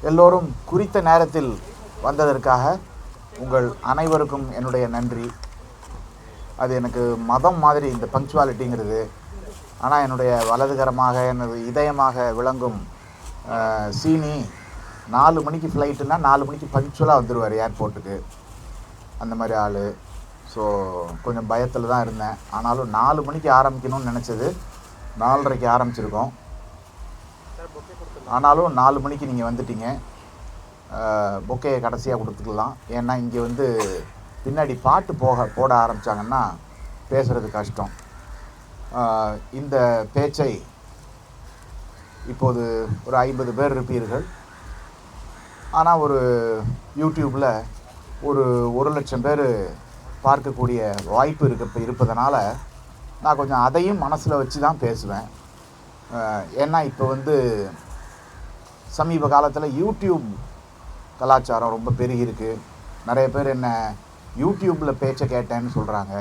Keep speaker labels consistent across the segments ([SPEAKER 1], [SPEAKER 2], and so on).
[SPEAKER 1] எல்லோரும் குறித்த நேரத்தில் வந்ததற்காக உங்கள் அனைவருக்கும் என்னுடைய நன்றி. அது எனக்கு மதம் மாதிரி இந்த பங்க்சுவாலிட்டிங்கிறது. ஆனால் என்னுடைய வலதுகரமாக எனது இதயமாக விளங்கும் சீனி 4 மணிக்கு ஃப்ளைட்டுன்னா 4 மணிக்கு பங்க்சுவலாக வந்துடுவார் ஏர்போர்ட்டுக்கு. அந்த மாதிரி ஆள். ஸோ கொஞ்சம் பயத்தில் தான் இருந்தேன். ஆனாலும் 4 மணிக்கு ஆரம்பிக்கணும்னு நினச்சது 4:30க்கு ஆரம்பிச்சிருக்கோம். ஆனாலும் 4 மணிக்கு நீங்கள் வந்துட்டீங்க. பொக்கையை கடைசியாக கொடுத்துக்கலாம். ஏன்னா இங்கே வந்து பின்னாடி பாட்டு போட ஆரம்பித்தாங்கன்னா பேசுகிறது கஷ்டம். இந்த பேச்சை இப்போது ஒரு 50 பேர் இருப்பீர்கள். ஆனால் ஒரு யூடியூப்பில் ஒரு 1,00,000 பேர் பார்க்கக்கூடிய வாய்ப்பு இருப்பதனால நான் கொஞ்சம் அதையும் மனசில் வச்சு தான் பேசுவேன். ஏன்னா இப்போ வந்து சமீப காலத்தில் யூடியூப் கலாச்சாரம் ரொம்ப பெருகிருக்கு. நிறைய பேர் என்ன யூடியூப்பில் பேச்சை கேட்டேன்னு சொல்கிறாங்க.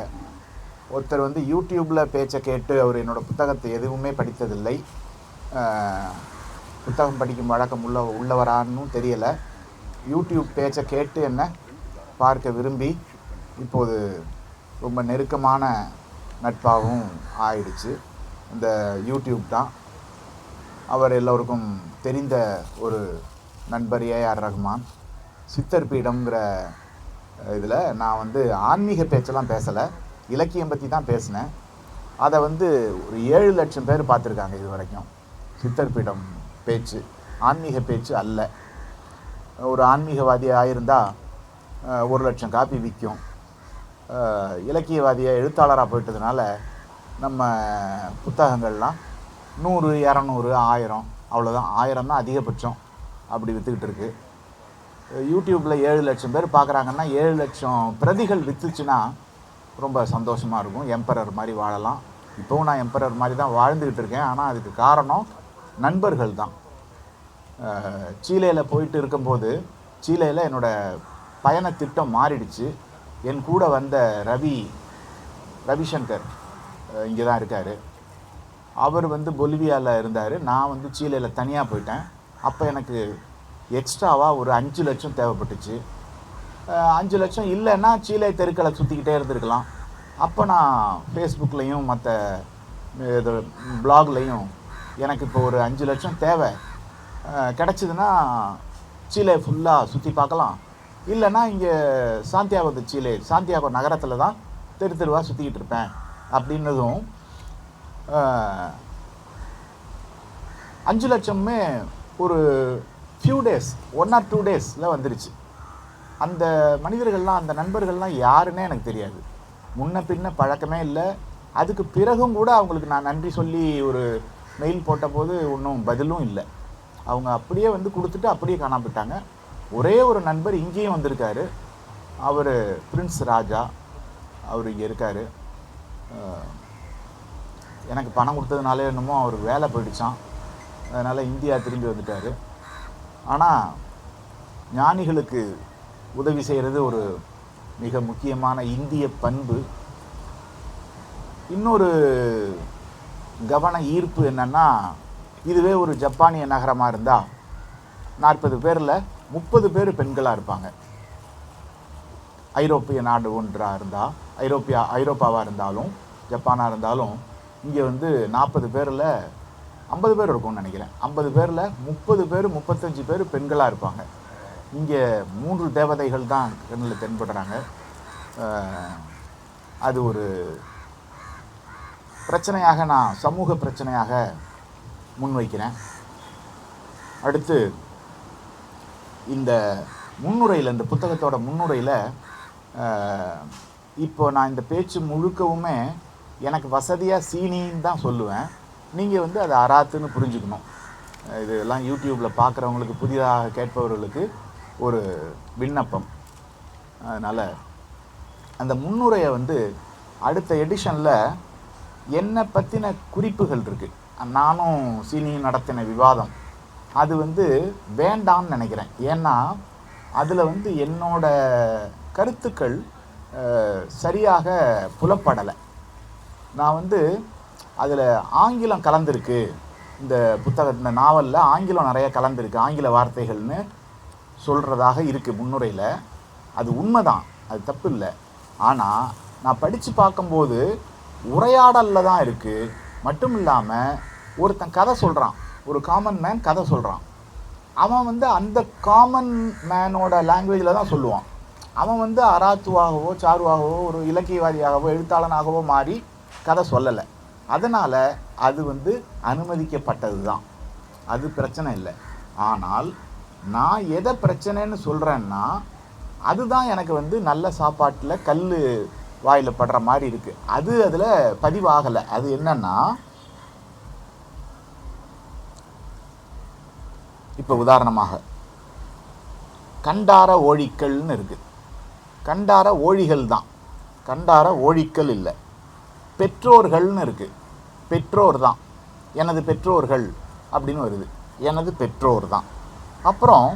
[SPEAKER 1] ஒருத்தர் வந்து யூடியூப்பில் பேச்சை கேட்டு அவர் என்னோடய புத்தகத்தை எதுவுமே படித்ததில்லை. புத்தகம் படிக்கும் வழக்கம் உள்ளவரான்னு தெரியலை. யூடியூப் பேச்சை கேட்டு என்ன பார்க்க விரும்பி இப்போது ரொம்ப நெருக்கமான நட்பாகவும் ஆயிடுச்சு. இந்த யூடியூப் தான். அவர் எல்லோருக்கும் தெரிந்த ஒரு நண்பர் ஏஆர் ரஹ்மான். சித்தர் பீடம்ங்கிற இதில் நான் வந்து ஆன்மீக பேச்செல்லாம் பேசலை, இலக்கியம் பற்றி தான் பேசினேன். அதை வந்து ஒரு 7 லட்சம் பேர் பார்த்துருக்காங்க இது வரைக்கும். சித்தர் பீடம் பேச்சு ஆன்மீக பேச்சு அல்ல. ஒரு ஆன்மீகவாதி ஆயிருந்தால் 1 லட்சம் காப்பி விற்கும். இலக்கியவாதியை எழுத்தாளராக போயிட்டதுனால நம்ம புத்தகங்கள்லாம் 100, 200, 1000 அவ்வளோதான். 1000 தான் அதிகபட்சம். அப்படி விற்றுக்கிட்டு இருக்குது. யூடியூப்பில் 7 லட்சம் பேர் பார்க்குறாங்கன்னா 7 லட்சம் பிரதிகள் விற்றுச்சுன்னா ரொம்ப சந்தோஷமாக இருக்கும். எம்பரர் மாதிரி வாழலாம். இப்போவும் நான் எம்பரர் மாதிரி தான் வாழ்ந்துக்கிட்டு இருக்கேன். ஆனால் அதுக்கு காரணம் நண்பர்கள் தான். சீலேயில் போயிட்டு இருக்கும்போது சீலேயில் என்னோடய பயண திட்டம் மாறிடுச்சு. என் கூட வந்த ரவிசங்கர் இங்கே தான் இருக்கார். அவர் வந்து பொலிவியாவில் இருந்தார். நான் வந்து சீலேயில் தனியாக போயிட்டேன். அப்போ எனக்கு எக்ஸ்ட்ராவாக ஒரு 5 லட்சம் தேவைப்பட்டுச்சு. 5 லட்சம் இல்லைன்னா சீலே தெருக்களை சுற்றிக்கிட்டே இருந்திருக்கலாம். அப்போ நான் ஃபேஸ்புக்லேயும் மற்ற இது பிளாக்லேயும் எனக்கு இப்போ ஒரு 5 லட்சம் தேவை, கிடச்சிதுன்னா சீலே ஃபுல்லாக சுற்றி பார்க்கலாம், இல்லைன்னா இங்கே சாந்தியாகோ நகரத்தில் தான் தெருவாக சுற்றிக்கிட்டு இருப்பேன் அப்படின்னதும் 5 லட்சமே ஒரு ஃபியூ டேஸ் 1 or 2 டேஸில் வந்துருச்சு. அந்த மனிதர்கள்லாம், அந்த நண்பர்கள்லாம் யாருன்னே எனக்கு தெரியாது. முன்ன பின்ன பழக்கமே இல்லை. அதுக்கு பிறகும் கூட அவங்களுக்கு நான் நன்றி சொல்லி ஒரு மெயில் போட்டபோது ஒன்றும் பதிலும் இல்லை. அவங்க அப்படியே வந்து கொடுத்துட்டு அப்படியே காணாம போயிட்டாங்க. ஒரே ஒரு நண்பர் இங்கேயும் வந்திருக்காரு. அவர் பிரின்ஸ் ராஜா. அவர் இங்கே இருக்கார். எனக்கு பணம் கொடுத்ததுனாலே என்னமோ அவர் வேலை போயிடுச்சான். அதனால் இந்தியா திரும்பி வந்துட்டார். ஆனால் ஞானிகளுக்கு உதவி செய்கிறது ஒரு மிக முக்கியமான இந்திய பண்பு. இன்னொரு கவன ஈர்ப்பு என்னென்னா, இதுவே ஒரு ஜப்பானிய நகரமாக இருந்தால் 40 பேரில் 30 பேர் பெண்களாக இருப்பாங்க. ஐரோப்பிய நாடு ஒன்றாக இருந்தால், ஐரோப்பாவாக இருந்தாலும் ஜப்பானாக இருந்தாலும் இங்கே வந்து 40 பேரில் 50 பேர் இருக்கும்னு நினைக்கிறேன். 50 பேரில் 30 பேர் 35 பேர் பெண்களாக இருப்பாங்க. இங்கே 3 தேவதைகள் தான் கண்ணில் தென்படுறாங்க. அது ஒரு பிரச்சனையாக, நான் சமூக பிரச்சனையாக முன்வைக்கிறேன். அடுத்து இந்த முன்னுரையில், இந்த புத்தகத்தோட முன்னுரையில் இப்போ நான் இந்த பேச்சு முழுக்கவுமே எனக்கு வசதியாக சீனின்னு தான் சொல்லுவேன். நீங்கள் வந்து அதை அராத்துன்னு புரிஞ்சுக்கணும். இதெல்லாம் யூடியூப்பில் பார்க்குறவங்களுக்கு, புதிதாக கேட்பவர்களுக்கு ஒரு விண்ணப்பம். அதனால் அந்த முன்னுரையை வந்து அடுத்த எடிஷனில் என்னை பற்றின குறிப்புகள் இருக்குது. நானும் சீனியும் நடத்தின விவாதம் அது வந்து வேண்டாம்னு நினைக்கிறேன். ஏன்னா அதில் வந்து என்னோட கருத்துக்கள் சரியாக புலப்படலை. நான் வந்து அதில் ஆங்கிலம் கலந்துருக்கு, இந்த இந்த நாவலில் ஆங்கிலம் நிறைய கலந்துருக்கு, ஆங்கில வார்த்தைகள்னு சொல்கிறதாக இருக்குது முன்னுரையில். அது உண்மைதான், அது தப்பு இல்லை. ஆனால் நான் படித்து பார்க்கும்போது உரையாடலில் தான் இருக்குது. மட்டும் இல்லாமல் ஒருத்தன் கதை சொல்கிறான், ஒரு காமன் மேன் கதை சொல்கிறான். அவன் வந்து அந்த காமன் மேனோட லாங்குவேஜில் தான் சொல்லுவான். அவன் வந்து அராத்துவாகவோ சாருவாகவோ ஒரு இலக்கியவாதியாகவோ எழுத்தாளனாகவோ மாறி கதை சொல்லலை. அதனால் அது வந்து அனுமதிக்கப்பட்டது தான், அது பிரச்சனை இல்லை. ஆனால் நான் எதை பிரச்சனைன்னு சொல்கிறேன்னா, அதுதான் எனக்கு வந்து நல்ல சாப்பாட்டில் கல் வாயில் படுற மாதிரி இருக்குது. அது அதில் பதிவாகலை. அது என்னன்னா, இப்போ உதாரணமாக கண்டார ஓழிக்கல்னு இருக்குது. கண்டார ஓழிகள் தான், கண்டார ஓழிக்கல் இல்லை. பெற்றோர்கள்னு இருக்குது, பெற்றோர் தான். எனது பெற்றோர்கள் அப்படின்னு வருது, எனது பெற்றோர் தான். அப்புறம்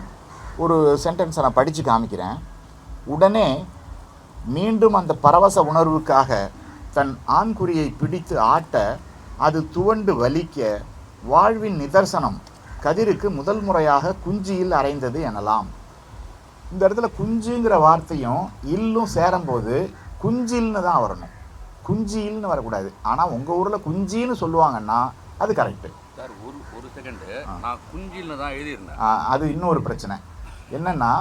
[SPEAKER 1] ஒரு சென்டென்ஸை நான் படித்து காமிக்கிறேன். உடனே மீண்டும் அந்த பரவச உணர்வுக்காக தன் ஆண்குறியை பிடித்து ஆட்ட, அது துவண்டு வலிக்க, வாழ்வின் நிதர்சனம் கதிருக்கு முதல் முறையாக குஞ்சியில் அரைந்தது எனலாம். இந்த இடத்துல குஞ்சுங்கிற வார்த்தையும் இல்லும் சேரும்போது குஞ்சில்னு தான் வரணும், குஞ்சில்னு வரக்கூடாது. ஆனால் உங்கள் ஊரில் குஞ்சின்னு சொல்லுவாங்கன்னா அது கரெக்டு
[SPEAKER 2] சார். ஒரு செகண்டு நான் குஞ்சில்னு தான் எழுதியிருந்தேன்.
[SPEAKER 1] அது இன்னொரு பிரச்சனை என்னென்னா,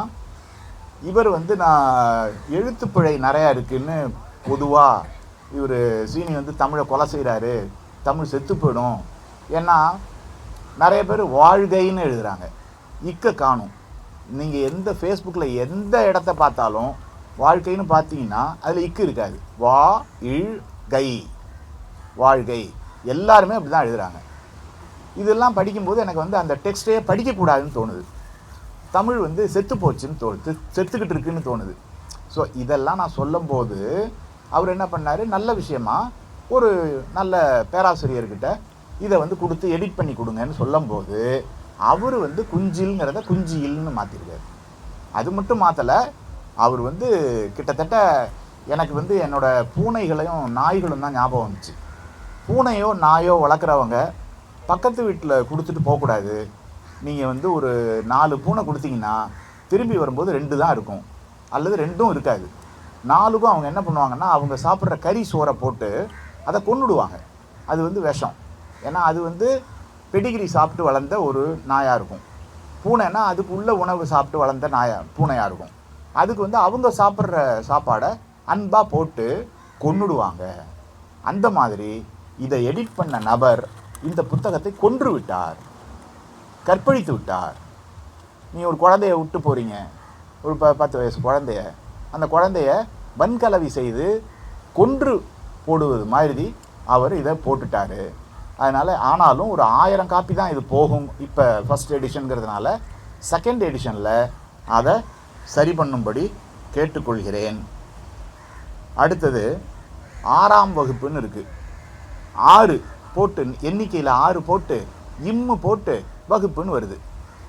[SPEAKER 1] இவர் வந்து நான் எழுத்துப்பிழை நிறையா இருக்குதுன்னு பொதுவாக இவர் சீனி வந்து தமிழை கொலை செய்கிறாரு, தமிழ் செத்து போயிடும். ஏன்னா நிறைய பேர் வாழ்கைன்னு எழுதுகிறாங்க, இக்க காணும். நீங்கள் எந்த ஃபேஸ்புக்கில் எந்த இடத்த பார்த்தாலும் வாழ்க்கைன்னு பார்த்தீங்கன்னா அதில் இக்கு இருக்காது. வா இழ் கை, வாழ்கை, எல்லாருமே அப்படி தான் எழுதுகிறாங்க. இதெல்லாம் படிக்கும்போது எனக்கு வந்து அந்த டெக்ஸ்டே படிக்கக்கூடாதுன்னு தோணுது. தமிழ் வந்து செத்து போச்சுன்னு தோணுது, செத்துக்கிட்டு இருக்குன்னு தோணுது. ஸோ இதெல்லாம் நான் சொல்லும்போது அவர் என்ன பண்ணார், நல்ல விஷயமா ஒரு நல்ல பேராசிரியர்கிட்ட இதை வந்து கொடுத்து எடிட் பண்ணி கொடுங்கன்னு சொல்லும்போது அவர் வந்து குஞ்சில்ங்கிறத குஞ்சியில்னு மாற்றிருக்காரு. அது மட்டும் மாற்றலை, அவர் வந்து கிட்டத்தட்ட எனக்கு வந்து என்னோடய பூனைகளையும் நாய்களும் தான் ஞாபகம் வந்துச்சு. பூனையோ நாயோ வளர்க்குறவங்க பக்கத்து வீட்டில் கொடுத்துட்டு போகக்கூடாது. நீங்கள் வந்து ஒரு 4 பூனை கொடுத்தீங்கன்னா திரும்பி வரும்போது 2 தான் இருக்கும், அல்லது 2ம் இருக்காது. 4க்கும் அவங்க என்ன பண்ணுவாங்கன்னா, அவங்க சாப்பிட்ற கறி சோறை போட்டு அதை கொன்னுடுவாங்க. அது வந்து விஷம். ஏன்னா அது வந்து பெடிகிரி சாப்பிட்டு வளர்ந்த ஒரு நாயாக இருக்கும். பூனைன்னா அதுக்கு உள்ள உணவு சாப்பிட்டு வளர்ந்த பூனையாக இருக்கும். அதுக்கு வந்து அவங்க சாப்பிட்ற சாப்பாடை அன்பாக போட்டு கொன்னுடுவாங்க. அந்த மாதிரி இதை எடிட் பண்ண நபர் இந்த புத்தகத்தை கொன்று விட்டார், கற்பழித்து விட்டார். நீ ஒரு குழந்தைய விட்டு போகிறீங்க, ஒரு 10 வயசு குழந்தைய, அந்த குழந்தைய வன்கலவி செய்து கொன்று போடுவது மாதிரி அவர் இதை போட்டுட்டார். அதனால் ஆனாலும் ஒரு 1000 காப்பி தான் இது போகும் இப்போ ஃபஸ்ட் எடிஷனுங்கிறதுனால செகண்ட் எடிஷனில் அதை சரி பண்ணும்படி கேட்டுக்கொள்கிறேன். அடுத்தது 6ஆம் வகுப்புன்னு இருக்குது. 6 போட்டு எண்ணிக்கையில் 6 போட்டு இம்மு போட்டு வகுப்புன்னு வருது.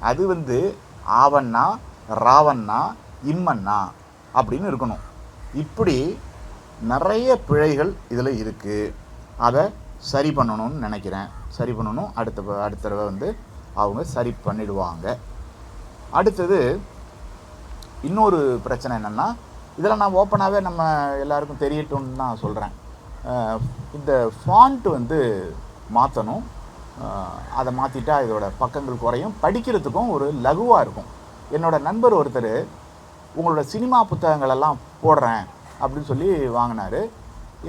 [SPEAKER 1] அது வந்து ஆவண்ணா ராவண்ணா இம்மண்ணா அப்படின்னு இருக்கணும். இப்படி நிறைய பிழைகள் இதில் இருக்குது. அதை சரி பண்ணணும்னு நினைக்கிறேன், சரி பண்ணணும். அடுத்த தடவை வந்து அவங்க சரி பண்ணிடுவாங்க. அடுத்தது இன்னொரு பிரச்சனை என்னென்னா, இதில் நான் ஓப்பனாகவே நம்ம எல்லாருக்கும் தெரியட்டும்னு தான் சொல்கிறேன். இந்த ஃபாண்ட் வந்து மாற்றணும். அதை மாற்றிட்டா இதோட பக்கங்கள் குறையும், படிக்கிறதுக்கும் ஒரு லகுவாக இருக்கும். என்னோடய நண்பர் ஒருத்தர் உங்களோட சினிமா புத்தகங்களெல்லாம் போடுறேன் அப்படின்னு சொல்லி வாங்கினார்.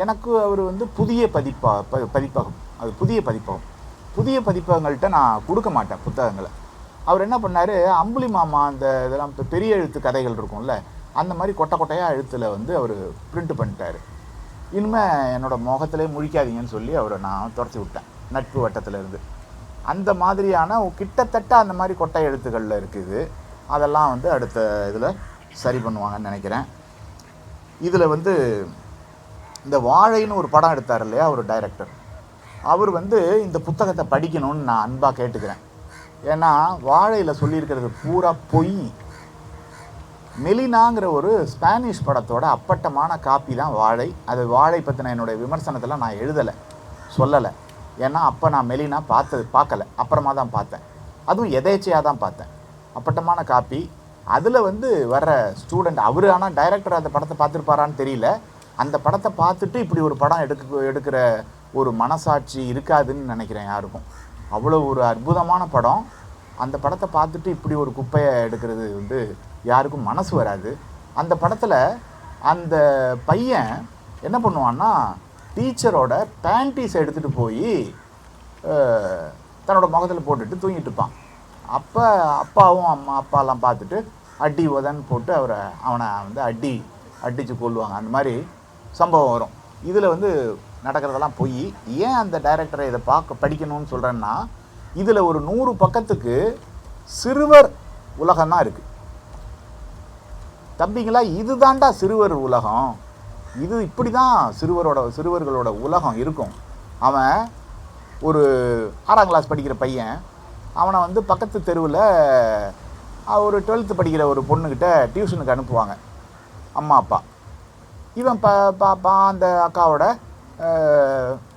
[SPEAKER 1] எனக்கு அவர் வந்து புதிய பதிப்பகம், அது புதிய பதிப்பகம். புதிய பதிப்பகங்கள்கிட்ட நான் கொடுக்க மாட்டேன் புத்தகங்களை. அவர் என்ன பண்ணார், அம்புலி மாமா அந்த இதெல்லாம் இப்போ பெரிய எழுத்து கதைகள் இருக்கும்ல, அந்த மாதிரி கொட்டை கொட்டையாக எழுத்தில் வந்து அவர் பிரிண்ட் பண்ணிட்டார். இனிமேல் என்னோடய முகத்திலே முழிக்காதீங்கன்னு சொல்லி அவரை நான் துரத்தி விட்டேன் நட்பு வட்டத்திலேருந்து. அந்த மாதிரியான கிட்டத்தட்ட அந்த மாதிரி கொட்டை எழுத்துக்களில் இருக்குது. அதெல்லாம் வந்து அடுத்த இதில் சரி பண்ணுவாங்கன்னு நினைக்கிறேன். இதில் வந்து இந்த வாழைன்னு ஒரு படம் எடுத்தார் இல்லையா ஒரு டைரக்டர், அவர் வந்து இந்த புத்தகத்தை படிக்கணும்னு நான் அன்பாக கேட்டுக்கிறேன். ஏன்னா வாழையில் சொல்லியிருக்கிறது பூரா பொய். மெலினாங்கிற ஒரு ஸ்பானிஷ் படத்தோட அப்பட்டமான காப்பி தான் வாழை. அது வாழை பற்றின என்னுடைய விமர்சனத்தில் நான் எழுதலை, சொல்லலை. ஏன்னா அப்போ நான் மெலினா பார்க்கல, அப்புறமா தான் பார்த்தேன். அதுவும் எதேச்சையாக தான் பார்த்தேன். அப்பட்டமான காப்பி. அதில் வந்து வர்ற ஸ்டூடெண்ட் அவர், ஆனால் டைரக்டர் அந்த படத்தை பார்த்துருப்பாரான்னு தெரியல. அந்த படத்தை பார்த்துட்டு இப்படி ஒரு படம் எடுக்கிற ஒரு மனசாட்சி இருக்காதுன்னு நினைக்கிறேன் யாருக்கும். அவ்வளோ ஒரு அற்புதமான படம். அந்த படத்தை பார்த்துட்டு இப்படி ஒரு குப்பையை எடுக்கிறது வந்து யாருக்கும் மனசு வராது. அந்த படத்தில் அந்த பையன் என்ன பண்ணுவான்னா, டீச்சரோட பேண்டீஸை எடுத்துகிட்டு போய் தன்னோட முகத்தில் போட்டுட்டு தூங்கிட்டு இருப்பான். அப்போ அப்பாவும் அப்பாலாம் பார்த்துட்டு அடி உதன்னு போட்டு அவனை வந்து அடித்து கொள்ளுவாங்க. அந்த மாதிரி சம்பவம் வரும். இதில் வந்து நடக்கிறதெல்லாம் போய் ஏன் அந்த டைரக்டரை இதை படிக்கணும்னு சொல்கிறேன்னா, இதில் ஒரு 100 பக்கத்துக்கு சிறுவர் உலகம்தான் இருக்குது. தம்பிங்களா, இதுதான்டா சிறுவர் உலகம். இது இப்படி தான் சிறுவர்களோட உலகம் இருக்கும். அவன் ஒரு 6ஆம் கிளாஸ் படிக்கிற பையன், அவனை வந்து பக்கத்து தெருவில் ஒரு 12th படிக்கிற ஒரு பொண்ணுக்கிட்ட டியூஷனுக்கு அனுப்புவாங்க அம்மா அப்பா. இவன் பாப்பான் அந்த அக்காவோட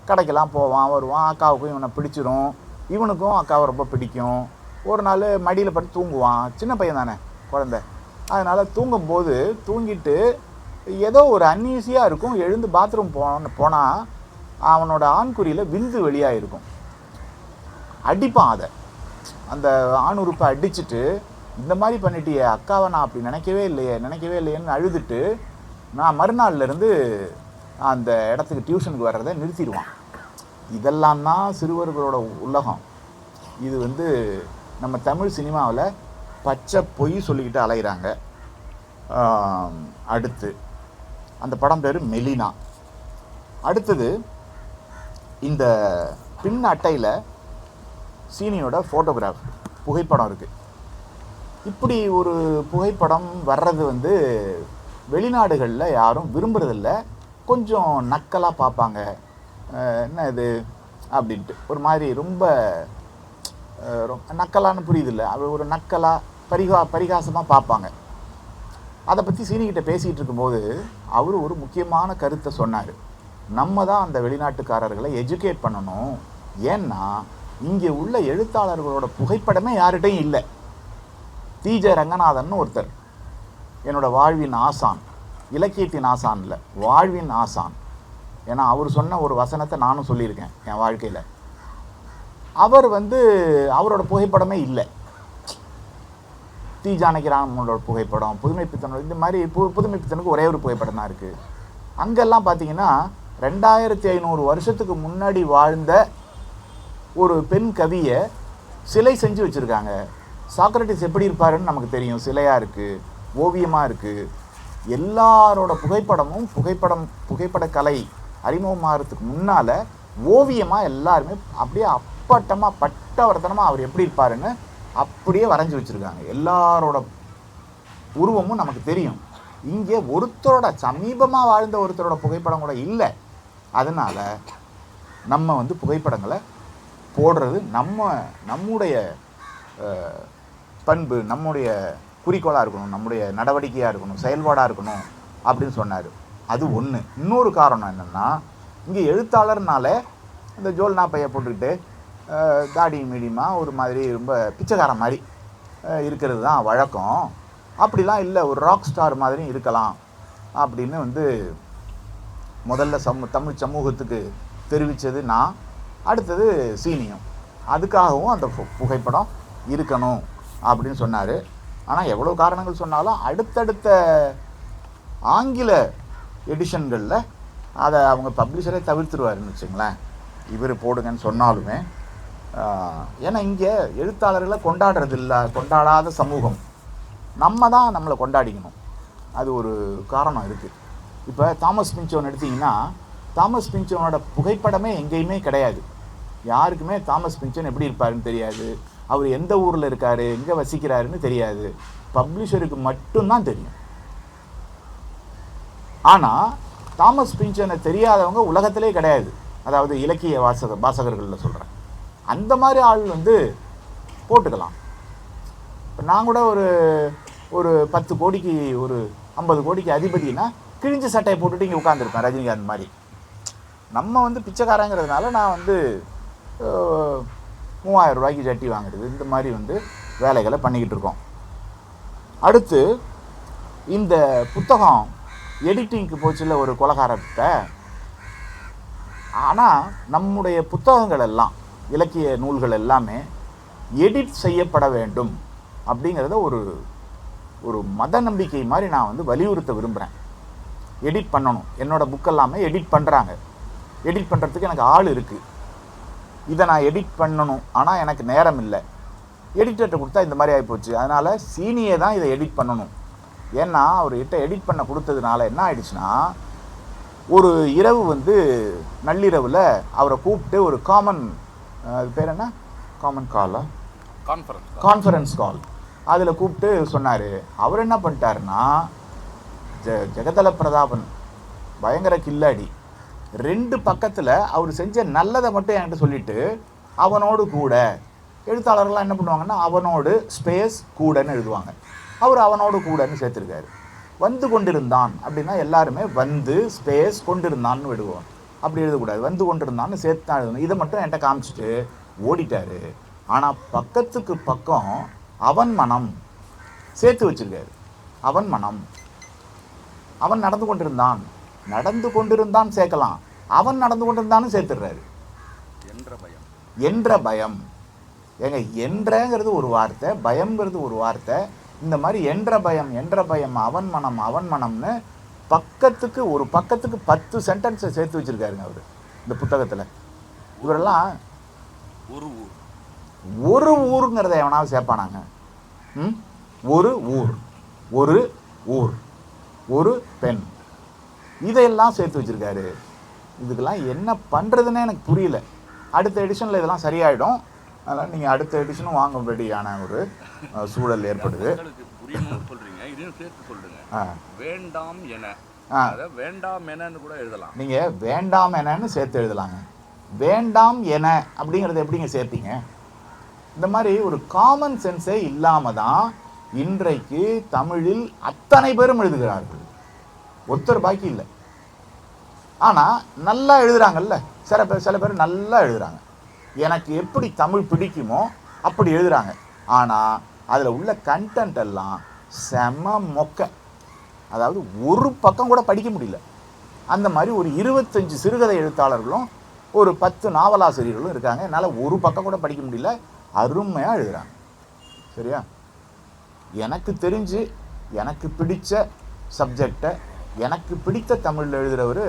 [SPEAKER 1] கடைக்கெல்லாம் போவான் வருவான். அக்காவுக்கும் இவனை பிடிச்சிரும், இவனுக்கும் அக்காவை ரொம்ப பிடிக்கும். ஒரு நாள் மடியில் பட்டு தூங்குவான். சின்ன பையன் தானே, குழந்தை. அதனால் தூங்கும்போது தூங்கிட்டு ஏதோ ஒரு அன்ஈஸியாக இருக்கும். எழுந்து பாத்ரூம் போனால் அவனோட ஆண்குறியில் விந்து வெளியாக இருக்கும். அடிப்பான். அதை அந்த ஆணுறுப்பை அடிச்சுட்டு, இந்த மாதிரி பண்ணிட்டியே அக்காவை, நான் அப்படி நினைக்கவே இல்லையேன்னு அழுதுட்டு நான் மறுநாள்லேருந்து அந்த இடத்துக்கு டியூஷனுக்கு வர்றதை நிறுத்திடுவான். இதெல்லாம் தான் சிறுவர்களோட உலகம். இது வந்து நம்ம தமிழ் சினிமாவில் பச்சை பொய் சொல்லிக்கிட்டு அலைகிறாங்க. அடுத்து அந்த படம் பேர் மெலினா. அடுத்தது இந்த பின் அட்டையில் சீனியோட ஃபோட்டோகிராஃப் புகைப்படம் இருக்குது. இப்படி ஒரு புகைப்படம் வர்றது வந்து வெளிநாடுகளில் யாரும் விரும்புறதில்ல. கொஞ்சம் நக்கலாக பார்ப்பாங்க. என்ன இது அப்படின்ட்டு ஒரு மாதிரி ரொம்ப நக்கலான்னு புரியுதில்ல, அது ஒரு நக்கலாக பரிகாசமாக பார்ப்பாங்க. அதை பற்றி சீனிக்கிட்ட பேசிகிட்டு இருக்கும்போது அவர் ஒரு முக்கியமான கருத்தை சொன்னார். நம்ம தான் அந்த வெளிநாட்டுக்காரர்களை எஜுகேட் பண்ணணும். ஏன்னா இங்கே உள்ள எழுத்தாளர்களோட புகைப்படமே யார்கிட்டையும் இல்லை. தி.ஜே. ரங்கநாதன் ஒருத்தர், என்னோடய வாழ்வின் ஆசான், இலக்கியத்தின் ஆசான் இல்லை, வாழ்வின் ஆசான். ஏன்னா அவர் சொன்ன ஒரு வசனத்தை நானும் சொல்லியிருக்கேன் என் வாழ்க்கையில். அவர் வந்து அவரோட புகைப்படமே இல்லை. தி. ஜானகிராமனோட புகைப்படம், புதுமைப்பித்தனோட, இந்த மாதிரி புதுமைப்பித்தனுக்கு ஒரே ஒரு புகைப்படம் தான் இருக்குது. அங்கெல்லாம் பார்த்தீங்கன்னா 2500 வருஷத்துக்கு முன்னாடி வாழ்ந்த ஒரு பெண் கவியை சிலை செஞ்சு வச்சுருக்காங்க. சாக்ரட்டிஸ் எப்படி இருப்பாருன்னு நமக்கு தெரியும், சிலையாக இருக்குது, ஓவியமாக இருக்குது. எல்லாரோட புகைப்படமும் புகைப்படக்கலை அறிமுகமாகறதுக்கு முன்னால் ஓவியமாக எல்லாருமே அப்படியே அப்பட்டமாக பட்டவர்த்தனமாக அவர் எப்படி இருப்பாருன்னு அப்படியே வரைஞ்சி வச்சுருக்காங்க. எல்லாரோட உருவமும் நமக்கு தெரியும். இங்கே ஒருத்தரோட சமீபமாக வாழ்ந்த ஒருத்தரோட புகைப்படம் கூட இல்லை. அதனால் நம்ம வந்து புகைப்படங்களை போடுறது நம்முடைய பண்பு, நம்முடைய குறிக்கோளாக இருக்கணும், நம்முடைய நடவடிக்கையாக இருக்கணும், செயல்பாடாக இருக்கணும் அப்படின்னு சொன்னார். அது ஒன்று. இன்னொரு காரணம் என்னென்னா, இங்கே எழுத்தாளர்னால இந்த ஜோல்னா பையை போட்டுக்கிட்டு தாடி மீடியமாக ஒரு மாதிரி ரொம்ப பிச்சைக்காரன் மாதிரி இருக்கிறது தான் வழக்கம். அப்படிலாம் இல்லை, ஒரு ராக் ஸ்டார் மாதிரியும் இருக்கலாம் அப்படின்னு வந்து முதல்ல தமிழ் சமூகத்துக்கு தெரிவித்தது நான். அடுத்தது சீனியும். அதுக்காகவும் அந்த புகைப்படம் இருக்கணும் அப்படின்னு சொன்னார். ஆனால் எவ்வளோ காரணங்கள் சொன்னாலும் அடுத்தடுத்த ஆங்கில எடிஷன்களில் அதை அவங்க பப்ளிஷரே தவிர்த்துருவாருன்னு வச்சுங்களேன், இவர் போடுங்கன்னு சொன்னாலுமே. ஏன்னா இங்கே எழுத்தாளர்களை கொண்டாடாத சமூகம். நம்ம தான் நம்மளை கொண்டாடிக்கணும். அது ஒரு காரணம் இருக்குது. இப்போ தாமஸ் பின்ச்சோன் எடுத்திங்கன்னா, தாமஸ் பின்ச்சோனோட புகைப்படமே எங்கேயுமே கிடையாது. யாருக்குமே தாமஸ் பின்ச்சன் எப்படி இருப்பாருன்னு தெரியாது, அவர் எந்த ஊரில் இருக்கார், எங்கே வசிக்கிறாருன்னு தெரியாது. பப்ளிஷருக்கு மட்டும்தான் தெரியும். ஆனால் தாமஸ் பின்ச்சனை தெரியாதவங்க உலகத்திலே கிடையாது. அதாவது இலக்கிய வாசகர்களில் சொல்கிறேன். அந்த மாதிரி ஆள் வந்து போட்டுக்கலாம். இப்போ நான் கூட ஒரு 10 கோடிக்கு ஒரு 50 கோடிக்கு அதிபதினா கிழிஞ்ச சட்டையை போட்டுட்டு இங்கே உட்காந்துருப்பேன், ரஜினிகாந்த் மாதிரி. நம்ம வந்து பிச்சைக்காரங்கிறதுனால நான் வந்து 3000 ரூபாய்க்கு ஜட்டி வாங்குறது, இந்த மாதிரி வந்து வேலைகளை பண்ணிக்கிட்டு இருக்கோம். அடுத்து இந்த புத்தகம் எடிட்டிங்க்கு போச்சுல ஒரு கொலகாரர்கிட்ட. ஆனால் நம்முடைய புத்தகங்கள் எல்லாம், இலக்கிய நூல்கள் எல்லாமே எடிட் செய்யப்பட வேண்டும் அப்படிங்கிறத ஒரு மத நம்பிக்கை மாதிரி நான் வந்து வலியுறுத்த விரும்புகிறேன். எடிட் பண்ணணும். என்னோடய புக்கெல்லாமே எடிட் பண்ணுறாங்க. எடிட் பண்ணுறதுக்கு எனக்கு ஆள் இருக்குது. இதை நான் எடிட் பண்ணணும், ஆனால் எனக்கு நேரம் இல்லை. எடிட்டர்கிட்ட கொடுத்தா இந்த மாதிரி ஆகிப்போச்சு. அதனால் சீனியே தான் இதை எடிட் பண்ணணும். ஏன்னா அவர்கிட்ட எடிட் பண்ண கொடுத்ததுனால என்ன ஆயிடுச்சுன்னா, ஒரு இரவு வந்து நள்ளிரவில் அவரை கூப்பிட்டு ஒரு அது பேர் என்ன, கான்ஃபரன்ஸ் கால் அதில் கூப்பிட்டு சொன்னார். அவர் என்ன பண்ணிட்டாருன்னா, ஜெகதல பிரதாபன் பயங்கர கில்லாடி, 2 பக்கத்தில் அவர் செஞ்ச நல்லதை மட்டும் என்கிட்ட சொல்லிவிட்டு அவனோடு கூட, எழுத்தாளர்கள்லாம் என்ன பண்ணுவாங்கன்னா அவனோடு ஸ்பேஸ் கூடன்னு எழுதுவாங்க. அவர் அவனோடு கூடன்னு சேர்த்துருக்காரு. வந்து கொண்டிருந்தான் அப்படின்னா எல்லாருமே வந்து ஸ்பேஸ் கொண்டிருந்தான்னு விடுவோம். அப்படி எழுதக்கூடாது. வந்து கொண்டிருந்தான்னு சேர்த்து தான் எழுதணும். இதை மட்டும் என்கிட்ட காமிச்சிட்டு ஓடிட்டார். ஆனால் பக்கத்துக்கு பக்கம் அவன் மனம் சேர்த்து வச்சிருக்காரு. அவன் மனம், அவன் நடந்து கொண்டிருந்தான் சேர்க்கலாம். அவன் நடந்து கொண்டிருந்தான்னு சேர்த்துடுறாரு. என்ற பயம் ஏங்க, என்றங்கிறது ஒரு வார்த்தை, பயம்ங்கிறது ஒரு வார்த்தை. இந்த மாதிரி என்ற பயம் அவன் மனம்னு ஒரு பக்கத்துக்கு 10 சென்டென்ஸை சேர்த்து வச்சிருக்காருங்க அவர் இந்த புத்தகத்தில். இவரெல்லாம் ஒரு ஊருங்கிறத எவனாவது சேர்ப்பானாங்க? ஒரு ஊர், ஒரு பெண், இதையெல்லாம் சேர்த்து வச்சிருக்காரு. இதுக்கெல்லாம் என்ன பண்ணுறதுன்னே எனக்கு புரியல. அடுத்த எடிஷனில் இதெல்லாம் சரியாயிடும். அதனால் நீங்கள் அடுத்த எடிஷனும் வாங்கும்படியான ஒரு சூழல் ஏற்படுது. நீங்கள் வேண்டாம் எனன்னு சேர்த்து எழுதலாங்க. வேண்டாம் என அப்படிங்கிறத எப்படிங்க சேர்ப்பீங்க? இந்த மாதிரி ஒரு காமன் சென்ஸே இல்லாமல் தான் இன்றைக்கு தமிழில் அத்தனை பேரும் எழுதுகிறார்கள். ஒருத்தர் பாக்கி இல்லை. ஆனால் நல்லா எழுதுகிறாங்கல்ல, சில பேர் நல்லா எழுதுகிறாங்க. எனக்கு எப்படி தமிழ் பிடிக்குமோ அப்படி எழுதுகிறாங்க. ஆனால் அதில் உள்ள கண்டென்ட் எல்லாம் செம மொக்க. அதாவது ஒரு பக்கம் கூட படிக்க முடியல. அந்த மாதிரி ஒரு 25 சிறுகதை எழுத்தாளர்களும் ஒரு 10 நாவலாசிரியர்களும் இருக்காங்க. என்னால் ஒரு பக்கம் கூட படிக்க முடியல. அருமையாக எழுதுகிறாங்க. சரியா? எனக்கு தெரிஞ்சு எனக்கு பிடித்த சப்ஜெக்டை எனக்கு பிடித்த தமிழில் எழுதுகிறவர்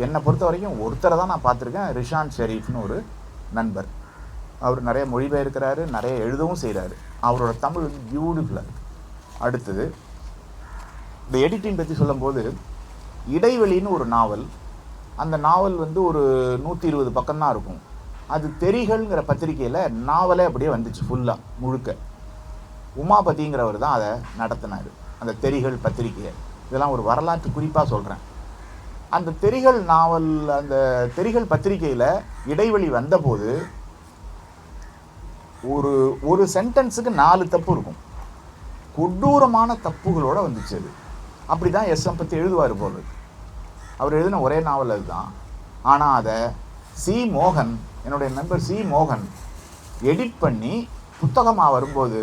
[SPEAKER 1] என்னை பொறுத்த வரைக்கும் ஒருத்தரை தான் நான் பார்த்துருக்கேன். ரிஷான் ஷெரீஃப்னு ஒரு நண்பர். அவர் நிறைய மொழிபெயர்க்கிறாரு, நிறைய எழுதவும் செய்கிறாரு. அவரோட தமிழ் வந்து பியூட்டிஃபுல்லாக இருக்குது. அடுத்தது இந்த எடிட்டிங் பற்றி சொல்லும்போது, இடைவெளின்னு ஒரு நாவல். அந்த நாவல் வந்து ஒரு 120 பக்கம்தான் இருக்கும். அது தெரிகள்ங்கிற பத்திரிக்கையில் நாவலே அப்படியே வந்துச்சு ஃபுல்லாக முழுக்க. உமாபதிங்கிறவர் தான் அதை நடத்தினார், அந்த தெரிகள் பத்திரிக்கையை. இதெல்லாம் ஒரு வரலாற்று குறிப்பாக சொல்கிறேன். அந்த தெரிகள் நாவல், அந்த தெரிகள் பத்திரிக்கையில் இடைவெளி வந்தபோது ஒரு சென்டென்ஸுக்கு 4 தப்பு இருக்கும். கொடூரமான தப்புகளோடு வந்துச்சு அது. அப்படி தான் எஸ்எம் பற்றி எழுதுவார் போல். அவர் எழுதின ஒரே நாவல் அதுதான். ஆனால் அதை சி மோகன், என்னுடைய நண்பர் சி மோகன் எடிட் பண்ணி புத்தகமாக வரும்போது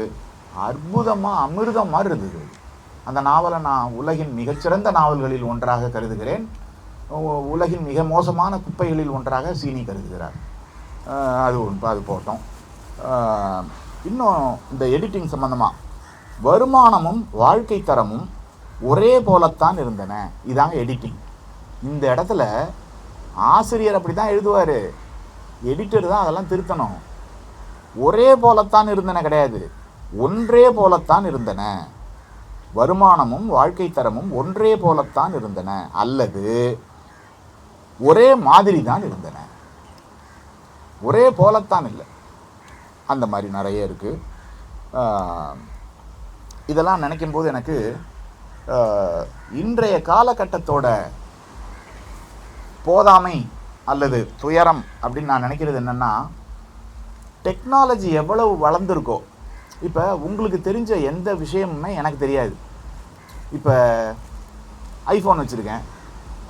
[SPEAKER 1] அற்புதமாக அமிர்தம் மாதிரி இருந்தது. அந்த நாவலை நான் உலகின் மிகச்சிறந்த நாவல்களில் ஒன்றாக கருதுகிறேன். உலகின் மிக மோசமான குப்பைகளில் ஒன்றாக சீனி கருதுகிறார். அது போட்டோம். இன்னும் இந்த எடிட்டிங் சம்மந்தமாக, வருமானமும் வாழ்க்கை தரமும் ஒரே போலத்தான் இருந்தன. இதாங்க எடிட்டிங். இந்த இடத்துல ஆசிரியர் அப்படி தான் எழுதுவார், எடிட்டர் தான் அதெல்லாம் திருத்தணும். ஒரே போலத்தான் இருந்தன கிடையாது, ஒன்றே போலத்தான் இருந்தன. வருமானமும் வாழ்க்கை தரமும் ஒன்றே போலத்தான் இருந்தன, அல்லது ஒரே மாதிரி தான் இருந்தன. ஒரே போலத்தான் இல்லை. அந்த மாதிரி நிறைய இருக்குது. இதெல்லாம் நினைக்கும் போது எனக்கு இன்றைய காலகட்டத்தோட போதாமை அல்லது துயரம் அப்படின்னு நான் நினைக்கிறது என்னென்னா, டெக்னாலஜி எவ்வளவு வளர்ந்துருக்கோ. இப்போ உங்களுக்கு தெரிஞ்ச எந்த விஷயமுமே எனக்கு தெரியாது. இப்போ ஐஃபோன் வச்சுருக்கேன்,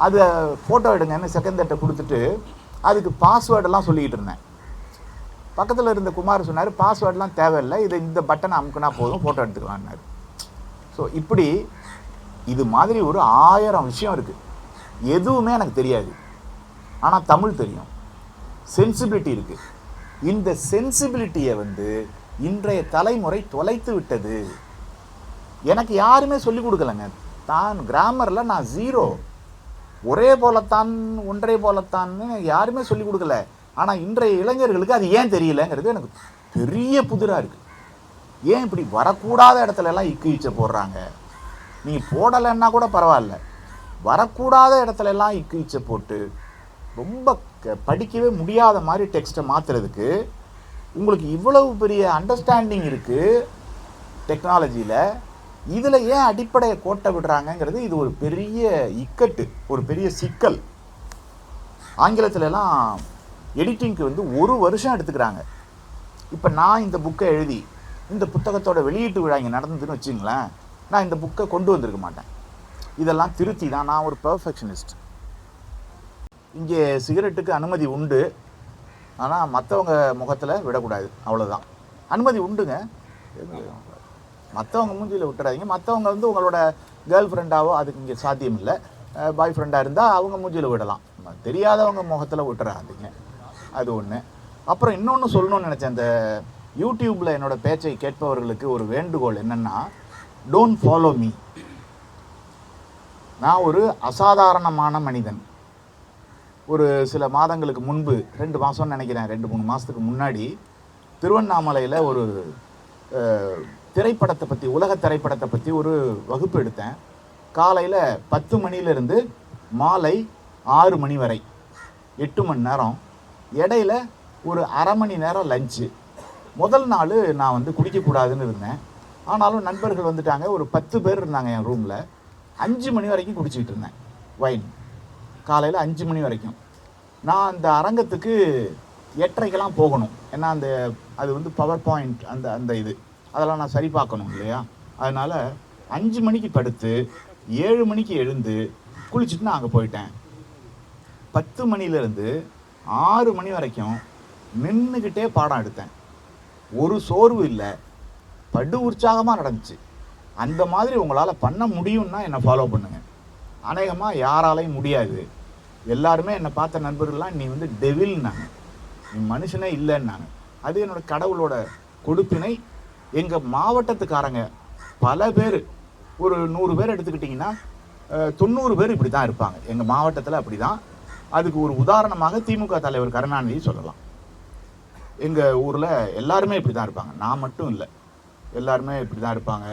[SPEAKER 1] அதை ஃபோட்டோ எடுங்கன்னு செகண்ட் தட்டை கொடுத்துட்டு அதுக்கு பாஸ்வேர்டெல்லாம் சொல்லிக்கிட்டு இருந்தேன். பக்கத்தில் இருந்த குமார் சொன்னார், பாஸ்வேர்டெலாம் தேவையில்லை, இதை இந்த பட்டனை அமுக்குனா போதும், ஃபோட்டோ எடுத்துக்கலான்னாரு. ஸோ இப்படி இது மாதிரி ஒரு 1000 விஷயம் இருக்குது. எதுவுமே எனக்கு தெரியாது, ஆனால் தமிழ் தெரியும். சென்சிபிலிட்டி இருக்குது. இந்த சென்சிபிலிட்டியை வந்து இன்றைய தலைமுறை தொலைத்து விட்டது. எனக்கு யாருமே சொல்லிக் கொடுக்கலங்க. தான் கிராமரில் நான் 0, ஒரே போலத்தான் ஒன்றே போலத்தான்னு யாருமே சொல்லிக் கொடுக்கல. ஆனால் இன்றைய இளைஞர்களுக்கு அது ஏன் தெரியலங்கிறது எனக்கு பெரிய புதிராக இருக்குது. ஏன் இப்படி வரக்கூடாத இடத்துல எல்லாம் இக்கு போடுறாங்க? நீங்கள் போடலைன்னா கூட பரவாயில்ல, வரக்கூடாத இடத்துல எல்லாம் இக்கு போட்டு ரொம்ப படிக்கவே முடியாத மாதிரி டெக்ஸ்ட்டை மாற்றுறதுக்கு உங்களுக்கு இவ்வளவு பெரிய அண்டர்ஸ்டாண்டிங் இருக்குது டெக்னாலஜியில். இதில் ஏன் அடிப்படையை கோட்டை விடுறாங்கங்கிறது இது ஒரு பெரிய இக்கட்டு, ஒரு பெரிய சிக்கல். ஆங்கிலத்திலலாம் எடிட்டிங்க்கு வந்து 1 வருஷம் எடுத்துக்கிறாங்க. இப்போ நான் இந்த புக்கை எழுதி இந்த புத்தகத்தோட வெளியீட்டு விழா இங்கே நடந்ததுன்னு வச்சுங்களேன், நான் இந்த புக்கை கொண்டு வந்திருக்க மாட்டேன். இதெல்லாம் திருத்தி தான். நான் ஒரு பெர்ஃபெக்ஷனிஸ்ட். இங்கே சிகரெட்டுக்கு அனுமதி உண்டு, ஆனால் மற்றவங்க முகத்தில் விடக்கூடாது, அவ்வளோதான். அனுமதி உண்டுங்க, மற்றவங்க மூஞ்சியில் விட்டுறாதீங்க. மற்றவங்க வந்து உங்களோட கேர்ள் ஃப்ரெண்டாவோ, அதுக்கு இங்கே சாத்தியம் இல்லை. பாய் ஃப்ரெண்டாக இருந்தால் அவங்க மூஞ்சியில் விடலாம், தெரியாதவங்க முகத்தில் விட்டுறாதீங்க. அது ஒன்று. அப்புறம் இன்னொன்று சொல்லணும்னு நினச்சேன். இந்த யூடியூப்பில் என்னோடய பேச்சை கேட்பவர்களுக்கு ஒரு வேண்டுகோள் என்னென்னா, டோன்ட் ஃபாலோ மீ. நான் ஒரு அசாதாரணமான மனிதன். ஒரு சில மாதங்களுக்கு முன்பு, 2 மாதம்னு நினைக்கிறேன், 2-3 மாதத்துக்கு முன்னாடி திருவண்ணாமலையில் ஒரு திரைப்படத்தை பற்றி, உலக திரைப்படத்தை பற்றி ஒரு வகுப்பு எடுத்தேன். காலையில் 10 மணிலேருந்து மாலை 6 மணி வரை 8 மணி நேரம். இடையில ஒரு அரை மணி நேரம் லஞ்சு. முதல் நாள் நான் வந்து குடிக்கக்கூடாதுன்னு இருந்தேன். ஆனாலும் நண்பர்கள் வந்துட்டாங்க. ஒரு 10 பேர் இருந்தாங்க என் ரூமில். 5 மணி வரைக்கும் குடிச்சிக்கிட்டு இருந்தேன் வைன். காலையில் 5 மணி வரைக்கும். நான் அந்த அரங்கத்துக்கு 8:30க்கெல்லாம் போகணும். ஏன்னா அது வந்து பவர் பாயிண்ட், அந்த இது அதெல்லாம் நான் சரி பார்க்கணும் இல்லையா. அதனால் 5 மணிக்கு படுத்து 7 மணிக்கு எழுந்து குளிச்சுட்டு நான் அங்கே போயிட்டேன். 10 மணிலேருந்து 6 மணி வரைக்கும் நின்றுக்கிட்டே பாடம் எடுத்தேன். ஒரு சோர்வு இல்லை, படு உற்சாகமாக நடந்துச்சு. அந்த மாதிரி உங்களால் பண்ண முடியும்னா என்னை ஃபாலோ பண்ணுங்கள். அநேகமாக யாராலையும் முடியாது. எல்லாருமே என்னை பார்த்த நண்பர்கள்லாம், நீ வந்து டெவில்னாங்க, நீ மனுஷனே இல்லைன்னாங்க. அது என்னோடய கடவுளோட கொடுப்பினை. எங்கள் மாவட்டத்துக்காரங்க பல பேர், ஒரு 100 பேர் எடுத்துக்கிட்டிங்கன்னா 90 பேர் இப்படி தான் இருப்பாங்க எங்கள் மாவட்டத்தில். அப்படி தான். அதுக்கு ஒரு உதாரணமாக திமுக தலைவர் கருணாநிதி சொல்லலாம். எங்கள் ஊரில் எல்லாருமே இப்படி தான் இருப்பாங்க, நான் மட்டும் இல்லை, எல்லாருமே இப்படி தான் இருப்பாங்க.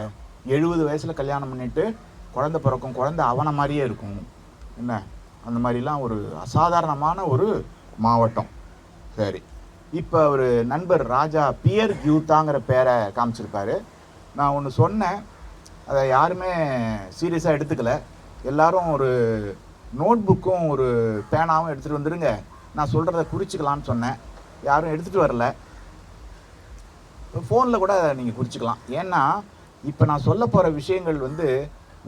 [SPEAKER 1] 70 வயசில் கல்யாணம் பண்ணிவிட்டு குழந்தை பிறக்கும், குழந்தை அவனை மாதிரியே இருக்கும். என்ன, அந்த மாதிரிலாம் ஒரு அசாதாரணமான ஒரு மாவட்டம். சரி, இப்போ ஒரு நண்பர் ராஜா பியர் கியூத்தாங்கிற பேரை காமிச்சிருக்காரு. நான் ஒன்று சொன்னேன், அதை யாருமே சீரியஸாக எடுத்துக்கல. எல்லாரும் ஒரு நோட் புக்கும் ஒரு பேனாவும் எடுத்துகிட்டு வந்துடுங்க, நான் சொல்கிறத குறிச்சிக்கலான்னு சொன்னேன். யாரும் எடுத்துகிட்டு வரல. ஃபோனில் கூட நீங்கள் குறிச்சிக்கலாம். ஏன்னா இப்போ நான் சொல்ல போகிற விஷயங்கள் வந்து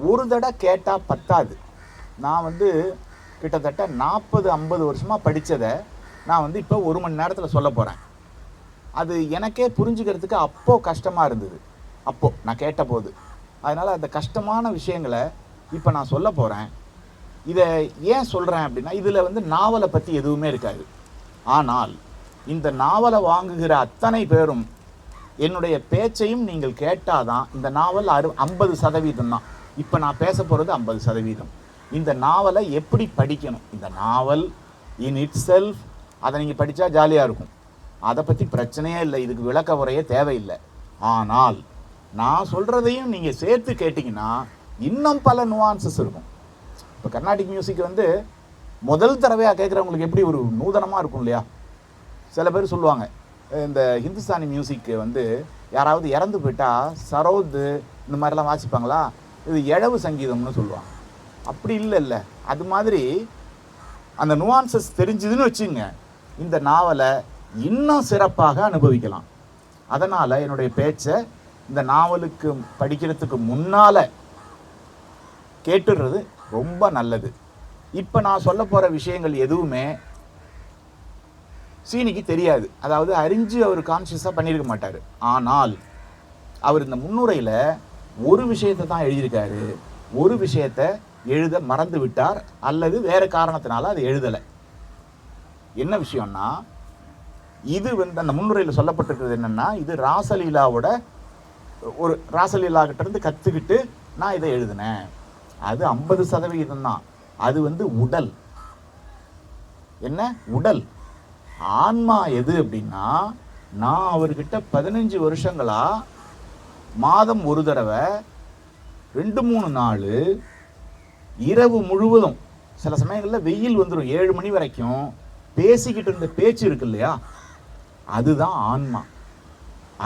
[SPEAKER 1] ஒரு தடவை கேட்டால் பத்தாது. நான் வந்து கிட்டத்தட்ட 40-50 வருஷமாக படித்ததை நான் வந்து இப்போ 1 மணி நேரத்தில் சொல்ல போகிறேன். அது எனக்கே புரிஞ்சுக்கிறதுக்கு அப்போது கஷ்டமாக இருந்தது, அப்போது நான் கேட்டபோது. அதனால் அந்த கஷ்டமான விஷயங்களை இப்போ நான் சொல்ல போகிறேன். இதை ஏன் சொல்கிறேன் அப்படின்னா, இதில் வந்து நாவலை பற்றி எதுவுமே இருக்காது. ஆனால் இந்த நாவலை வாங்குகிற அத்தனை பேரும் என்னுடைய பேச்சையும் நீங்கள் கேட்டாதான் இந்த நாவல் 50% தான். இப்போ நான் பேச போகிறது 50%. இந்த நாவலை எப்படி படிக்கணும், இந்த நாவல் இன் இட் செல்ஃப், அதை நீங்கள் படித்தா ஜாலியாக இருக்கும், அதை பற்றி பிரச்சனையே இல்லை, இதுக்கு விளக்க உரையே தேவையில்லை. ஆனால் நான் சொல்கிறதையும் நீங்கள் சேர்த்து கேட்டிங்கன்னா இன்னும் பல நுவான்சஸ் இருக்கும். இப்போ கர்நாடிக் மியூசிக் வந்து முதல் தடவையாக கேட்குறவங்களுக்கு எப்படி ஒரு நூதனமாக இருக்கும் இல்லையா. சில பேர் சொல்லுவாங்க, இந்த ஹிந்துஸ்தானி மியூசிக்கு வந்து யாராவது இறந்து போயிட்டால் சரோது இந்த மாதிரிலாம் வாசிப்பாங்களா, இது இழவு சங்கீதம்னு சொல்லுவாங்க. அப்படி இல்லை. அது மாதிரி அந்த நுவான்சஸ் தெரிஞ்சுதுன்னு வச்சுங்க, இந்த நாவலை இன்னும் சிறப்பாக அனுபவிக்கலாம். அதனால் என்னுடைய பேச்சை இந்த நாவலுக்கு படிக்கிறதுக்கு முன்னால் கேட்டுடுறது ரொம்ப நல்லது. இப்போ நான் சொல்ல போகிற விஷயங்கள் எதுவுமே சீனிக்கு தெரியாது. அதாவது அறிஞ்சு அவர் கான்ஷியஸாக பண்ணியிருக்க மாட்டார். ஆனால் அவர் இந்த முன்னுரையில் ஒரு விஷயத்தை தான் எழுதியிருக்காரு, ஒரு விஷயத்தை எழுத மறந்து விட்டார் அல்லது வேறு காரணத்தினால அதை எழுதலை. என்ன விஷயம்னா, இது வந்து அந்த முன்னுரையில் சொல்லப்பட்டிருக்கிறது என்னென்னா, இது ராசலீலாவோட ஒரு ராசலீலாகிட்ட இருந்து கற்றுக்கிட்டு நான் இதை எழுதினேன். அது 50% தான். அது வந்து உடல். என்ன உடல்? ஆன்மா எது அப்படின்னா, நான் அவர்கிட்ட 15 வருஷங்களா மாதம் ஒரு தடவை 2-3 நாள் இரவு முழுவதும், சில சமயங்களில் வெயில் வந்துடும் 7 மணி வரைக்கும் பேசிக்கிட்டு இருந்த பேச்சு இருக்கு இல்லையா, அதுதான் ஆன்மா.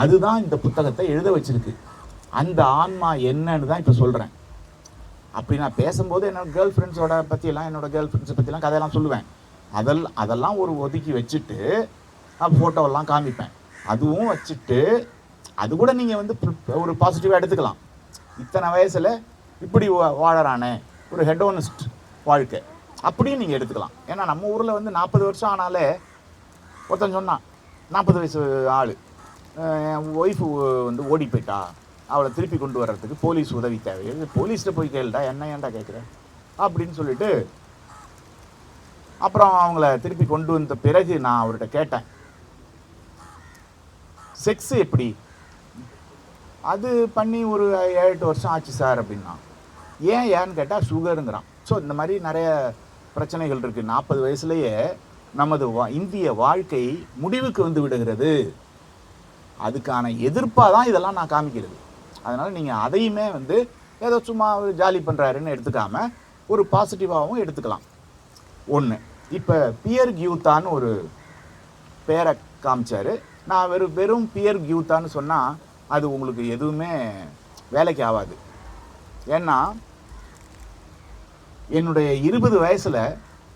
[SPEAKER 1] அதுதான் இந்த புத்தகத்தை எழுத வச்சிருக்கு. அந்த ஆன்மா என்னன்னு தான் இப்போ சொல்கிறேன். அப்படி நான் பேசும்போது என்னோட கேர்ள் ஃப்ரெண்ட்ஸோட பற்றியெல்லாம், என்னோட கேர்ள் ஃப்ரெண்ட்ஸை பற்றிலாம் கதையெல்லாம் சொல்லுவேன். அதெல்லாம் ஒரு ஒதுக்கி வச்சுட்டு ஃபோட்டோவெல்லாம் காமிப்பேன். அதுவும் வச்சுட்டு அது கூட நீங்கள் வந்து ஒரு பாசிட்டிவாக எடுத்துக்கலாம். இத்தனை வயசில் இப்படி வாழறானே, ஒரு ஹெடோனிஸ்ட் வாழ்க்கை அப்படியும் நீங்கள் எடுத்துக்கலாம். ஏன்னா நம்ம ஊரில் வந்து 40 வருஷம் ஆனாலே, ஒருத்தன் சொன்னான் 40 வயசு ஆள், என் ஒய்ஃபு வந்து ஓடி போயிட்டா, அவளை திருப்பி கொண்டு வர்றதுக்கு போலீஸ் உதவி தேவை, போலீஸ்கிட்ட போய் கேளுடா, என்ன ஏன்டா கேட்குறேன் அப்படின்னு சொல்லிட்டு, அப்புறம் அவங்கள திருப்பி கொண்டு வந்த பிறகு நான் அவர்கிட்ட கேட்டேன், செக்ஸு எப்படி? அது பண்ணி ஒரு 7-8 வருஷம் ஆச்சு சார் அப்படின்னா. ஏன்னு கேட்டால் சுகருங்கிறான். ஸோ இந்த மாதிரி நிறைய பிரச்சனைகள் இருக்குது. 40 வயசுலேயே நமது இந்திய வாழ்க்கை முடிவுக்கு வந்து விடுகிறது. அதுக்கான எதிர்ப்பாக தான் இதெல்லாம் நான் காமிக்கிறது. அதனால் நீங்கள் அதையுமே வந்து ஏதோ சும்மா ஜாலி பண்ணுறாருன்னு எடுத்துக்காம ஒரு பாசிட்டிவாகவும் எடுத்துக்கலாம். ஒன்று, இப்போ பியர் கியூத்தான்னு ஒரு பேரை காமிச்சார். நான் வெறும் பியர் கியூத்தான்னு சொன்னால் அது உங்களுக்கு எதுவுமே வேலைக்கு ஆகாது. ஏன்னா என்னுடைய 20 வயசில்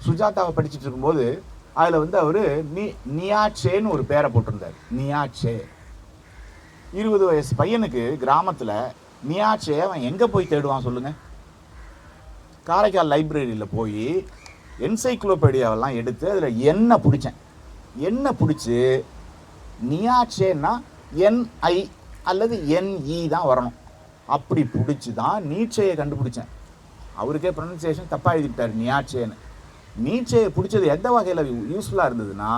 [SPEAKER 1] சுஜாதாவை படிச்சுட்டு இருக்கும்போது அதில் வந்து அவர் நியாச்சேன்னு ஒரு பேரை போட்டிருந்தார். நியாச்சே. 20 வயசு பையனுக்கு கிராமத்தில் நியாச்சே அவன் எங்கே போய் தேடுவான் சொல்லுங்கள்? காரைக்கால் லைப்ரரியில் போய் என்சைக்ளோபீடியாவெல்லாம் எடுத்து அதில் என்ன பிடிச்சி நியாச்சேன்னா NI அல்லது NE தான் வரணும். அப்படி பிடிச்சி தான் நீட்சையை கண்டுபிடிச்சேன். அவருக்கே ப்ரொனன்சியேஷன் தப்பாக எழுதிட்டார் நியாச்சேன்னு. நீட்சையை பிடிச்சது எந்த வகையில் யூஸ்ஃபுல்லாக இருந்ததுன்னா,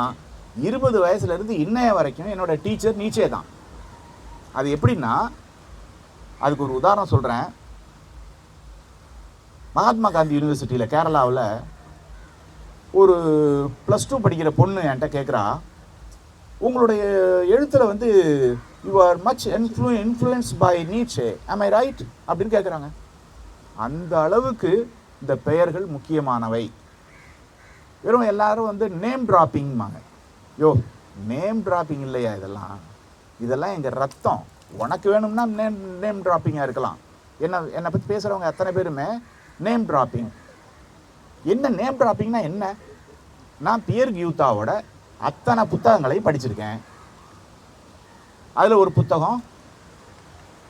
[SPEAKER 1] 20 வயசுலேருந்து இன்னைய வரைக்கும் என்னோடய டீச்சர் நீட்சே தான். அது எப்படின்னா, அதுக்கு ஒரு உதாரணம் சொல்கிறேன். மகாத்மா காந்தி யூனிவர்சிட்டியில் கேரளாவில் ஒரு +2 படிக்கிற பொண்ணு என்கிட்ட கேட்குறா, உங்களுடைய எழுத்தில் வந்து you are much influenced by Nietzsche, am I right அப்படின்னு கேட்குறாங்க. அந்த அளவுக்கு இந்த பெயர்கள் முக்கியமானவை. வெறும் எல்லாரும் வந்து நேம் டிராப்பிங்மாங்க. நேம் டிராப்பிங் இல்லையா இதெல்லாம் எங்கள் ரத்தம். உனக்கு வேணும்னா நேம் டிராப்பிங்காக இருக்கலாம். என்னை பற்றி பேசுகிறவங்க அத்தனை பேருமே நேம் டிராப்பிங். என்ன நேம் டிராப்பிங்னா என்ன? நான் பியர் கியூத்தாவோட அத்தனை புத்தகங்களையும் படிச்சிருக்கேன். அதில் ஒரு புத்தகம்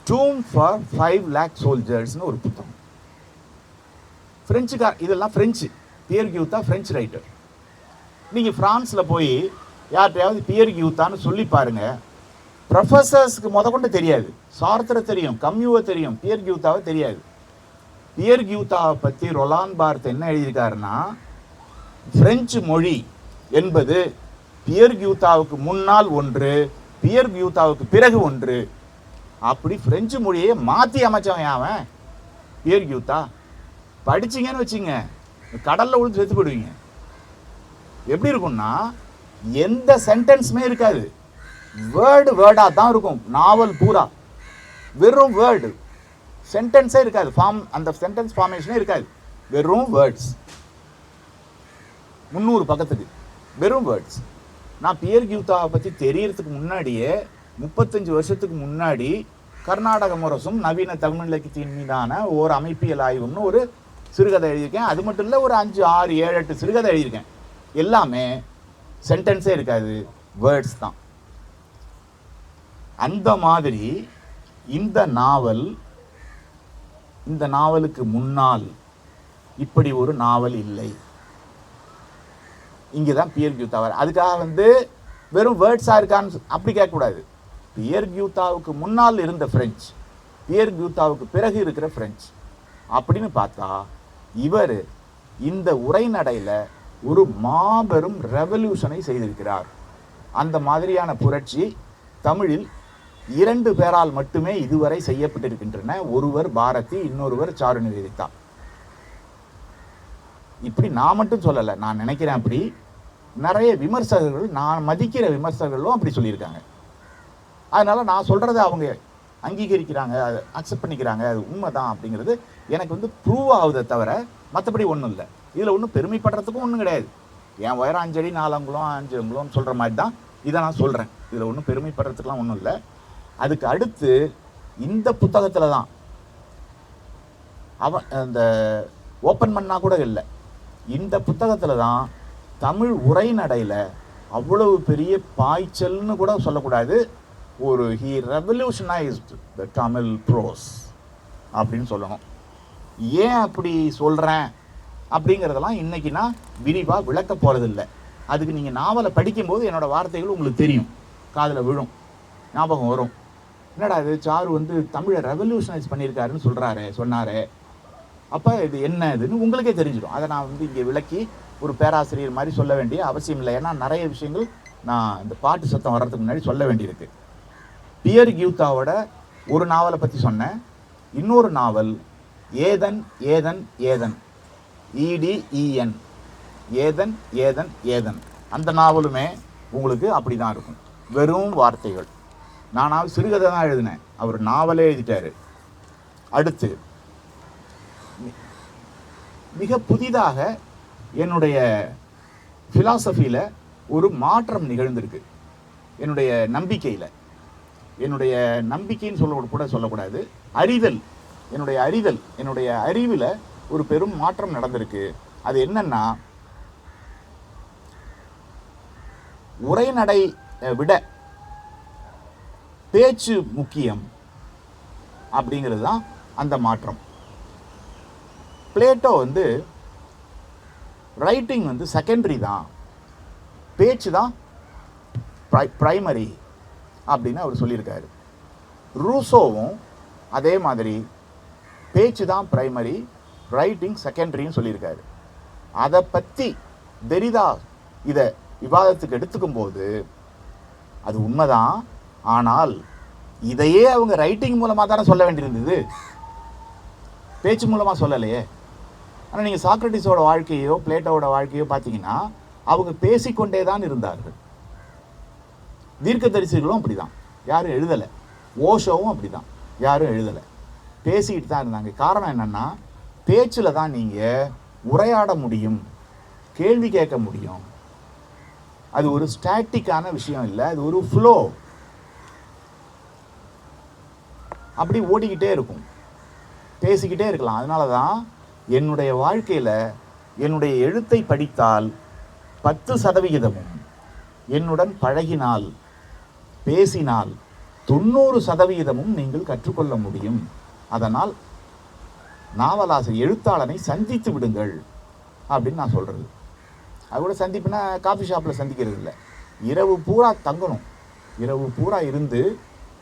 [SPEAKER 1] டூம் ஃபார் 5 lakh சோல்ஜர்ஸ்னு ஒரு புத்தகம். ஃப்ரெஞ்சுக்கார், இதெல்லாம் French. Pierre Guyotat French writer. நீங்கள் ஃப்ரான்ஸில் போய் யார்கிட்டையாவது பியர் கியூத்தான்னு சொல்லி பாருங்கள், ப்ரொஃபஸர்ஸ்க்கு கொண்டு தெரியாது. சார்த்தரை தெரியும், கம்யூவை தெரியும், பியர் கியூத்தாவை தெரியாது. பியர் கியூத்தாவை பற்றி ரொலான் பார்த் என்ன எழுதியிருக்காருன்னா, பிரெஞ்சு மொழி என்பது பியர் கியூத்தாவுக்கு முன்னால் ஒன்று, பியர் கியூத்தாவுக்கு பிறகு ஒன்று. அப்படி பிரெஞ்சு மொழியை மாற்றி அமைச்சவன் அவன் பியர் கியூத்தா. படிச்சிங்கன்னு வச்சுங்க, கடலில் விழுந்து செத்து போடுவீங்க. எப்படி இருக்கும்னா, எந்த சென்டென்ஸுமே இருக்காது, வேர்டாக தான் இருக்கும். நாவல் பூரா வெறும் வேர்டு, சென்டென்ஸே இருக்காது. அந்த சென்டென்ஸ் ஃபார்மேஷனே இருக்காது. வெறும் வேர்ட்ஸ். 300 பக்கத்துக்கு வெறும் வேர்ட்ஸ். நான் பியர் கியூத்தாவை பற்றி தெரியறதுக்கு முன்னாடியே 35 வருஷத்துக்கு முன்னாடி கர்நாடக முரசும் நவீன தமிழ் இலக்கியத்தின் மீதான ஒரு அமைப்பியல் ஆய்வுன்னு ஒரு சிறுகதை எழுதியிருக்கேன். அது மட்டும் இல்லை, ஒரு 5, 6, 7, 8 சிறுகதை எழுதியிருக்கேன். எல்லாமே சென்டென்ஸே இருக்காது, வேர்ட்ஸ் தான். அந்த மாதிரி இந்த நாவலுக்கு முன்னால் இப்படி ஒரு நாவல் இல்லை. இங்கே தான் பியர் கியூத்தா வர. அதுக்காக வந்து வெறும் வேர்ட்ஸாக இருக்கான்னு அப்படி கேட்கக்கூடாது. பியர் கியூத்தாவுக்கு முன்னால் இருந்த ஃப்ரெஞ்சு, பியர் கியூத்தாவுக்கு பிறகு இருக்கிற ஃப்ரெஞ்சு அப்படின்னு பார்த்தா இவர் இந்த உரைநடையில் ஒரு மாபெரும் ரெவல்யூஷனை செய்திருக்கிறார். அந்த மாதிரியான புரட்சி தமிழில் 2 பேரால் மட்டுமே இதுவரை செய்யப்பட்டிருக்கின்றன. ஒருவர் பாரதி, இன்னொருவர் சாரு நிவேதிதா. இப்படி நான் மட்டும் சொல்லலை, நான் நினைக்கிறேன். அப்படி நிறைய விமர்சகர்கள், நான் மதிக்கிற விமர்சகர்களும் அப்படி சொல்லியிருக்காங்க. அதனால் நான் சொல்கிறத அவங்க அங்கீகரிக்கிறாங்க, அதை அக்செப்ட் பண்ணிக்கிறாங்க, அது உண்மை தான் அப்படிங்கிறது எனக்கு வந்து ப்ரூவ் ஆகுதை தவிர மற்றபடி ஒன்றும் இல்லை. இதில் ஒன்றும் பெருமைப்படுறதுக்கும் ஒன்றும் கிடையாது. என் உயரம் 5 அடி 4 அங்குலம் 5 அங்குலம் சொல்கிற மாதிரி தான் இதை நான் சொல்கிறேன். இதில் ஒன்றும் பெருமைப்படுறதுக்கெலாம் ஒன்றும் இல்லை. அதுக்கு அடுத்து இந்த புத்தகத்தில் தான் அந்த ஓப்பன் பண்ணால் கூட இல்லை, இந்த புத்தகத்தில் தான் தமிழ் உரைநடையில் அவ்வளவு பெரிய பாய்ச்சல்னு கூட சொல்லக்கூடாது, ஒரு he revolutionised the Tamil pros அப்படின்னு சொல்லணும். ஏன் அப்படி சொல்கிறேன் அப்படிங்கிறதெல்லாம் இன்றைக்கி நான் விரிவாக விளக்க போகிறதில்லை. அதுக்கு நீங்கள் நாவலை படிக்கும்போது என்னோடய வார்த்தைகள் உங்களுக்கு தெரியும், காதில் விழும், ஞாபகம் வரும். என்னடா இது சாரு வந்து தமிழை ரெவல்யூஷனைஸ் பண்ணியிருக்காருன்னு சொன்னார், அப்போ இது என்ன இதுன்னு உங்களுக்கே தெரிஞ்சிடும். அதை நான் வந்து இங்கே விளக்கி ஒரு பேராசிரியர் மாதிரி சொல்ல வேண்டிய அவசியம் இல்லை. ஏன்னா நிறைய விஷயங்கள் நான் இந்த பாட்டு சத்தம் வர்றதுக்கு முன்னாடி சொல்ல வேண்டியிருக்கு. பியர் கியூத்தாவோட ஒரு நாவலை பற்றி சொன்னேன். இன்னொரு நாவல் ஏதன் ஏதன் ஏதன், EDEN, ஏதன் ஏதன் ஏதன். அந்த நாவலுமே உங்களுக்கு அப்படி தான் இருக்கும், வெறும் வார்த்தைகள். நானாவது சிறுகதை தான் எழுதினேன், அவர் நாவலே எழுதிட்டார். அடுத்து மிக புதிதாக என்னுடைய ஃபிலாசபியில் ஒரு மாற்றம் நிகழ்ந்திருக்கு. என்னுடைய நம்பிக்கையில், என்னுடைய நம்பிக்கைன்னு கூட சொல்லக்கூடாது, அறிதல், என்னுடைய அறிவில் ஒரு பெரும் மாற்றம் நடந்திருக்கு. அது என்னன்னா, உரைநடை விட பேச்சு முக்கியம் அப்படிங்கிறது தான் அந்த மாற்றம். பிளேட்டோ வந்து ரைட்டிங் வந்து செகண்டரி தான், பேச்சு தான் பிரைமரி அப்படின்னு அவர் சொல்லியிருக்காரு. ரூசோவும் அதே மாதிரி பேச்சு தான் பிரைமரி, ரைட்டிங் செகண்டரின்னு சொல்லியிருக்காரு. அதை பற்றி தெரிதா இதை விவாதத்துக்கு எடுத்துக்கும் போது அது உண்மைதான். ஆனால் இதையே அவங்க ரைட்டிங் மூலமாக தானே சொல்ல வேண்டியிருந்தது, பேச்சு மூலமாக சொல்லலையே. ஆனால் நீங்கள் சாக்ரட்டிஸோட வாழ்க்கையோ பிளேட்டோட வாழ்க்கையோ பார்த்தீங்கன்னா அவங்க பேசிக்கொண்டே தான் இருந்தார்கள். தீர்க்கதரிசிகளும் அப்படி தான், யாரும் எழுதலை. ஓஷோவும் அப்படி தான், யாரும் எழுதலை, பேசிக்கிட்டு தான் இருந்தாங்க. காரணம் என்னென்னா, பேச்சில் தான் நீங்கள் உரையாட முடியும், கேள்வி கேட்க முடியும். அது ஒரு ஸ்டாட்டிக்கான விஷயம் இல்லை, அது ஒரு ஃப்ளோ, அப்படி ஓடிக்கிட்டே இருக்கும், பேசிக்கிட்டே இருக்கலாம். அதனால தான் என்னுடைய வாழ்க்கையில் என்னுடைய எழுத்தை படித்தால் 10% என்னுடன் பழகினால் பேசினால் 90% நீங்கள் கற்றுக்கொள்ள முடியும். அதனால் நாவலாசிரியர் எழுத்தாளனை சந்தித்து விடுங்கள் அப்படின்னு நான் சொல்கிறது. அது கூட சந்திப்புனா காஃபி ஷாப்பில் சந்திக்கிறது இல்லை, இரவு பூரா தங்கணும், இரவு பூரா இருந்து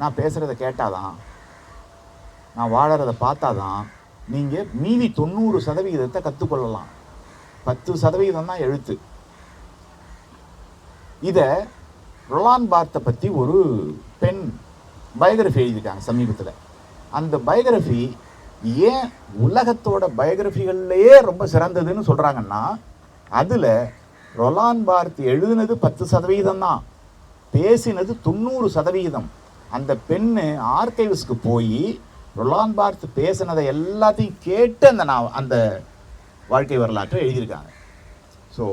[SPEAKER 1] நான் பேசுகிறத கேட்டாதான், நான் வாழறதை பார்த்தாதான் நீங்கள் மீதி 90% கற்றுக்கொள்ளலாம். 10% தான் எழுத்து. இதை ரொலான் பார்த்தை பற்றி ஒரு பெண் பயோகிராஃபி எழுதியிருக்காங்க சமீபத்தில். அந்த பயோகிராஃபி ஏன் உலகத்தோட பயோகிராஃபிகள்லேயே ரொம்ப சிறந்ததுன்னு சொல்கிறாங்கன்னா, அதில் ரொலான் பார்த் எழுதினது 10% தான், பேசினது 90%. அந்த பெண்ணு ஆர்கைவ்ஸ்க்கு போய் ரொலான் பார்த் பேசினதை எல்லாத்தையும் கேட்டு அந்த வாழ்க்கை வரலாற்றை எழுதியிருக்காங்க. ஸோ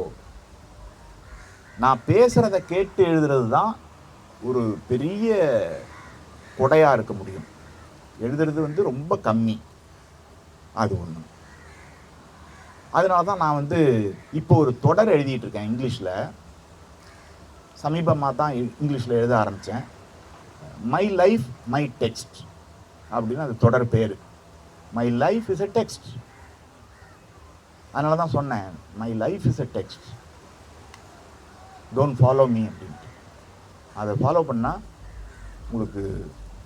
[SPEAKER 1] நான் பேசுகிறத கேட்டு எழுதுறது தான் ஒரு பெரிய கொடையாக இருக்க முடியும். எழுதுறது வந்து ரொம்ப கம்மி, அது ஒன்று. அதனால தான் நான் வந்து இப்போ ஒரு தொடர் எழுதிட்டு இருக்கேன் இங்கிலீஷில். சமீபமாக தான் இங்கிலீஷில் எழுத ஆரம்பித்தேன். மை லைஃப் மை டெக்ஸ்ட் அப்படின்னு அது தொடர் பேர். My life is a text. அதனால தான் சொன்னேன், my life is a text. Don't follow me அப்படின்ட்டு. அதை ஃபாலோ பண்ணால் உங்களுக்கு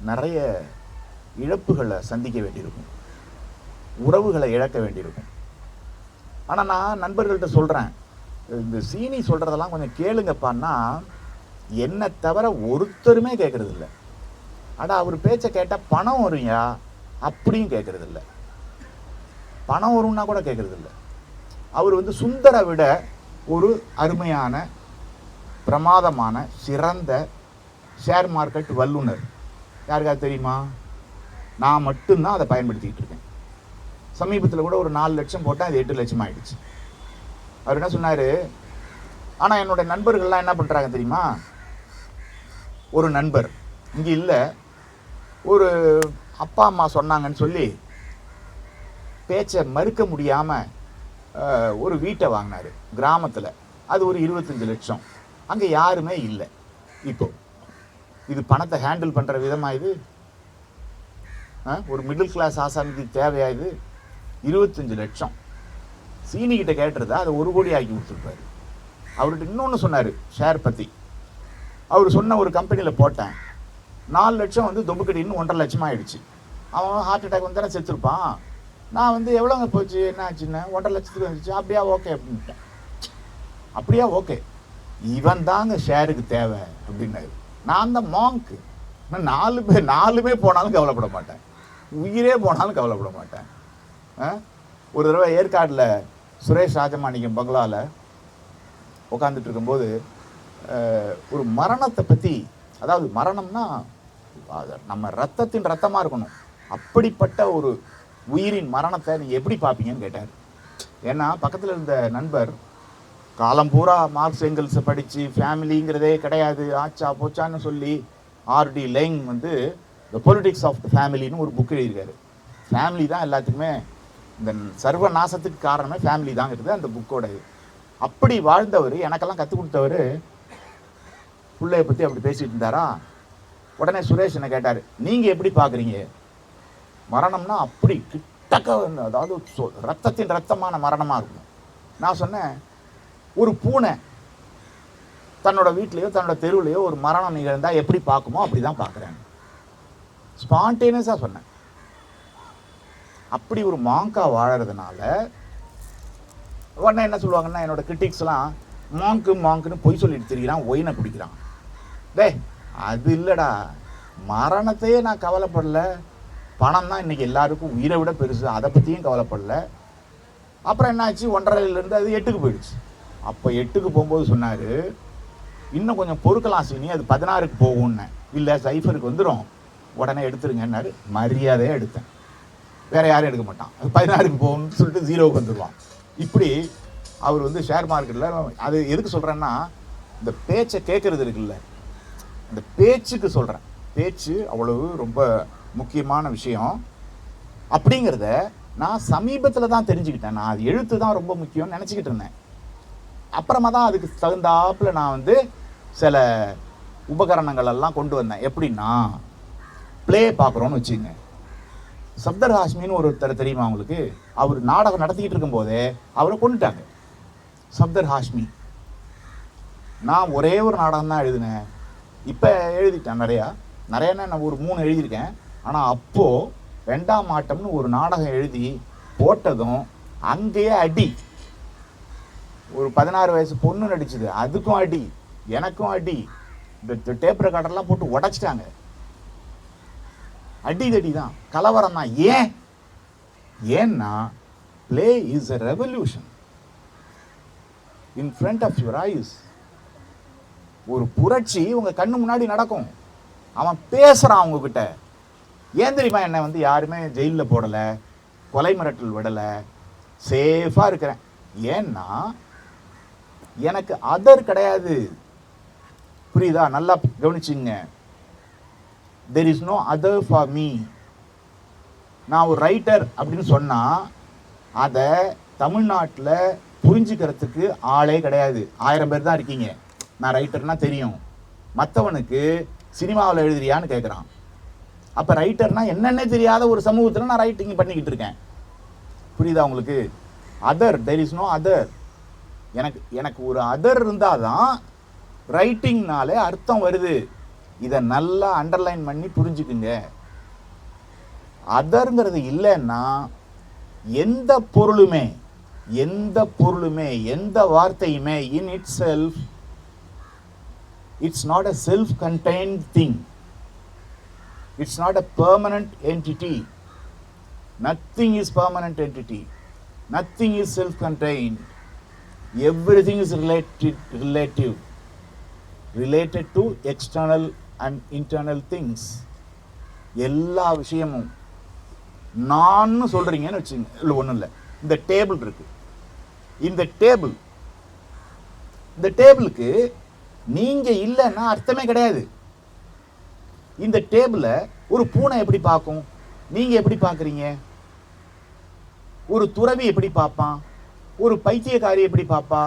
[SPEAKER 1] நிறைய இழப்புகளை சந்திக்க வேண்டியிருக்கும், உறவுகளை இழக்க வேண்டியிருக்கும். ஆனால் நான் நண்பர்கள்ட்ட சொல்கிறேன், இந்த சீனி சொல்கிறதெல்லாம் கொஞ்சம் கேளுங்கப்பான்னா என்னை தவிர ஒருத்தருமே கேட்குறதில்ல. ஆனால் அவர் பேச்சை கேட்டால் பணம் வருயா அப்படியும் கேட்குறதில்ல, பணம் வரும்னா கூட கேட்குறதில்ல. அவர் வந்து சுந்தரை விட ஒரு அருமையான பிரமாதமான சிறந்த ஷேர் மார்க்கெட் வல்லுனர். யாருக்காவது தெரியுமா? நான் மட்டும்தான் அதை பயன்படுத்திக்கிட்டு இருக்கேன். சமீபத்தில் கூட ஒரு 4 லட்சம் போட்டால் அது 8 லட்சம் ஆகிடுச்சு. அவர் என்ன சொன்னார், ஆனால் என்னுடைய நண்பர்கள்லாம் என்ன பண்ணுறாங்க தெரியுமா? ஒரு நண்பர் இங்கே இல்லை, ஒரு அப்பா அம்மா சொன்னாங்கன்னு சொல்லி பேச்சை மறுக்க முடியாமல் ஒரு வீட்டை வாங்கினார் கிராமத்தில். அது ஒரு 25 லட்சம். அங்கே யாருமே இல்லை. இப்போ இது பணத்தை ஹேண்டில் பண்ணுற விதமாக இது ஒரு மிடில் கிளாஸ் ஆசாமிக்கு தேவையா இது? 25 லட்சம் சீனிக்கிட்ட கேட்டுறதா அதை 1 கோடி ஆக்கி கொடுத்துருப்பாரு. அவர்கிட்ட இன்னொன்று சொன்னார் ஷேர் பற்றி. அவர் சொன்ன ஒரு கம்பெனியில் போட்டேன், 4 லட்சம் வந்து தொம்புக்கடின்னு 1.5 லட்சம் ஆகிடுச்சு. அவன் ஹார்ட் அட்டாக் வந்து தானே செத்துருப்பான். நான் வந்து எவ்வளோங்க போச்சு, என்ன ஆச்சுன்னு 1.5 லட்சத்துக்கு வந்துச்சு. அப்படியா ஓகே அப்படின்ட்டேன். அப்படியா ஓகே, இவன் தாங்க ஷேருக்கு தேவை அப்படின்னாரு. நான் தான் மாங்க்கு. நான் 4 பேர் போனாலும் கவலைப்பட மாட்டேன், உயிரே போனாலும் கவலைப்பட மாட்டேன். ஒரு தடவை ஏற்காடில் சுரேஷ் ராஜமாணிக்கம் பங்களாவில் உட்காந்துட்டு இருக்கும்போது ஒரு மரணத்தை பற்றி, அதாவது மரணம்னா நம்ம ரத்தத்தின் ரத்தமாக இருக்கணும், அப்படிப்பட்ட ஒரு உயிரின் மரணத்தை நீங்கள் எப்படி பார்ப்பீங்கன்னு கேட்டார். ஏன்னா பக்கத்தில் இருந்த நண்பர் காலம் பூரா மார்க்ஸ் எங்கல்ஸை படித்து ஃபேமிலிங்கிறதே கிடையாது ஆச்சா போச்சான்னு சொல்லி ஆர்டி லேங் வந்து த பொலிட்டிக்ஸ் ஆஃப் த ஃபேமிலின்னு ஒரு புக் எழுதியிருக்காரு. ஃபேமிலி தான் எல்லாத்துக்குமே, இந்த சர்வ நாசத்துக்கு காரணமே ஃபேமிலி தாங்கிறது அந்த புக்கோட. அப்படி வாழ்ந்தவர், எனக்கெல்லாம் கற்றுக் கொடுத்தவர், பிள்ளைய பற்றி அப்படி பேசிகிட்டு இருந்தாரா. உடனே சுரேஷ் என்ன கேட்டார், நீங்கள் எப்படி பார்க்குறீங்க மரணம்னா? அப்படி கிட்டக்க, அதாவது ரத்தத்தின் ரத்தமான மரணமாக இருக்கும். நான் சொன்னேன், ஒரு பூனை தன்னோட வீட்லேயோ தன்னோட தெருவுலையோ ஒரு மரணம் நிகழ்ந்தால் எப்படி பார்க்குமோ அப்படி தான் பார்க்குறேன். ஸ்பான்டேனியஸாக சொன்னேன். அப்படி ஒரு மாங்கா வாழறதுனால உடனே என்ன சொல்லுவாங்கன்னா, என்னோட கிரிட்டிக்ஸ்லாம் மாங்குன்னு பொய் சொல்லிட்டு திரிகிறான், ஒயினை குடிக்கிறான். டே அது இல்லைடா, மரணத்தையே நான் கவலைப்படல, பணம் தான் இன்றைக்கி எல்லாருக்கும் உயிரை விட பெருசு, அதை பற்றியும் கவலைப்படல. அப்புறம் என்ன ஆச்சு, 1.5லேருந்து அது 8க்கு போயிடுச்சு. அப்போ 8க்கு போகும்போது சொன்னார், இன்னும் கொஞ்சம் பொறுக்கலாம் சீனி, அது 16க்கு போகும்னு. இல்லை சைஃபருக்கு வந்துடும், உடனே எடுத்துருங்கன்னாரு. மரியாதையாக எடுத்தேன், வேறு யாரும் எடுக்க மாட்டான். அது 16க்கு போகணும்னு சொல்லிட்டு 0க்கு வந்துடுவான். இப்படி அவர் வந்து ஷேர் மார்க்கெட்டில், அது எதுக்கு சொல்கிறேன்னா, இந்த பேச்சை கேட்குறது இருக்குல்ல, அந்த பேச்சுக்கு சொல்கிறேன். பேச்சு அவ்வளவு ரொம்ப முக்கியமான விஷயம். அப்படிங்கிறத நான் சமீபத்தில் தான் தெரிஞ்சுக்கிட்டேன். நான் அது எழுத்து தான் ரொம்ப முக்கியம்னு நினச்சிக்கிட்டு இருந்தேன். அப்புறமா தான் அதுக்கு தகுந்தாப்பில் நான் வந்து சில உபகரணங்கள் எல்லாம் கொண்டு வந்தேன். எப்படின்னா, ப்ளே பார்க்குறோன்னு வச்சுங்க. சப்தர் ஹாஷ்மின்னு ஒருத்தர் தெரியுமா உங்களுக்கு? அவர் நாடகம் நடத்திக்கிட்டு இருக்கும்போதே அவரை கொண்டுட்டாங்க, சப்தர் ஹாஷ்மி. நான் ஒரே ஒரு நாடகம் தான் எழுதினேன், இப்போ எழுதிட்டேன் நிறையானா நான் ஒரு 3 எழுதியிருக்கேன். ஆனால் அப்போது 2ஆம் ஆட்டம்னு ஒரு நாடகம் எழுதி போட்டதும் அங்கேயே அடி. ஒரு 16 வயசு பொண்ணு நடிச்சுது, அதுக்கும் அடி, எனக்கும் அடி. இந்த டேப் ரெக்கார்டர்லாம் போட்டு உடைச்சிட்டாங்க. அடிதடி தான், கலவரம் தான். ஏன்னா play is a revolution in front of your eyes. ஒரு புரட்சி உங்க கண்ணு முன்னாடி நடக்கும். அவன் பேசுறான் உங்ககிட்ட. ஏன் தெரியுமா என்னை வந்து யாருமே ஜெயிலில் போடலை, கொலை மிரட்டல் விடலை, சேஃபாக இருக்கிறேன்? ஏன்னா எனக்கு அதர் கிடையாது. புரியுதா? நல்லா கவனிச்சிங்க. there is no other for me. நான் ஒரு ரைட்டர் அப்படின்னு சொன்னால் அதை தமிழ்நாட்டில் புரிஞ்சுக்கிறதுக்கு ஆளே கிடையாது. 1000 பேர் தான் இருக்கீங்க. நான் ரைட்டர்னா தெரியும், மற்றவனுக்கு சினிமாவில் எழுதுறியான்னு கேட்குறான். அப்போ ரைட்டர்னா என்னென்னே தெரியாத ஒரு சமூகத்தில் நான் ரைட்டிங் பண்ணிக்கிட்டு இருக்கேன். புரியுதா உங்களுக்கு? Other, there is no other. எனக்கு ஒரு அதர் இருந்தால் தான் ரைட்டிங்னாலே அர்த்தம் வருது. இதை நல்லா அண்டர்லைன் பண்ணி புரிஞ்சுக்குங்க. அதர்ங்கிறது இல்லைன்னா எந்த பொருளுமே எந்த வார்த்தையுமே in itself it's not a self contained thing. It's not a permanent entity. Nothing is permanent entity. Nothing is self-contained. Everything is related to external and internal things. எல்லா விஷயமும் நான் சொல்றீங்கன்னு வச்சுங்க. இல்லை ஒன்றும் இல்லை. இந்த டேபிள் இருக்கு. இந்த டேபிளுக்கு நீங்க இல்லைன்னா அர்த்தமே கிடையாது. இந்த டேபிளை ஒரு பூனை எப்படி பார்க்கும்? நீங்க எப்படி பார்க்குறீங்க? ஒரு துறவி எப்படி பார்ப்பான்? ஒரு பைத்தியக்காரி எப்படி பார்ப்பா?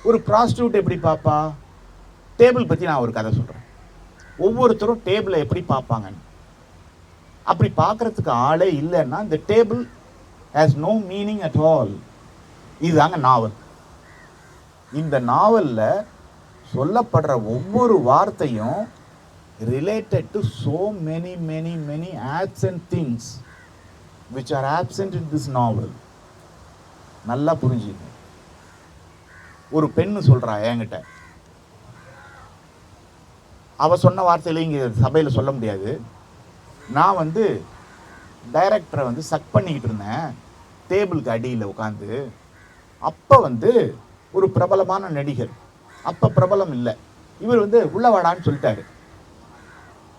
[SPEAKER 1] ஒரு ப்ராஸ்டியூட் எப்படி பார்ப்பா? டேபிள் பற்றி நான் ஒரு கதை சொல்கிறேன். ஒவ்வொருத்தரும் டேபிளை எப்படி பார்ப்பாங்கன்னு. அப்படி பார்க்குறதுக்கு ஆளே இல்லைன்னா இந்த table has no meaning at all. இதுதாங்க நாவல். இந்த நாவலில் சொல்லப்படுற ஒவ்வொரு வார்த்தையும் related to so many absent things which are absent in this novel. நல்லா புரிஞ்சுங்க. ஒரு பெண்ணு சொல்றா என்கிட்ட, அவ சொன்ன வார்த்தையில இங்க சபையில் சொல்ல முடியாது. நான் டைரக்டரை சக் பண்ணிக்கிட்டு இருந்தேன் டேபிளுக்கு அடியில் உட்காந்து. அப்போ ஒரு பிரபலமான நடிகர், அப்போ பிரபலம் இல்லை, இவர் உள்ள வாடான்னு சொல்லிட்டாரு.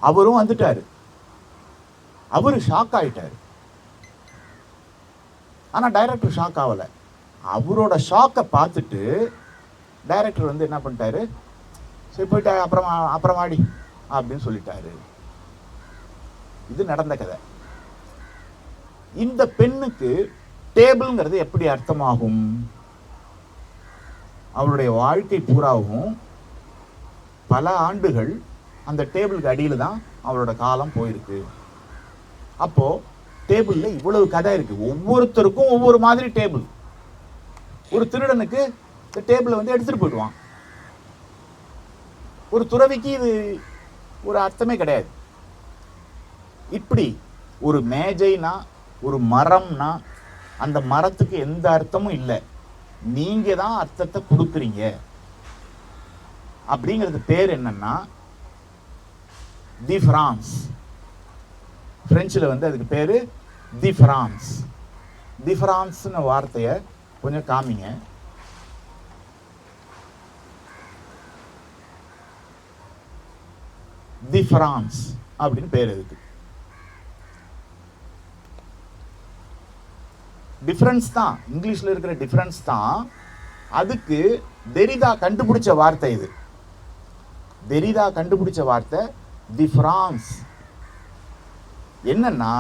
[SPEAKER 1] அவரும் வந்துட்டாரு. அவரு ஷாக் ஆயிட்டாரு. ஆனா டைரக்டர் ஷாக் ஆகல. அவரோட ஷாக்கை பார்த்துட்டு டைரக்டர் என்ன பண்ணிட்டாரு, சரி போயிட்டா அப்புறமாடி அப்படின்னு சொல்லிட்டாரு. இது நடந்த கதை. இந்த பெண்ணுக்கு டேபிள்ங்கிறது எப்படி அர்த்தமாகும்? அவளுடைய வாழ்க்கை பூராவும் பல ஆண்டுகள் அந்த டேபிளுக்கு அடியில் தான் அவளோட காலம் போயிருக்கு. அப்போ டேபிளில் இவ்வளவு கதை இருக்கு. ஒவ்வொருத்தருக்கும் ஒவ்வொரு மாதிரி டேபிள். ஒரு திருடனுக்கு இந்த டேபிளை எடுத்துட்டு போயிடுவான். ஒரு துறவிக்கு இது ஒரு அர்த்தமே கிடையாது. இப்படி ஒரு மேஜைனா, ஒரு மரம்னா, அந்த மரத்துக்கு எந்த அர்த்தமும் இல்லை. நீங்க தான் அர்த்தத்தை கொடுக்குறீங்க. அப்படிங்கிறது பேர் என்னன்னா தி ஃப்ரான்ஸ். பிரெஞ்சில் அதுக்கு பேரு தி ஃப்ரான்ஸ். தி ஃப்ரான்ஸ்னு வார்த்தையை கொஞ்சம் காமிங்க. தி ஃப்ரான்ஸ் அப்படின்னு பேர் இருக்கு. டிஃபரன்ஸ் தான், இங்கிலீஷ்ல இருக்கிற டிஃபரன்ஸ் தான். அதுக்கு தெரிதா கண்டுபிடிச்ச வார்த்தை இது. தெரிதா கண்டுபிடிச்ச வார்த்தை தி ஃப்ரான்ஸ். என்னன்னா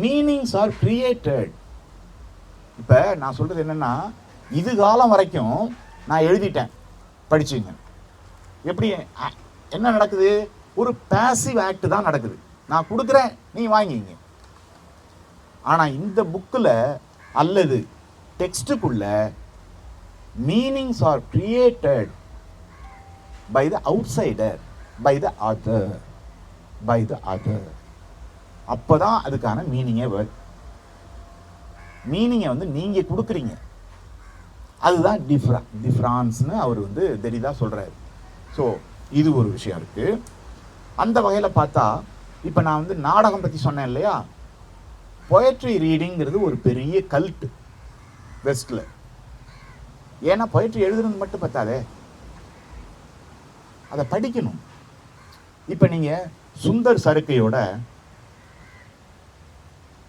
[SPEAKER 1] மீனிங்ஸ் ஆர் கிரியேட்டட். இப்போ நான் சொல்றது என்னன்னா, இது காலம் வரைக்கும் நான் எழுதிட்டேன், படிச்சுங்க. எப்படி என்ன நடக்குது? ஒரு பேசிவ் ஆக்ட் தான் நடக்குது. நான் கொடுக்குறேன், நீ வாங்கிங்க. ஆனால் இந்த புக்கில் அல்லது டெக்ஸ்டுக்குள்ள meanings are created by the outsider, by the other. அப்போதான் அதுக்கான மீனிங்கே வரும். மீனிங்கை நீங்கள் கொடுக்குறீங்க. அதுதான் டிஃப்ரான்ஸ்னு அவர் தெரிதா சொல்கிறாரு. ஸோ இது ஒரு விஷயம் இருக்குது. அந்த வகையில் பார்த்தா இப்போ நான் நாடகம் பற்றி சொன்னேன் இல்லையா? பொயட்ரி ரீடிங்கிறது ஒரு பெரிய கல்ட் வெஸ்டில். ஏன்னா பொயட்ரி எழுதுறது மட்டும் பத்தாதே, அதை படிக்கணும். இப்போ நீங்கள் சுந்தர் சருக்கையோட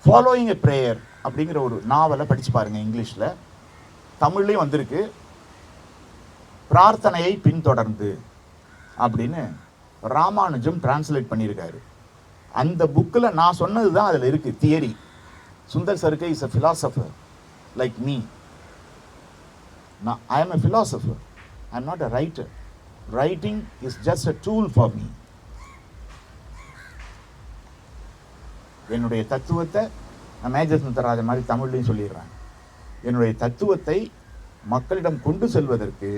[SPEAKER 1] ஃபாலோயிங் எ ப்ரேயர் அப்படிங்கிற ஒரு நாவலை படித்து பாருங்கள். இங்கிலீஷில், தமிழ்லேயும் வந்திருக்கு. பிரார்த்தனையை பின்தொடர்ந்து அப்படின்னு ராமானுஜம் டிரான்ஸ்லேட் பண்ணியிருக்காரு. அந்த புக்கில் நான் சொன்னது தான் அதில் இருக்குது, theory. Sundar Sarukkai is a philosopher like me. Now, I am a philosopher. I am not a writer. Writing is just a tool for me. என்னுடைய தத்துவத்தை நான் மேஜர் சுந்தரராஜன் மாதிரி தமிழ்லையும் சொல்லிடுறேன். என்னுடைய தத்துவத்தை மக்களிடம் கொண்டு செல்வதற்கு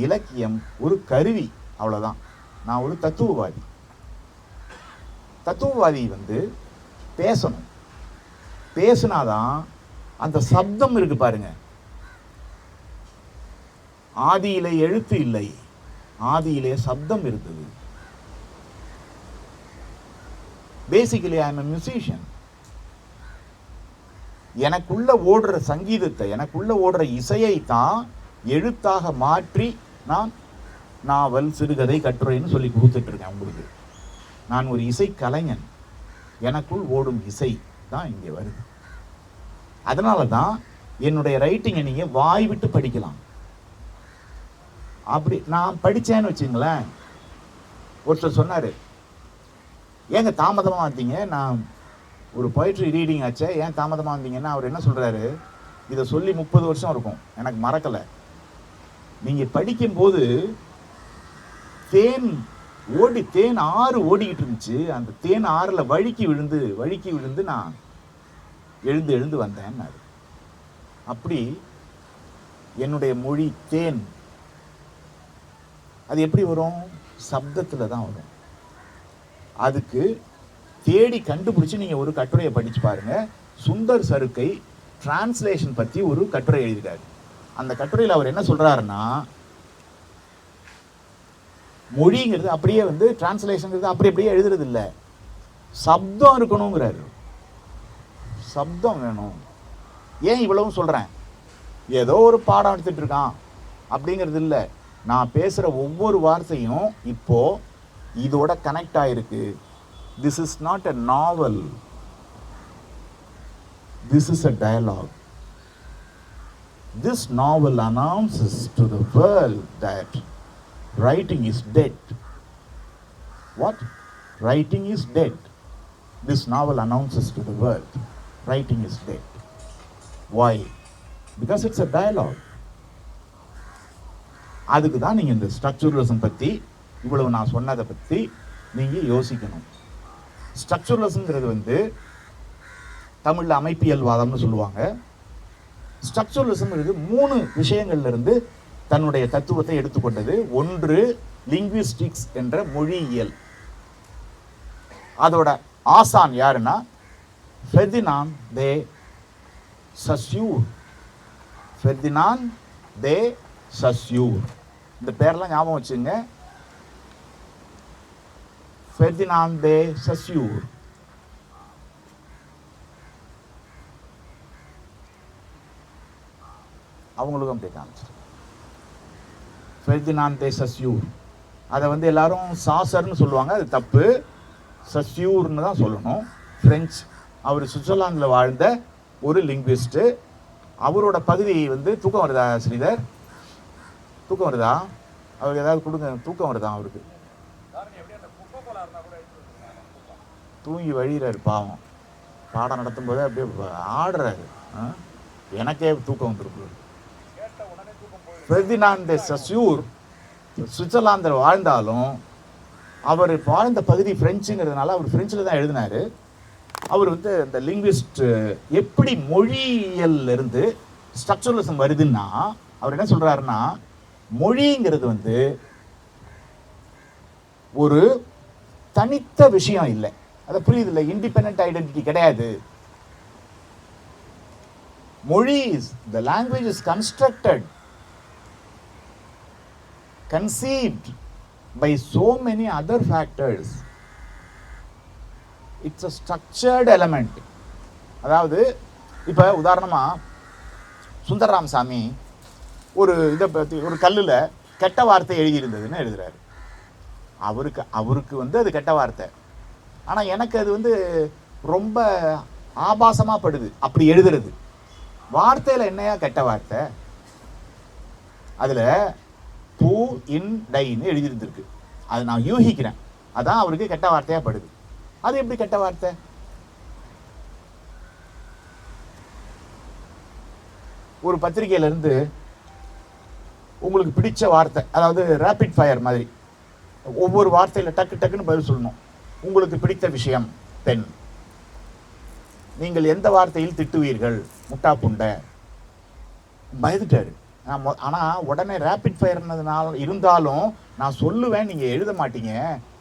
[SPEAKER 1] இலக்கியம் ஒரு கருவி, அவ்வளோதான். நான் ஒரு தத்துவவாதி. தத்துவவாதி வந்து பேசணும். பேசினாதான் அந்த சப்தம் இருக்கு பாருங்க. ஆதியிலே எழுத்து இல்லை, ஆதியிலே சப்தம் இருந்தது. Basically I am a musician. எனக்குள்ள ஓடுற சங்கீதத்தை, எனக்குள்ள ஓடுற இசையை தான் எழுத்தாக மாற்றி நான் நாவல், சிறுகதை, கட்டுரைன்னு சொல்லி கொடுத்துட்டு இருக்கேன் உங்களுக்கு. நான் ஒரு இசை கலைஞன். எனக்குள் ஓடும் இசை தான் இங்கே வருது. அதனால தான் என்னுடைய ரைட்டிங்கை நீங்கள் வாய் விட்டு படிக்கலாம். அப்படி நான் படித்தேன்னு வச்சுங்களேன். ஒருத்தர் சொன்னார், ஏங்க தாமதமாக வந்தீங்க, நான் ஒரு பொயட்ரி ரீடிங் ஆச்சே, ஏன் தாமதமாக வந்தீங்கன்னா அவர் என்ன சொல்கிறாரு, இதை சொல்லி 30 வருஷம் இருக்கும், எனக்கு மறக்கலை. நீங்கள் படிக்கும்போது தேன் ஆறு ஓடிக்கிட்டு இருந்துச்சு, அந்த தேன் ஆறில் வழுக்கி விழுந்து நான் எழுந்து வந்தேன்னாரு. அப்படி என்னுடைய மொழி தேன். அது எப்படி வரும்? சப்தத்தில் தான் வரும். அதுக்கு தேடி கண்டுபிடிச்சி நீங்கள் ஒரு கட்டுரையை படித்து பாருங்க. சுந்தர் சருக்கை டிரான்ஸ்லேஷன் பற்றி ஒரு கட்டுரை எழுதியிருக்காரு. அந்த கட்டுரையில் அவர் என்ன சொல்கிறாருன்னா, மொழிங்கிறது அப்படியே வந்து டிரான்ஸ்லேஷனுங்கிறது அப்படியே எழுதுறது இல்லை, சப்தம் இருக்கணுங்கிறாரு. சப்தம் வேணும். ஏன் இவ்வளவும் சொல்கிறேன்? ஏதோ ஒரு பாடம் எடுத்துகிட்டு இருக்கான் அப்படிங்கிறது இல்லை. நான் பேசுகிற ஒவ்வொரு வார்த்தையும் இப்போ இதோட கனெக்ட் ஆகிருக்கு. This is not a novel, this is a dialogue. This novel announces to the world that writing is dead. What? Writing is dead. This novel announces to the world writing is dead. Why? Because it's a dialogue. அதுக்கு தான் நீங்கள் இந்த structuralism பற்றி இவ்வளவு நான் சொன்னதை பற்றி நீங்கள் யோசிக்கணும். ஸ்ட்ரக்சரலிசம்ங்கிறது வந்து தமிழில் அமைப்பியல்வாதம்னு சொல்லுவாங்க. ஸ்ட்ரக்சரலிசம்ங்கிறது 3 விஷயங்கள்லேருந்து தன்னுடைய தத்துவத்தை எடுத்துக்கொண்டது. ஒன்று லிங்குவிஸ்டிக்ஸ் என்ற மொழியியல். அதோட ஆசான் யாருன்னா ஃபெர்டினாண்ட் தே சஸ்யூர். ஃபெர்டினாண்ட் தே சஸ்யூர். இந்த பேரெல்லாம் ஞாபகம் வச்சுங்க. ஃபெர்டினாண்ட் தே சஸ்யூர். அவங்களுக்கும் அப்படியே காமிச்சு ஃபெர்டினாண்ட் தே சஸ்யூர். அதை வந்து எல்லாரும் சாசர்னு சொல்லுவாங்க, அது தப்பு. சஸ்யூர்னு தான் சொல்லணும். பிரெஞ்சு. அவர் சுவிட்சர்லாந்தில் வாழ்ந்த ஒரு லிங்குவிஸ்ட்டு. அவரோட பகுதி வந்து தூக்கம் வருதா ஸ்ரீதர்? தூக்கம் வருதா? அவருக்கு ஏதாவது கொடுங்க. தூக்கம் வருதா அவருக்கு? தூங்கி வழிகிறாரு பாவம். பாடம் நடத்தும் போதே அப்படியே ஆடுறாரு. எனக்கே தூக்கம் வந்துருக்கு. ஃபெர்டினாண்ட் தே சஸ்யூர் சுவிட்சர்லாந்தில் வாழ்ந்தாலும் அவர் வாழ்ந்த பகுதி பிரெஞ்சுங்கிறதுனால அவர் பிரெஞ்சில் தான் எழுதினார். அவர் வந்து இந்த லிங்குவிஸ்ட் எப்படி மொழியியல்ல இருந்து ஸ்ட்ரக்சரலிசம் வருதுன்னா அவர் என்ன சொல்கிறாருன்னா, மொழிங்கிறது வந்து ஒரு தனித்த விஷயம் இல்லை. அதை புரியுது இல்லை? இண்டிபெண்ட் ஐடென்டிட்டி கிடையாது. மொழி the language is conceived by so many other factors. It's a structured element. அதாவது இப்போ உதாரணமாக சுந்தர் ராமசாமி ஒரு இதை பற்றி ஒரு கல்லில் கெட்ட வார்த்தை எழுதியிருந்ததுன்னு எழுதுறாரு. அவருக்கு வந்து அது கெட்ட வார்த்தை. ஆனால் எனக்கு அது வந்து ரொம்ப ஆபாசமாக படுது அப்படி எழுதுறது. வார்த்தையில் என்னையா கெட்ட வார்த்தை? அதில் பூ இன் டைன்னு எழுதியிருந்திருக்கு. அது நான் யூகிக்கிறேன், அதான் அவருக்கு கெட்ட வார்த்தையாக படுது. அது எப்படி கெட்ட வார்த்தை? ஒரு பத்திரிகையிலேருந்து உங்களுக்கு பிடிச்ச வார்த்தை, அதாவது ரேபிட் ஃபயர் மாதிரி ஒவ்வொரு வார்த்தையில் டக்குன்னு பதில் சொல்லணும். உங்களுக்கு பிடித்த விஷயம் பெண். நீங்கள் எந்த வார்த்தையில் திட்டுவீர்கள்? முட்டா புண்டை. பயந்துட்டாரு. ஆனால் உடனே ரேபிட் ஃபயர்னதுனால இருந்தாலும் நான் சொல்லுவேன், நீங்கள் எழுத மாட்டீங்க,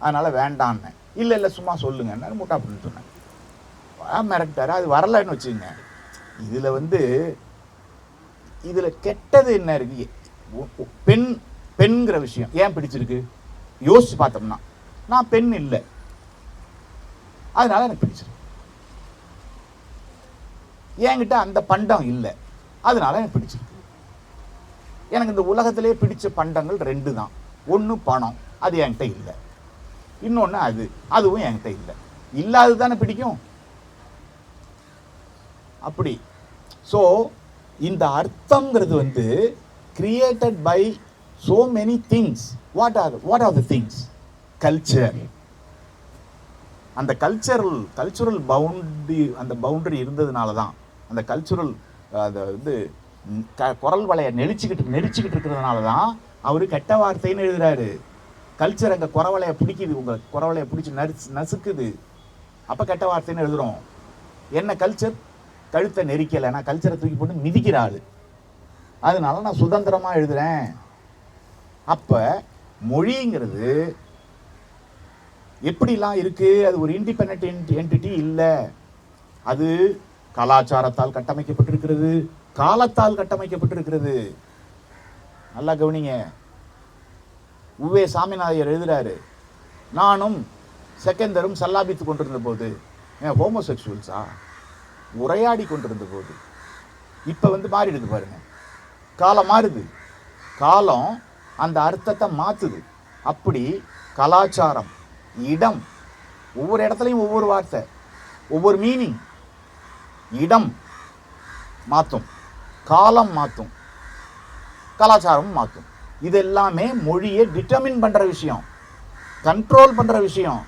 [SPEAKER 1] அதனால் வேண்டான்னு. இல்லை சும்மா சொல்லுங்கன்னு முட்டா அப்படின்னு சொன்னேன். மிரட்டாரு. அது வரலைன்னு வச்சுங்க. இதில் கெட்டது என்ன இருக்கு? பெண்கிற விஷயம் ஏன் பிடிச்சிருக்கு யோசிச்சு பார்த்தோம்னா, நான் பெண் இல்லை, அதனால எனக்கு பிடிச்சிருக்கு. என்கிட்ட அந்த பண்டம் இல்லை, அதனால எனக்கு பிடிச்சிருக்கு. எனக்கு இந்த உலகத்திலே பிடிச்ச பண்டங்கள் 2 தான். ஒன்று பணம், அது என்கிட்ட இல்லை. இன்னொன்று அதுவும் என்கிட்ட இல்லை. இல்லாது தானே பிடிக்கும். அப்படி. ஸோ இந்த அர்த்தம்ங்கிறது created by so many things. What are the things? Culture. அந்த கல்ச்சுரல் பவுண்டரி இருந்ததுனால தான், அந்த கல்ச்சுரல் அதை குரல் வலையை நெரிச்சுக்கிட்டு இருக்கிறதுனால தான் அவர் கெட்ட வார்த்தைன்னு எழுதுறாரு. கல்ச்சர் அங்கே குறவலையை பிடிக்குது, உங்கள் குறவலையை பிடிச்சி நசுக்குது, அப்போ கெட்ட வார்த்தைன்னு எழுதுகிறோம். என்ன கல்ச்சர்? கழுத்தை நெரிக்கலை, நான் கல்ச்சரை தூக்கி போட்டு மிதிக்கிறாள், அதனால நான் சுதந்திரமாக எழுதுகிறேன். அப்போ மொழிங்கிறது எப்படிலாம் இருக்குது? அது ஒரு இண்டிபெண்டன்ட் என்டிட்டி இல்லை. அது கலாச்சாரத்தால் கட்டமைக்கப்பட்டிருக்கிறது, காலத்தால் கட்டமைக்கப்பட்டிருக்கிறது. நல்லா கவனிங்க. உவே சாமிநாதையர் எழுதுறாரு, நானும் செகந்தரும் சல்லாபித்து கொண்டிருந்த போது, ஹோமோசெக்சுவல்ஸா உரையாடி கொண்டிருந்த போது. இப்போ மாறிடுது பாருங்க, காலம் மாறுது, காலம் அந்த அர்த்தத்தை மாற்றுது. அப்படி கலாச்சாரம், இடம், ஒவ்வொரு இடத்துலையும் ஒவ்வொரு வார்த்தை, ஒவ்வொரு மீனிங். இடம் மாற்றும், காலம் மாற்றும், கலாச்சாரம் மாற்றும். இது எல்லாமே மொழியை டிட்டர்மின் பண்ணுற விஷயம், கண்ட்ரோல் பண்ணுற விஷயம்.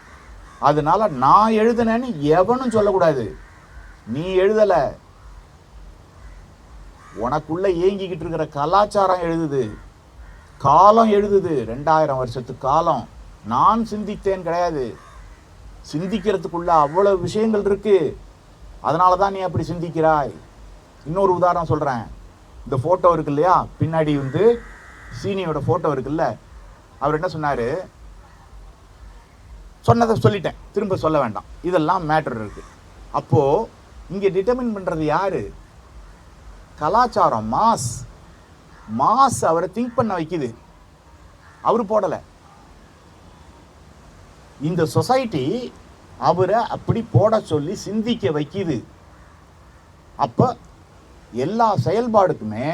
[SPEAKER 1] அதனால நான் எழுதுனேன்னு எவனும் சொல்லக்கூடாது. நீ எழுதலை, உனக்குள்ள ஏங்கிக்கிட்டு இருக்கிற கலாச்சாரம் எழுதுது, காலம் எழுதுது. 2000 வருஷத்து காலம். நான் சிந்தித்தேன் கிடையாது, சிந்திக்கிறதுக்குள்ள அவ்வளவு விஷயங்கள் இருக்கு. அதனால தான் நீ அப்படி சிந்திக்கிறாய். இன்னொரு உதாரணம் சொல்கிறேன். இந்த ஃபோட்டோ இருக்கு இல்லையா, பின்னாடி சீனியோட ஃபோட்டோ இருக்குல்ல, அவர் என்ன சொன்னார்? சொன்னதை சொல்லிட்டேன், திரும்ப சொல்ல வேண்டாம், இதெல்லாம் மேட்டர் இருக்குது. அப்போது இங்கே டிட்டர்மின் பண்ணுறது யார்? கலாச்சாரம், மாஸ் அவரை திங்க் பண்ண வைக்குது. அவர் போடலை. இந்த சொசைட்டி அவரை அப்படி போட சொல்லி சிந்திக்க வைக்குது. அப்போ எல்லா செயல்பாடுக்குமே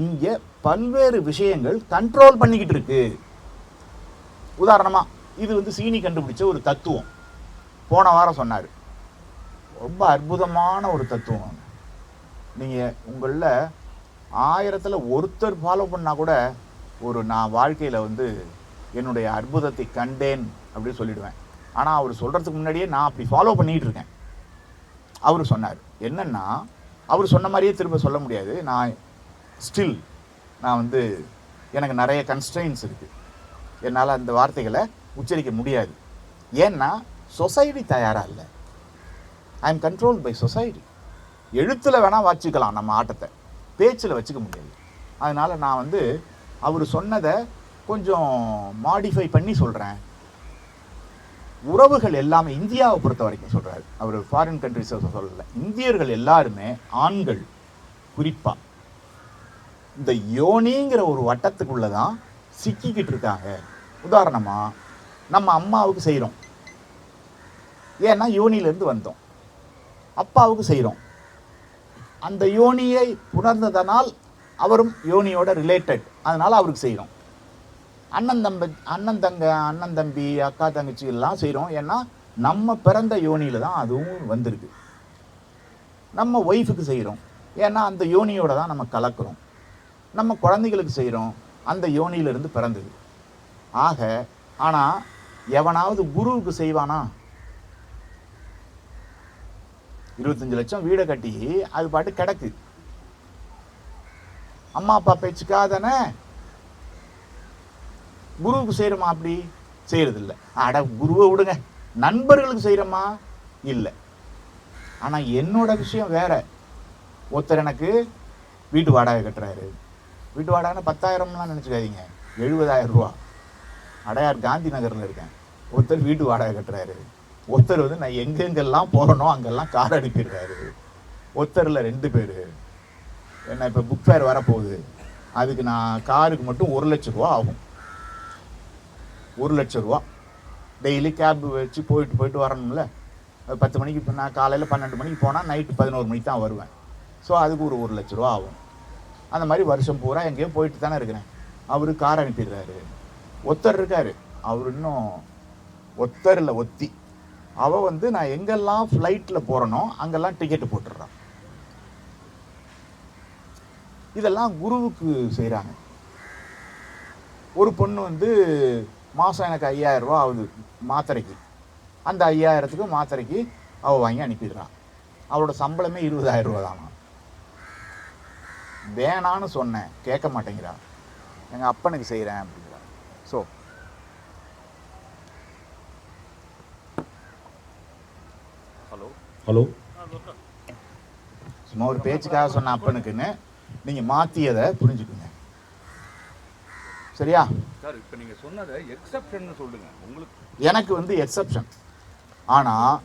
[SPEAKER 1] இங்கே பல்வேறு விஷயங்கள் கண்ட்ரோல் பண்ணிக்கிட்டு இருக்கு. உதாரணமாக இது சீனி கண்டுபிடிச்ச ஒரு தத்துவம். போன வாரம் சொன்னார், ரொம்ப அற்புதமான ஒரு தத்துவம். நீங்கள் உங்களில் 1000ல் ஒருத்தர் ஃபாலோ பண்ணால் கூட நான் வாழ்க்கையில் என்னுடைய அற்புதத்தை கண்டேன் அப்படின்னு சொல்லிடுவேன். ஆனால் அவர் சொல்கிறதுக்கு முன்னாடியே நான் அப்படி ஃபாலோ பண்ணிகிட்டு இருக்கேன். அவர் சொன்னார் என்னென்னா, அவர் சொன்ன மாதிரியே திரும்ப சொல்ல முடியாது. நான் எனக்கு நிறைய கன்ஸ்ட்ரெயின்ஸ் இருக்குது, என்னால் அந்த வார்த்தைகளை உச்சரிக்க முடியாது. ஏன்னா சொசைட்டி தயாராக இல்லை. I am controlled by society. எழுத்தில் வேணால் வச்சுக்கலாம் நம்ம ஆட்டத்தை, பேச்சில் வச்சுக்க முடியாது. அதனால் நான் அவர் சொன்னதை கொஞ்சம் மாடிஃபை பண்ணி சொல்கிறேன். உறவுகள் எல்லாமே இந்தியாவை பொறுத்த வரைக்கும் சொல்கிறாரு அவர், ஃபாரின் கண்ட்ரிஸை சொல்லலை. இந்தியர்கள் எல்லாருமே, ஆண்கள் குறிப்பாக, இந்த யோனிங்கிற ஒரு வட்டத்துக்குள்ளே தான் சிக்கிக்கிட்டு இருக்காங்க. உதாரணமாக நம்ம அம்மாவுக்கு செய்கிறோம், ஏன்னா யோனியிலேருந்து வந்தோம். அப்பாவுக்கு செய்கிறோம், அந்த யோனியை புணர்ந்ததனால் அவரும் யோனியோட ரிலேட்டட், அதனால் அவருக்கு செய்கிறோம். அண்ணன் தம்பி, அக்கா தங்கச்சி எல்லாம் செய்கிறோம், ஏன்னா நம்ம பிறந்த யோனியில் தான் அதுவும் வந்திருக்கு. நம்ம ஒய்ஃபுக்கு செய்கிறோம், ஏன்னா அந்த யோனியோட தான் நம்ம கலக்கிறோம். நம்ம குழந்தைகளுக்கு செய்கிறோம், அந்த யோனியிலிருந்து பிறந்தது. ஆனால் எவனாவது குருவுக்கு செய்வானா? 25 லட்சம் வீடை கட்டி அது பாட்டு கிடக்கு, அம்மா அப்பா பேச்சுக்காதானே குருவுக்கு செய்கிறோமா? அப்படி செய்கிறதில்ல. அட குருவை விடுங்க, நண்பர்களுக்கு செய்கிறோமா? இல்லை. ஆனால் என்னோட விஷயம் வேற. ஒருத்தர் எனக்கு வீட்டு வாடகை கட்டுறாரு, வீட்டு வாடகைன்னா 10,000லாம் நினச்சிக்காதீங்க, 70,000 ரூபா. அடையார் காந்தி நகரில் இருக்கேன். ஒருத்தர் வீட்டு வாடகை கட்டுறாரு. ஒருத்தர் வந்து நான் எங்கெங்கெல்லாம் போகிறனோ அங்கெல்லாம் கார் அனுப்பிடுறாரு. ஒருத்தரில் 2 பேர். என்ன இப்போ புக் ஃபேர் வரப்போகுது, அதுக்கு நான் காருக்கு மட்டும் 1 லட்ச ரூபா ஆகும். 1 லட்ச ரூபா டெய்லி கேப் வச்சு போயிட்டு வரணும்ல. 10 மணிக்கு இப்போ நான் காலையில் 12 மணிக்கு போனால் நைட்டு 11 மணிக்கு தான் வருவேன். ஸோ அதுக்கு ஒரு 1 லட்ச ரூபா ஆகும். அந்த மாதிரி வருஷம் பூரா எங்கேயோ போயிட்டு தானே இருக்கிறேன். அவரு கார் அனுப்பிடுறாரு. ஒருத்தர் இருக்கார், அவர் இன்னும் ஒருத்தர் இல்லை ஒத்தி. அவள் வந்து நான் எங்கெல்லாம் ஃப்ளைட்டில் போகிறனோ அங்கெல்லாம் டிக்கெட்டு போட்டுடுறான். இதெல்லாம் குருவுக்கு செய்கிறாங்க. ஒரு பொண்ணு வந்து மாதம் எனக்கு 5,000 ரூபா ஆகுது மாத்திரைக்கு. அந்த 5,000த்துக்கு மாத்திரைக்கு அவள் வாங்கி அனுப்பிடுறான். அவளோட சம்பளமே 20,000 ரூபா தானா. வேணான்னு சொன்னேன், கேட்க மாட்டேங்கிறா. எங்கள் அப்பனுக்கு செய்கிறேன் அப்படிங்கிறா. ஸோ
[SPEAKER 3] ஹலோ
[SPEAKER 1] சும்மா ஒரு பேச்சுக்காக சொன்ன அப்பனுக்குன்னு நீங்கள் மாற்றியதை புரிஞ்சுக்குங்க. சரியா?
[SPEAKER 2] சார் இப்போ நீங்கள் சொன்னதை எக்ஸப்ஷன் சொல்லுங்க. உங்களுக்கு
[SPEAKER 1] எனக்கு வந்து எக்ஸப்ஷன். ஆனால்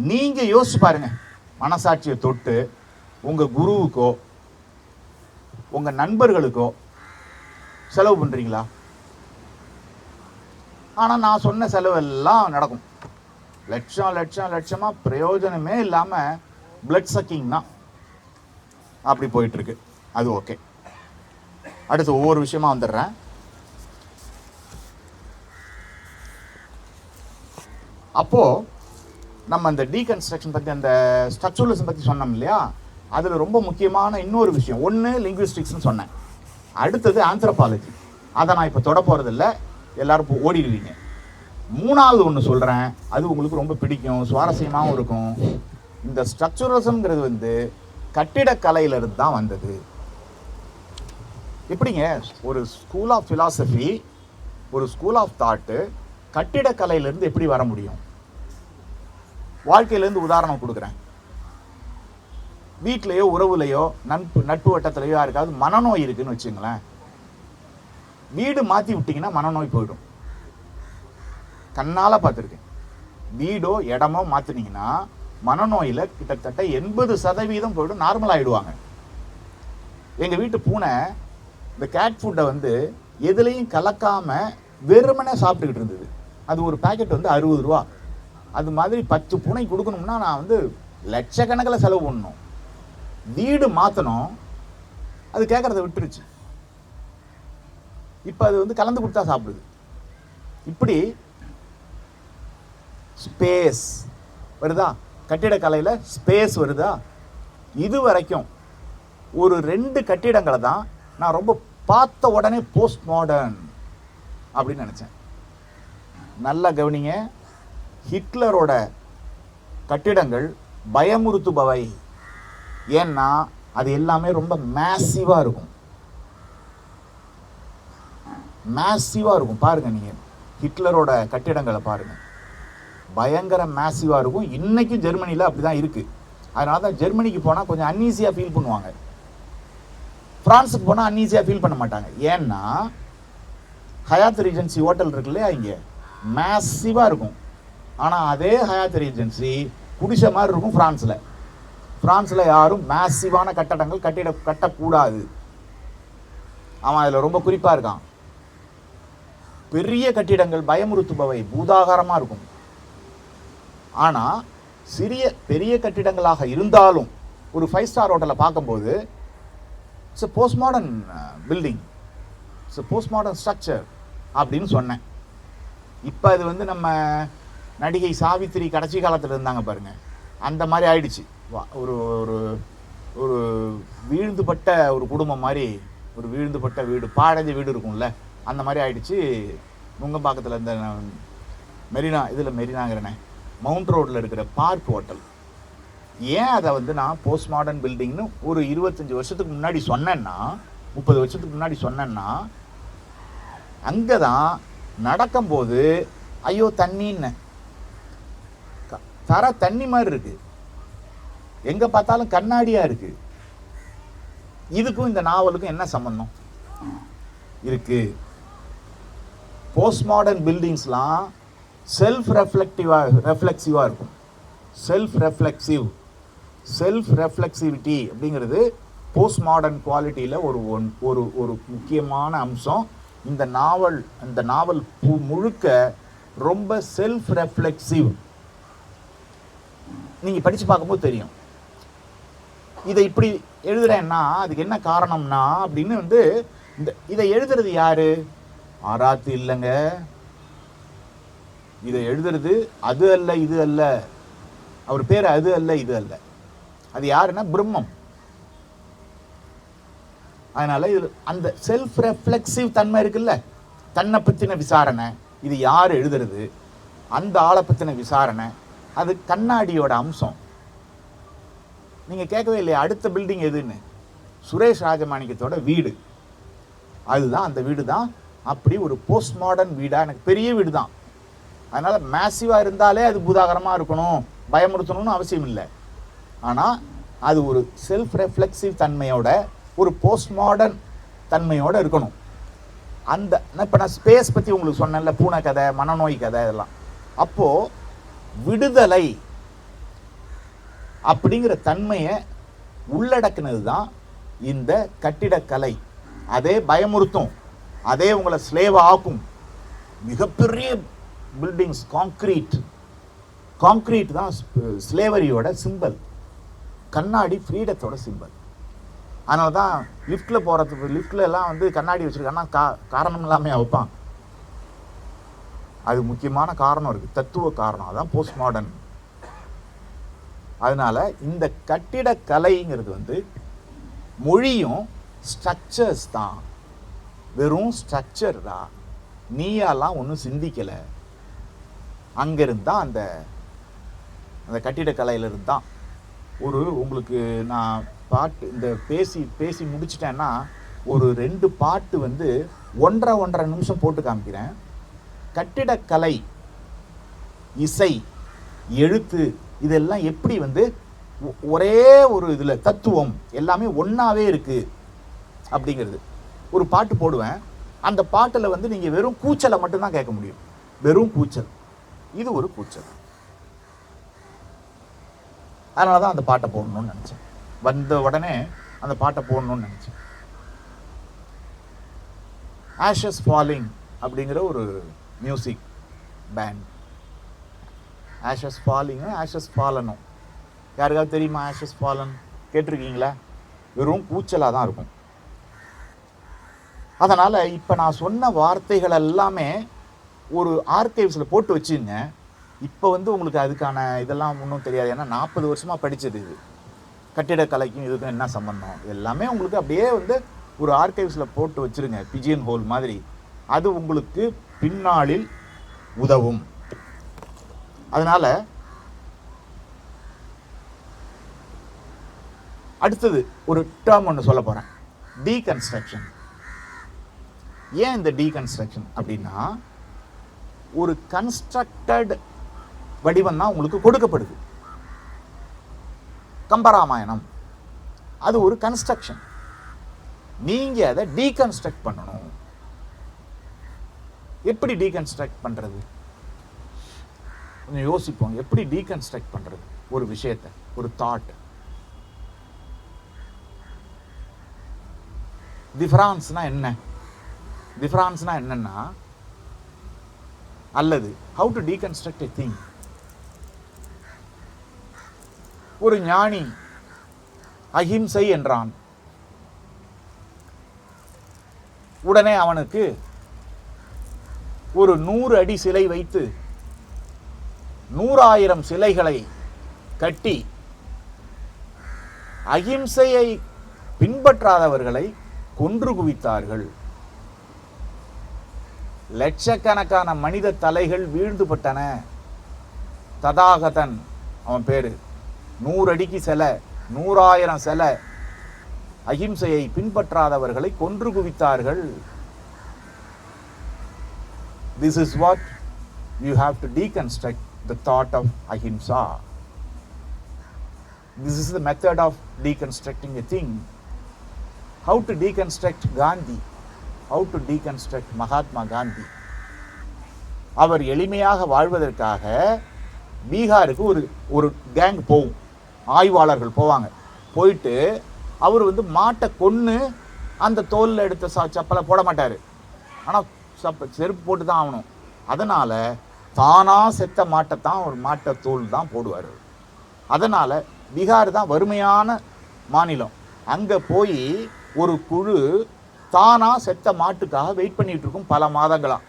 [SPEAKER 1] நீங்கள் யோசிச்சு பாருங்க, மனசாட்சியை தொட்டு உங்கள் குருவுக்கோ உங்கள் நண்பர்களுக்கோ செலவு பண்ணுறீங்களா? ஆனால் நான் சொன்ன செலவெல்லாம் நடக்கும். லட்சமாக பிரயோஜனமே இல்லாமல் பிளட் சக்கிங் தான். அப்படி போயிட்டுருக்கு. அது ஓகே. அடுத்து ஒவ்வொரு விஷயமா வந்துடுறேன். அப்போது நம்ம அந்த டீகன்ஸ்ட்ரக்ஷன் பற்றி, அந்த ஸ்ட்ரக்சரலிசம் பற்றி சொன்னோம் இல்லையா? அதில் ரொம்ப முக்கியமான இன்னொரு விஷயம், ஒன்று லிங்குவிஸ்டிக்ஸ்னு சொன்னேன், அடுத்தது ஆந்த்ரோபாலஜி. அதை நான் இப்போ தொட போகிறதில்ல, எல்லோரும் இப்போ ஓடிடுவீங்க. 3வது ஒன்று சொல்கிறேன், அது உங்களுக்கு ரொம்ப பிடிக்கும், சுவாரஸ்யமாகவும் இருக்கும். இந்த ஸ்ட்ரக்சரலிசம்ங்கிறது வந்து கட்டிடக்கலையிலிருந்து தான் வந்தது. எப்படிங்க ஒரு ஸ்கூல் ஆஃப் ஃபிலாசபி, ஒரு ஸ்கூல் ஆஃப் தாட்டு கட்டிடக்கலையிலேருந்து எப்படி வர முடியும்? வாழ்க்கையிலேருந்து உதாரணம் கொடுக்குறேன். வீட்டிலையோ உறவுலையோ நட்பு வட்டத்திலையோ யாருக்காவது மனநோய் இருக்குன்னு வச்சுங்களேன், வீடு மாற்றி விட்டிங்கன்னா மனநோய் போயிடும். கண்ணால் பார்த்துருக்கேன். வீடோ இடமோ மாற்றினீங்கன்னா மனநோயில் கிட்டத்தட்ட 80% போய்டும், நார்மல் ஆகிடுவாங்க. எங்கள் வீட்டு பூனை இந்த கேட் ஃபுட்டை வந்து எதுலேயும் கலக்காமல் வெறுமனே சாப்பிட்டுக்கிட்டு இருந்தது. அது ஒரு பேக்கெட் வந்து 60 ரூபா. அது மாதிரி 10 பூனை கொடுக்கணும்னா நான் வந்து லட்சக்கணக்கில் செலவு பண்ணணும். வீடு மாற்றணும், அது கேட்குறத விட்டுருச்சு. இப்போ அது வந்து கலந்து கொடுத்தா சாப்பிடுது. இப்படி ஸ்பேஸ் வருதா? கட்டிடக்கலையில் ஸ்பேஸ் வருதா? இது வரைக்கும் ஒரு 2 கட்டிடங்களை தான் நான் ரொம்ப பார்த்த உடனே போஸ்ட் மாடர்ன் அப்படின்னு நினச்சேன். நல்லா கவனிங்க, ஹிட்லரோட கட்டிடங்கள் பயமுறுத்துபவை. ஏன்னா அது எல்லாமே ரொம்ப மேசிவாக இருக்கும். பாருங்க, நீங்கள் ஹிட்லரோட கட்டிடங்களை பாருங்க, பயங்கர மேசிவாக இருக்கும். இன்னைக்கு ஜெர்மனியில் அப்படி தான் இருக்குது. அதனால தான் ஜெர்மனிக்கு போனால் கொஞ்சம் அன்ஈஸியாக ஃபீல் பண்ணுவாங்க, ஃப்ரான்ஸுக்கு போனால் அன்ஈஸியாக ஃபீல் பண்ண மாட்டாங்க. ஏன்னா ஹயாத் ரீஜென்சி ஹோட்டல் இருக்கு இல்லையா, இங்கே மேசிவாக இருக்கும். ஆனால் அதே ஹயாத் ரீஜென்சி குடிசை மாதிரி இருக்கும் ஃப்ரான்ஸில். ஃப்ரான்ஸில் யாரும் மேசிவான கட்டடங்கள் கட்டக்கூடாது. அவன் அதில் ரொம்ப குறிப்பாக இருக்கான். பெரிய கட்டிடங்கள் பயமுறுத்துபவை, பூதாகாரமாக இருக்கும். ஆனால் பெரிய கட்டிடங்களாக இருந்தாலும் ஒரு 5 ஸ்டார் ஹோட்டலை பார்க்கும்போது it's a post modern building, it's a post modern structure அப்படின்னு சொன்னேன். இப்போ அது வந்து நம்ம நடிகை சாவித்திரி கடைசி காலத்தில் இருந்தாங்க பாருங்க, அந்த மாதிரி ஆயிடுச்சு. ஒரு ஒரு ஒரு வீழ்ந்துபட்ட ஒரு குடும்பம் மாதிரி, ஒரு வீழ்ந்துபட்ட வீடு, பாழஞ்ச வீடு இருக்கும்ல, அந்த மாதிரி ஆயிடுச்சு. நுங்கம்பாக்கத்தில் இந்த மெரினாங்கிறனே மவுண்ட் ரோட்டில் இருக்கிற பார்க் ஹோட்டல். ஏன் அதை வந்து நான் போஸ்ட் மாடர்ன் பில்டிங்னு ஒரு 25 வருஷத்துக்கு முன்னாடி சொன்னேன்னா, 30 வருஷத்துக்கு முன்னாடி சொன்னேன்னா, அங்கே தான் நடக்கும்போது ஐயோ தண்ணின்னு தர தண்ணி மாதிரி இருக்கு, எங்கே பார்த்தாலும் கண்ணாடியாக இருக்கு. இதுக்கும் இந்த நாவலுக்கும் என்ன சம்பந்தம்? இருக்கு. போஸ்ட் மாடர்ன் பில்டிங்ஸ்லாம் செல்ஃப் ரெஃப்ளெக்சிவாக இருக்கும். செல்ஃப் ரெஃப்ளெக்சிவிட்டி அப்படிங்கிறது போஸ்ட் மாடர்ன் குவாலிட்டியில் ஒரு முக்கியமான அம்சம். இந்த நாவல் முழுக்க ரொம்ப செல்ஃப் ரெஃப்ளெக்சிவ். நீங்கள் படித்து பார்க்கும்போது தெரியும். இதை இப்படி எழுதுறேன்னா அதுக்கு என்ன காரணம்னா அப்படின்னு இதை எழுதுறது யாரு? ஆராத்து இல்லைங்க. இதை எழுதுறது அது அல்ல இது அல்ல. அவர் பேர் அது அல்ல இது அல்ல. அது யாருன்னா பிரம்மம். அதனால இது அந்த செல்ஃப் ரெஃப்ளெக்சிவ் தன்மை இருக்குல்ல, தன்னை பற்றின விசாரணை. இது யார் எழுதுறது? அந்த ஆளை பற்றின விசாரணை. அது கண்ணாடியோட அம்சம். நீங்கள் கேட்கவே இல்லையா அடுத்த பில்டிங் எதுன்னு? சுரேஷ் ராஜமாணிக்கத்தோட வீடு. அதுதான் அந்த வீடு தான். அப்படி ஒரு போஸ்ட் மாடர்ன் வீடாக எனக்கு பெரிய வீடு தான். அதனால் மேசிவாக இருந்தாலே அது பூதாகரமாக இருக்கணும், பயமுறுத்தணும்னு அவசியம் இல்லை. ஆனால் அது ஒரு செல்ஃப் ரெஃப்ளெக்சிவ் தன்மையோட ஒரு போஸ்ட் மாடர்ன் தன்மையோடு இருக்கணும். இப்போ நான் ஸ்பேஸ் பற்றி உங்களுக்கு சொன்னேன்ல, பூனை கதை, மனநோய் கதை, இதெல்லாம். அப்போது விடுதலை அப்படிங்கிற தன்மையை உள்ளடக்கினது தான் இந்த கட்டிடக்கலை. அதே பயமுறுத்தும், அதே உங்களை ஸ்லேவ் ஆக்கும். மிகப்பெரிய பில்டிங்ஸ், காங்க்ரீட் தான் ஸ்லேவரியோட சிம்பல். கண்ணாடி ஃப்ரீடத்தோட சிம்பல். அதனால தான் லிஃப்டில் எல்லாம் கண்ணாடி வச்சுருக்காங்கன்னா காரணம் இல்லாமல் வைப்பான். அது முக்கியமான காரணம் இருக்குது, தத்துவ காரணம். அதான் போஸ்ட் மாடர்ன். அதனால இந்த கட்டிடக்கலைங்கிறது மொழியும் ஸ்ட்ரக்சர்ஸ் தான். வெறும் ஸ்ட்ரக்சர் தான். நீயாலாம் ஒன்றும் சிந்திக்கலை. அங்கிருந்து தான் அந்த கட்டிடக்கலையிலிருந்து தான் உங்களுக்கு நான் பாட்டு இந்த பேசி முடிச்சிட்டேன்னா ஒரு 2 பாட்டு 1.5 நிமிஷம் போட்டு காமிக்கிறேன். கட்டிடக்கலை, இசை, எழுத்து இதெல்லாம் எப்படி ஒரே ஒரு இதில் தத்துவம் எல்லாமே ஒன்றாவே இருக்குது அப்படிங்கிறது. ஒரு பாட்டு போடுவேன். அந்த பாட்டில் நீங்கள் வெறும் கூச்சலை மட்டும்தான் கேட்க முடியும். வெறும் கூச்சல். இது ஒரு கூச்சல். அதனால தான் அந்த பாட்டை போடணும்னு நினச்சேன். வந்த உடனே அந்த பாட்டை போடணும்னு நினச்சேன். ஆஷஸ் ஃபாலிங் அப்படிங்கிற ஒரு music band. Ashes Falling, Ashes ஃபாலனும். யாருக்காவது தெரியுமா ஆஷஸ் ஃபாலன்? கேட்டிருக்கீங்களா? வெறும் கூச்சலாக தான் இருக்கும். அதனால் இப்போ நான் சொன்ன வார்த்தைகள் எல்லாமே ஒரு ஆர்கைவ்ஸில் போட்டு வச்சுங்க. இப்போ உங்களுக்கு அதுக்கான இதெல்லாம் ஒன்றும் தெரியாது. ஏன்னா 40 வருஷமாக படித்தது இது. கட்டிடக்கலைக்கும் இதுக்கும் என்ன சம்பந்தம்? எல்லாமே உங்களுக்கு அப்படியே ஒரு ஆர்கைவ்ஸில் போட்டு வச்சுருங்க, பிஜியன் ஹோல் மாதிரி. அது உங்களுக்கு பின்னாளில் உதவும். அதனால் அடுத்தது ஒரு டேர்ம் ஒன்று சொல்ல போகிறேன், டீகன்ஸ்ட்ரக்ஷன். ஏன் இந்த டீகன்ஸ்ட்ரக்ஷன் அப்படின்னா, ஒரு கன்ஸ்ட்ரக்டட் வடிவம் தான் உங்களுக்கு கொடுக்கப்படுது. கம்பராமாயணம் அது ஒரு கன்ஸ்ட்ரக்ஷன். நீங்கள் அதை டீகன்ஸ்ட்ரக்ட் பண்ணணும். எப்படி டீகன்ஸ்ட்ரக்ட் பண்ணுறது? கொஞ்சம் யோசிப்போம். எப்படி டீகன்ஸ்ட்ரக்ட் பண்ணுறது ஒரு விஷயத்தை, ஒரு தாட்? டிஃபரன்ஸ்னா என்ன? டிஃபரன்ஸ்னா என்னன்னா, அல்லது how to deconstruct a thing. ஒரு ஞானி அஹிம்சை என்றான். உடனே அவனுக்கு ஒரு 100 அடி சிலை வைத்து 100,000 சிலைகளை கட்டி அஹிம்சையை பின்பற்றாதவர்களை கொன்று குவித்தார்கள். லட்சக்கணக்கான மனித தலைகள் வீழ்ந்துபட்டன. ததாகதன் அவன் பேரு. 100 அடிக்கு சிலை, 100,000 சிலை. அஹிம்சையை பின்பற்றாதவர்களை கொன்று குவித்தார்கள். This is what you have to deconstruct the thought of ahimsa. This is the method of deconstructing a thing. How to deconstruct Gandhi? How to deconstruct Mahatma Gandhi. அவர் எளிமையாக வாழ்வதற்காக பீகாருக்கு ஒரு கேங் போகும், ஆய்வாளர்கள் போவாங்க. போயிட்டு அவர் மாட்டை கொன்று அந்த தோலில் எடுத்த சப்பலை போட மாட்டார், ஆனால் செருப்பு போட்டு தான் ஆகணும். அதனால் தானாக செத்த மாட்டை தான் ஒரு மாட்டை தோல் தான் போடுவார். அதனால் பீகார் தான் வறுமையான மாநிலம். அங்கே போய் ஒரு குழு தானாக செத்த மாட்டுக்காக வெயிட் பண்ணிகிட்டு இருக்கும் பல மாதங்களாக.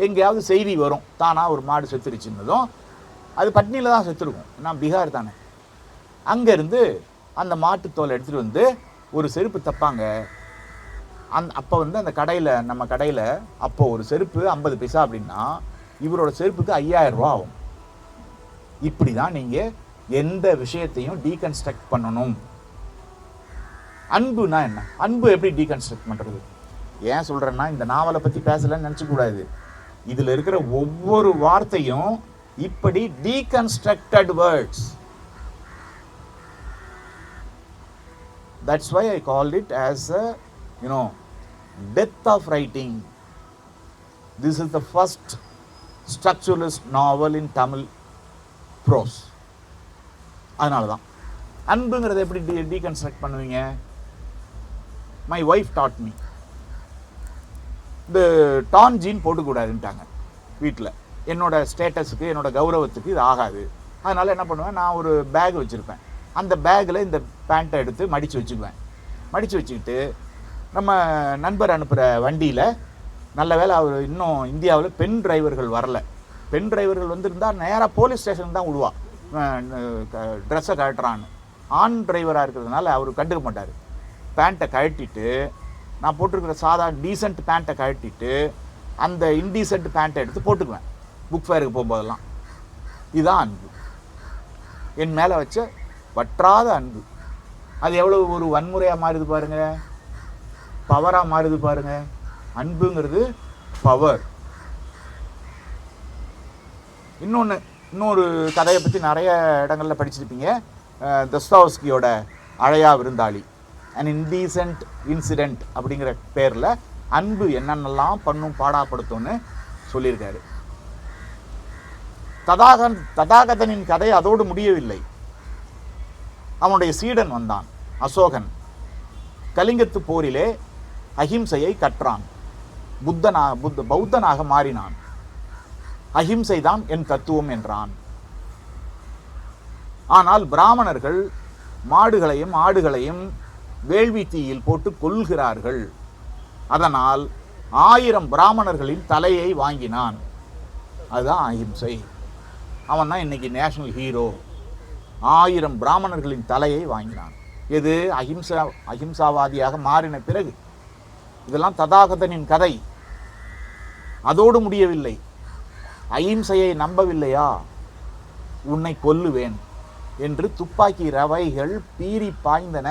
[SPEAKER 1] எங்கேயாவது செய்தி வரும் தானாக ஒரு மாடு செத்துருச்சுன்னதும், அது பட்னியில் தான் செத்துருக்கும், ஏன்னா பீகார் தானே. அங்கேருந்து அந்த மாட்டுத்தோலை எடுத்துகிட்டு வந்து ஒரு செருப்பு தப்பாங்க. அப்போ அந்த கடையில், நம்ம கடையில் அப்போ ஒரு செருப்பு 50 பைசா அப்படின்னா இவரோட செருப்புக்கு 5000 ரூபா ஆகும். இப்படி தான் நீங்கள் எந்த விஷயத்தையும் டீகன்ஸ்ட்ரக்ட் பண்ணணும். அன்புனா என்ன, அன்பு எப்படி டீகன்ஸ்ட்ரக்ட் பண்ணுறது? ஏன் சொல்கிறேன்னா, இந்த நாவலை பற்றி பேசலன்னு நினச்சக்கூடாது. இதில் இருக்கிற ஒவ்வொரு வார்த்தையும் இப்படி டீகன்ஸ்ட்ரக்டட் words. That's why I called it as a, death of writing. This is the first structuralist novel in Tamil prose. அதனால தான் அன்புங்கிறத எப்படி டீகன்ஸ்ட்ரக்ட் பண்ணுவீங்க? My wife dot me. இந்த டான் ஜீன் போட்டுக்கூடாதுன்ட்டாங்க வீட்டில். என்னோட ஸ்டேட்டஸுக்கு, என்னோட கௌரவத்துக்கு இது ஆகாது. அதனால் என்ன பண்ணுவேன், நான் ஒரு பேக் வச்சுருப்பேன். அந்த பேக்கில் இந்த பேண்ட்டை எடுத்து மடித்து வச்சுக்குவேன். மடித்து வச்சுக்கிட்டு நம்ம நண்பர் அனுப்புகிற வண்டியில், நல்ல வேளை அவர் இன்னும் இந்தியாவில் பெண் டிரைவர்கள் வரல. பெண் டிரைவர்கள் வந்திருந்தால் நேராக போலீஸ் ஸ்டேஷனுக்கு தான் விடுவா, ட்ரெஸ்ஸை கழட்டுறான்னு. ஆண் டிரைவராக இருக்கிறதுனால அவர் கண்டுக்க மாட்டார். பேண்ட்டை கழட்டிட்டு, நான் போட்டிருக்கிற சாதா டீசென்ட் பேண்ட்டை கழட்டிட்டு அந்த இன்டீசென்ட் பேண்ட்டை எடுத்து போட்டுக்குவேன் புக் ஃபேருக்கு போகும்போதெல்லாம். இதுதான் அன்பு, என் மேலே வச்ச வற்றாத அன்பு. அது எவ்வளோ ஒரு வன்முறையாக மாறுது பாருங்க, பவராக மாறுது பாருங்க. அன்புங்கிறது பவர். இன்னொரு கதையை பற்றி நிறைய இடங்களில் படிச்சிருப்பீங்க. தஸ்தாவஸ்கியோட அழையா விருந்தாளி, அன் இன்டீசென்ட் இன்சிடெண்ட் அப்படிங்கிற பேரில் அன்பு என்னென்னலாம் பண்ணும் பாடாப்படுத்தும்னு சொல்லியிருக்காரு. ததாகதனின் கதை அதோடு முடியவில்லை. அவனுடைய சீடன் வந்தான், அசோகன். கலிங்கத்து போரிலே அஹிம்சையை கற்றான். பௌத்தனாக மாறினான். அஹிம்சை தான் என் தத்துவம் என்றான். ஆனால் பிராமணர்கள் மாடுகளையும் ஆடுகளையும் வேள்வி தீயில் போட்டு கொல்கிறார்கள். அதனால் 1000 பிராமணர்களின் தலையை வாங்கினான். அதுதான் அஹிம்சை. அவன் தான் இன்னைக்கு நேஷனல் ஹீரோ. 1000 பிராமணர்களின் தலையை வாங்கினான். எது? அஹிம்சாவாதியாக மாறின பிறகு. இதெல்லாம் ததாகதனின் கதை. அதோடு முடியவில்லை. அஹிம்சையை நம்பவில்லையா, உன்னை கொல்லுவேன் என்று துப்பாக்கி ரவைகள் பீறி பாய்ந்தன.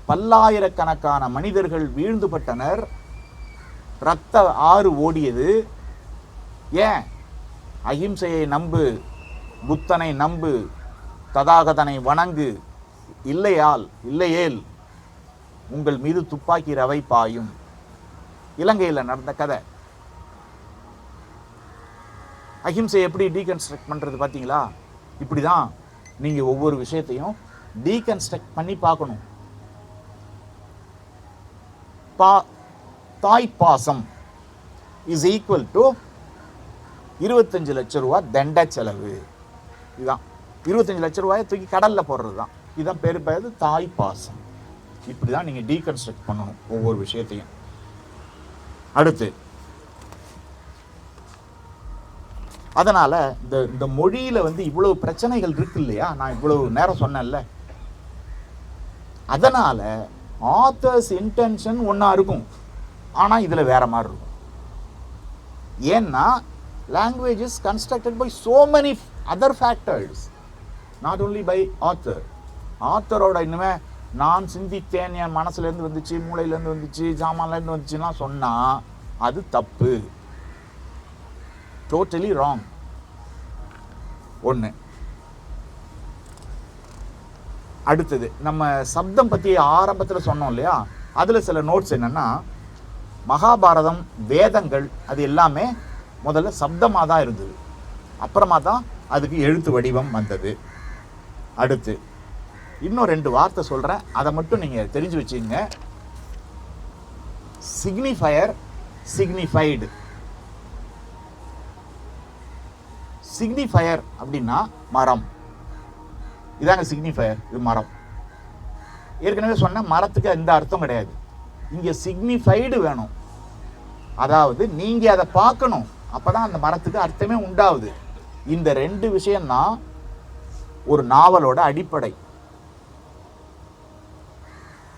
[SPEAKER 1] பல்லாயிரக்கணக்கான மனிதர்கள் வீழ்ந்துபட்டனர். இரத்த ஆறு ஓடியது. ஏன்? அஹிம்சையை நம்பு, புத்தனை நம்பு, ததாகதனை வணங்கு. இல்லையேல் உங்கள் மீது துப்பாக்கி ரவை பாயும். இலங்கையில் நடந்த கதை. அஹிம்சை எப்படி டீகன்ஸ்ட்ரக்ட் பண்ணுறது பார்த்தீங்களா? இப்படி தான் நீங்கள் ஒவ்வொரு விஷயத்தையும் டீகன்ஸ்ட்ரக்ட் பண்ணி பார்க்கணும். தாய்ப்பாசம் இஸ் ஈக்குவல் டு 25 லட்சம் ரூபா தண்ட செலவு. இதுதான் 25 லட்சம் ரூபாயை தூக்கி கடலில் போடுறது தான். இதுதான் பேர் தாய்ப்பாசம். இப்படி தான் நீங்கள் டீகன்ஸ்ட்ரக்ட் பண்ணணும் ஒவ்வொரு விஷயத்தையும். அடுத்து, அதனால் இந்த மொழியில் இவ்வளவு பிரச்சனைகள் இருக்கு இல்லையா, நான் இவ்வளவு நேரம் சொன்னேன்ல. அதனால் ஆத்தர்ஸ் இன்டென்ஷன் ஒன்றா இருக்கும், ஆனால் இதில் வேற மாதிரி இருக்கும். ஏன்னா language is constructed by so many other factors, not only by author. ஆத்தரோட இன்னுமே நான் சிந்தித்தேன், என் மனசுலேருந்து வந்துச்சு, மூளையிலேருந்து வந்துச்சு, ஜாமான்லேருந்து வந்துச்சுன்னா சொன்னால் அது தப்பு. Totally wrong. ஒன்று. அடுத்தது, நம்ம சப்தம் பற்றி ஆரம்பத்தில் சொன்னோம் இல்லையா, அதில் சில நோட்ஸ் என்னென்னா, மகாபாரதம், வேதங்கள் அது எல்லாமே முதல்ல சப்தமாக தான் இருந்தது. அப்புறமா தான் அதுக்கு எழுத்து வடிவம் வந்தது. அடுத்து இன்னும் 2 வார்த்தை சொல்கிறேன், அதை மட்டும் நீங்கள் தெரிஞ்சு வச்சுங்க. Signifier, signified. சிக்னிஃபயர் அப்படின்னா மரம், இதாங்க சிக்னிஃபயர், இது மரம். ஏற்கனவே சொன்ன மரத்துக்கு எந்த அர்த்தம் கிடையாது. இங்கே சிக்னிஃபைடு வேணும், அதாவது நீங்கள் அதை பார்க்கணும், அப்போ தான் அந்த மரத்துக்கு அர்த்தமே உண்டாகுது. இந்த 2 விஷயம்தான் ஒரு நாவலோட அடிப்படை.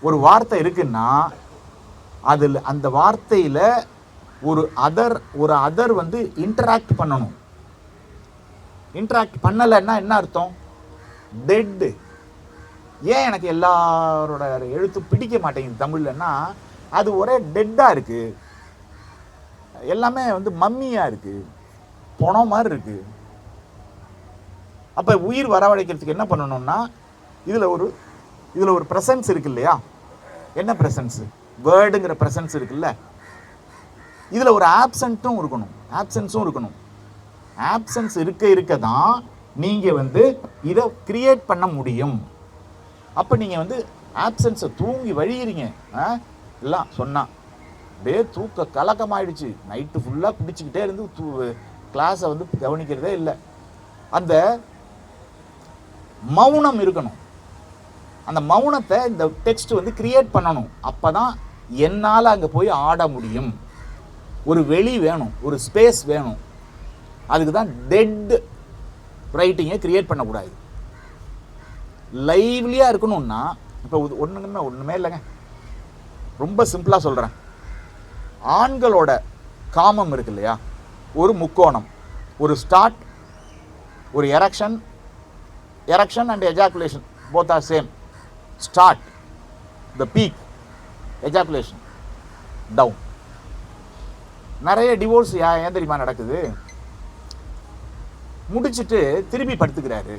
[SPEAKER 1] ஒரு வார்த்தை இருக்குன்னா அதில் அந்த வார்த்தையில் ஒரு அதர் வந்து இன்டராக்ட் பண்ணணும். இன்டராக்ட் பண்ணலைன்னா என்ன அர்த்தம்? டெட்டு. ஏன் எனக்கு எல்லாரோட எழுத்து பிடிக்க மாட்டேங்குது தமிழ்லன்னா, அது ஒரே டெட்டாக இருக்குது, எல்லாமே வந்து மம்மியாக இருக்குது, பணம் மாதிரி இருக்குது. அப்போ உயிர் வரவழைக்கிறதுக்கு என்ன பண்ணணும்னா, இதில் ஒரு ப்ரெசன்ஸ் இருக்கு இல்லையா? என்ன ப்ரெசன்ஸு? வேர்டுங்கிற ப்ரெசன்ஸ் இருக்குல்ல, இதில் ஒரு ஆப்சன்ஸும் இருக்கணும். ஆப்சன்ஸ் இருக்க தான் நீங்கள் வந்து இதை கிரியேட் பண்ண முடியும். அப்போ நீங்கள் வந்து ஆப்சன்ஸை தூங்கி வழிகிறீங்க. எல்லாம் சொன்னால் அப்படியே தூக்க கலக்கமாயிடுச்சு, நைட்டு ஃபுல்லாக பிடிச்சிக்கிட்டே இருந்து கிளாஸை வந்து கவனிக்கிறதே இல்லை. அந்த மௌனம் இருக்கணும். அந்த மௌனத்தை இந்த டெக்ஸ்ட் வந்து கிரியேட் பண்ணணும். அப்போ தான் என்னால் அங்கே போய் ஆட முடியும். ஒரு வெளி வேணும், ஒரு ஸ்பேஸ் வேணும். அதுக்கு தான் டெட் ரைட்டிங்கை கிரியேட் பண்ணக்கூடாது. லைவ்லியாக இருக்கணும்னா, இப்போ ஒன்றுமே இல்லைங்க, ரொம்ப சிம்பிளாக சொல்கிறேன். ஆண்களோட காமம் இருக்கு இல்லையா, ஒரு முக்கோணம், ஒரு ஸ்டார்ட், ஒரு erection and ejaculation, both are same. Start, the peak, ejaculation, down. நிறைய டிவோர்ஸ் ஏன் தெரியுமா நடக்குது? முடிச்சுட்டு திருப்பி படுத்துக்கிறாரு,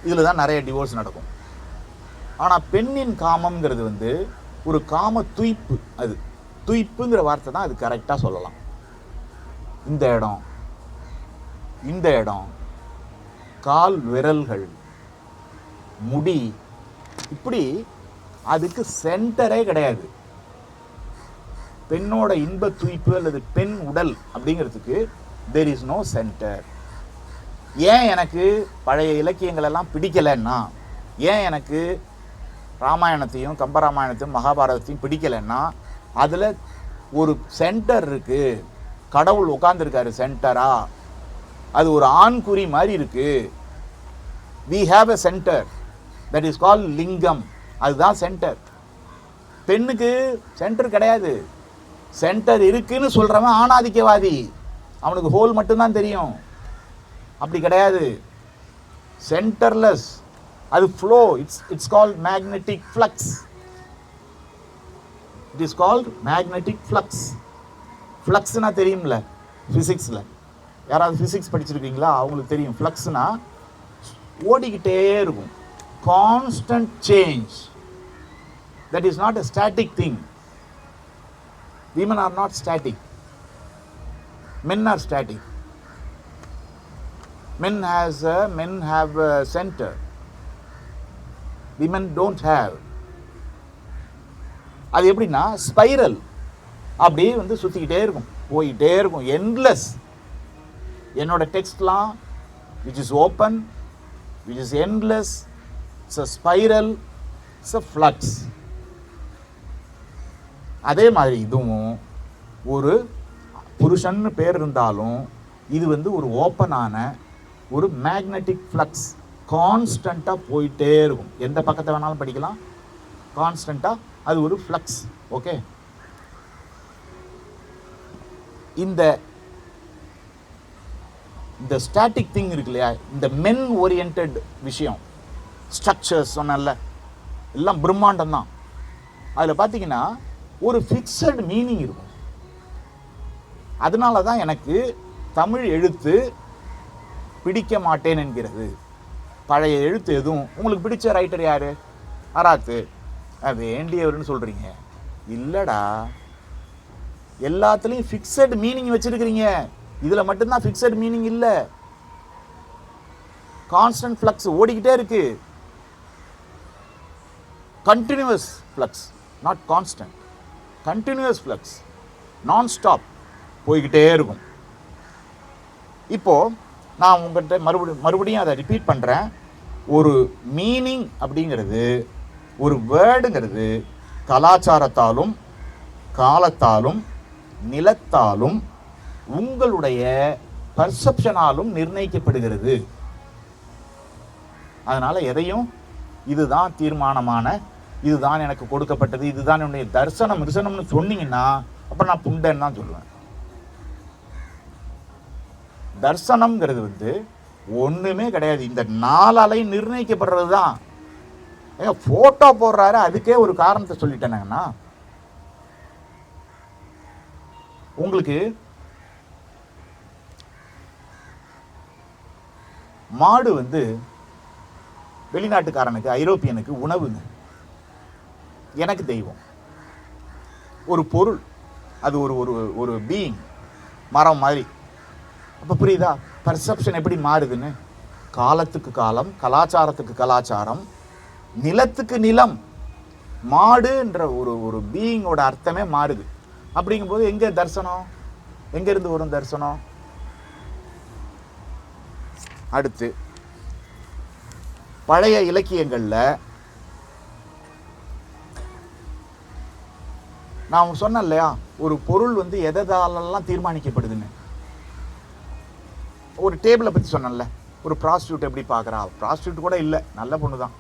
[SPEAKER 1] இதில் தான் நிறைய டிவோர்ஸ் நடக்கும். ஆனால் பெண்ணின் காமம்ங்கிறது வந்து ஒரு காம துய்ப்பு. அது துய்ப்புங்கிற வார்த்தை தான் அது கரெக்டாக சொல்லலாம். இந்த இடம், கால் விரல்கள், முடி, இப்படி அதுக்கு சென்டரே கிடையாது. பெண்ணோட இன்ப துய்ப்பு அல்லது பெண் உடல் அப்படிங்கிறதுக்கு there is no center. ஏன் எனக்கு பழைய இலக்கியங்கள் எல்லாம் பிடிக்கலைன்னா, ஏன் எனக்கு ராமாயணத்தையும் கம்பராமாயணத்தையும் மகாபாரதத்தையும் பிடிக்கலைன்னா, அதில் ஒரு சென்டர் இருக்குது, கடவுள் உட்கார்ந்துருக்காரு சென்டரா, அது ஒரு ஆண்குறி மாதிரி இருக்குது. we have a center that is called லிங்கம், அதுதான் சென்டர். பெண்ணுக்கு சென்டர் கிடையாது. சென்டர் இருக்குன்னு சொல்கிறவன் ஆணாதிக்கவாதி, அவனுக்கு ஹோல் மட்டும்தான் தெரியும். அப்படி கிடையாது, சென்டர்லெஸ், அது flow. It's called magnetic flux. It is called magnetic flux. ஃப்ளக்ஸ்னா தெரியும்ல ஃபிசிக்ஸில், யாராவது ஃபிசிக்ஸ் படிச்சிருக்கீங்களா? அவங்களுக்கு தெரியும். ஃப்ளக்ஸ்னா ஓடிக்கிட்டே இருக்கும், constant change. That is not a static thing. Women are not static, men are static. Men have a center, women don't have. அது எப்படின்னா ஸ்பைரல், அப்படியே வந்து சுற்றிக்கிட்டே இருக்கும், போயிட்டே இருக்கும், எண்ட்லெஸ். என்னோட டெக்ஸ்ட்லாம் which is open, which is endless, it's a spiral, it's a flux. அதே மாதிரி இதுவும் ஒரு புருஷன்னு பேர் இருந்தாலும் இது வந்து ஒரு ஓப்பனான ஒரு மேக்னெட்டிக் ஃப்ளக்ஸ், கான்ஸ்டண்ட்டாக போயிட்டே இருக்கும். எந்த பக்கத்தை வேணாலும் படிக்கலாம், கான்ஸ்டண்ட்டாக அது ஒரு ஃப்ளக்ஸ். ஓகே, இந்த ஸ்டாட்டிக் திங் இருக்கு இல்லையா, இந்த மென் ஓரியன்ட் விஷயம், ஸ்ட்ரக்சர்ஸ் சொன்னல, எல்லாம் பிரம்மாண்டம் தான். அதில் பார்த்தீங்கன்னா ஒரு ஃபிக்ஸட் மீனிங் இருக்கும். அதனால தான் எனக்கு தமிழ் எழுத்து பிடிக்க மாட்டேன் என்கிறது. பழைய எழுத்து எதுவும் உங்களுக்கு பிடிச்ச ரைட்டர் யார்? அராத்து. வேண்டியவர்னு சொல்கிறீங்க. இல்லைடா, எல்லாத்துலேயும் ஃபிக்ஸட் மீனிங் வச்சிருக்கிறீங்க. இதில் மட்டும்தான் ஃபிக்ஸட் மீனிங் இல்லை. கான்ஸ்டன்ட் ஃப்ளக்ஸ் ஓடிக்கிட்டே இருக்கு. Continuous flux, not constant. Continuous flux, non stop போய்கிட்டே இருக்கும். இப்போ நான் உங்கள்கிட்ட மறுபடியும் அதை ரிப்பீட் பண்ணுறேன். ஒரு மீனிங் அப்படிங்கிறது, ஒரு வேர்டுங்கிறது கலாச்சாரத்தாலும் காலத்தாலும் நிலத்தாலும் உங்களுடைய பர்செப்ஷனாலும் நிர்ணயிக்கப்படுகிறது. அதனால எதையும் இதுதான் தீர்மானமான, இதுதான் எனக்கு கொடுக்கப்பட்டது, இதுதான் என்னுடைய தரிசனம்னு சொன்னீங்கன்னா அப்ப நான் புண்டன் தான் சொல்லுவேன். தர்சனம்ங்கிறது ஒண்ணுமே கிடையாது. இந்த நாளாலையும் நிர்ணயிக்கப்படுறது தான். ஏங்க போட்டோ போடுறாரு, அதுக்கே ஒரு காரணத்தை சொல்லிட்டேனாங்கன்னா, உங்களுக்கு மாடு வெளிநாட்டுக்காரனுக்கு, ஐரோப்பியனுக்கு உணவுங்க, எனக்கு தெய்வம். ஒரு பொருள், அது ஒரு ஒரு ஒரு பீயிங், மரம் மாதிரி. அப்போ புரியுதா பர்செப்ஷன் எப்படி மாறுதுன்னு? காலத்துக்கு காலம், கலாச்சாரத்துக்கு கலாச்சாரம், நிலத்துக்கு நிலம், மாடுன்ற ஒரு ஒரு பீயிங்கோட அர்த்தமே மாறுது. அப்படிங்கும்போது எங்கே தரிசனம், எங்கேருந்து வரும் தரிசனம்? அடுத்து பழைய இலக்கியங்களில் நான் சொன்னேன் இல்லையா, ஒரு பொருள் எதாலெல்லாம் தீர்மானிக்கப்படுதுன்னு. ஒரு டேபிளை பற்றி சொன்னேன்ல, ஒரு ப்ராஸ்டியூட் எப்படி பார்க்குறா? ப்ராஸ்டியூட் கூட இல்லை, நல்ல பொண்ணு தான்.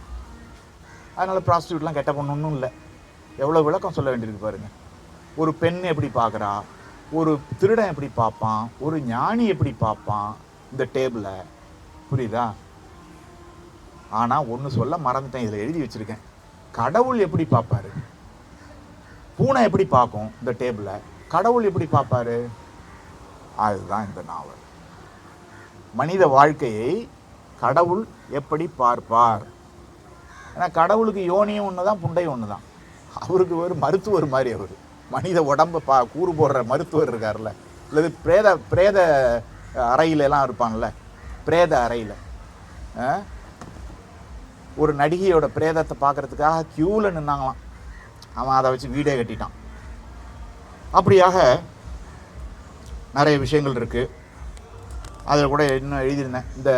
[SPEAKER 1] அதனால் ப்ராஸ்டியூட்லாம் கெட்ட பொண்ணுன்னு இல்லை. எவ்வளோ விளக்கம் சொல்ல வேண்டியிருக்கு பாருங்க. ஒரு பெண் எப்படி பார்க்குறா, ஒரு திருடன் எப்படி பார்ப்பான், ஒரு ஞானி எப்படி பார்ப்பான் இந்த டேபிளை, புரியுதா? ஆனால் ஒன்று சொல்ல மறந்துட்டேன், இதில் எழுதி வச்சுருக்கேன். கடவுள் எப்படி பார்ப்பாரு? பூனை எப்படி பார்க்கும் இந்த டேபிளை? கடவுள் எப்படி பார்ப்பாரு? அதுதான் இந்த நாவல். மனித வாழ்க்கையை கடவுள் எப்படி பார்ப்பார்? ஏன்னா கடவுளுக்கு யோனியும் ஒன்று தான், புண்டையும் ஒன்று தான். அவருக்கு ஒரு மருத்துவர் மாதிரி. அவர் மனித உடம்பை கூறு போடுற மருத்துவர் இருக்கார்ல, அல்லது பிரேத அறையிலெல்லாம் இருப்பான்ல, பிரேத அறையில் ஒரு நடிகையோட பிரேதத்தை பார்க்கறதுக்காக கியூவில் நின்னாங்களாம். அவன் அதை வச்சு வீடே கட்டிட்டான். அப்படியாக நிறைய விஷயங்கள் இருக்குது. அதில் கூட இன்னும் எழுதியிருந்தேன், இந்த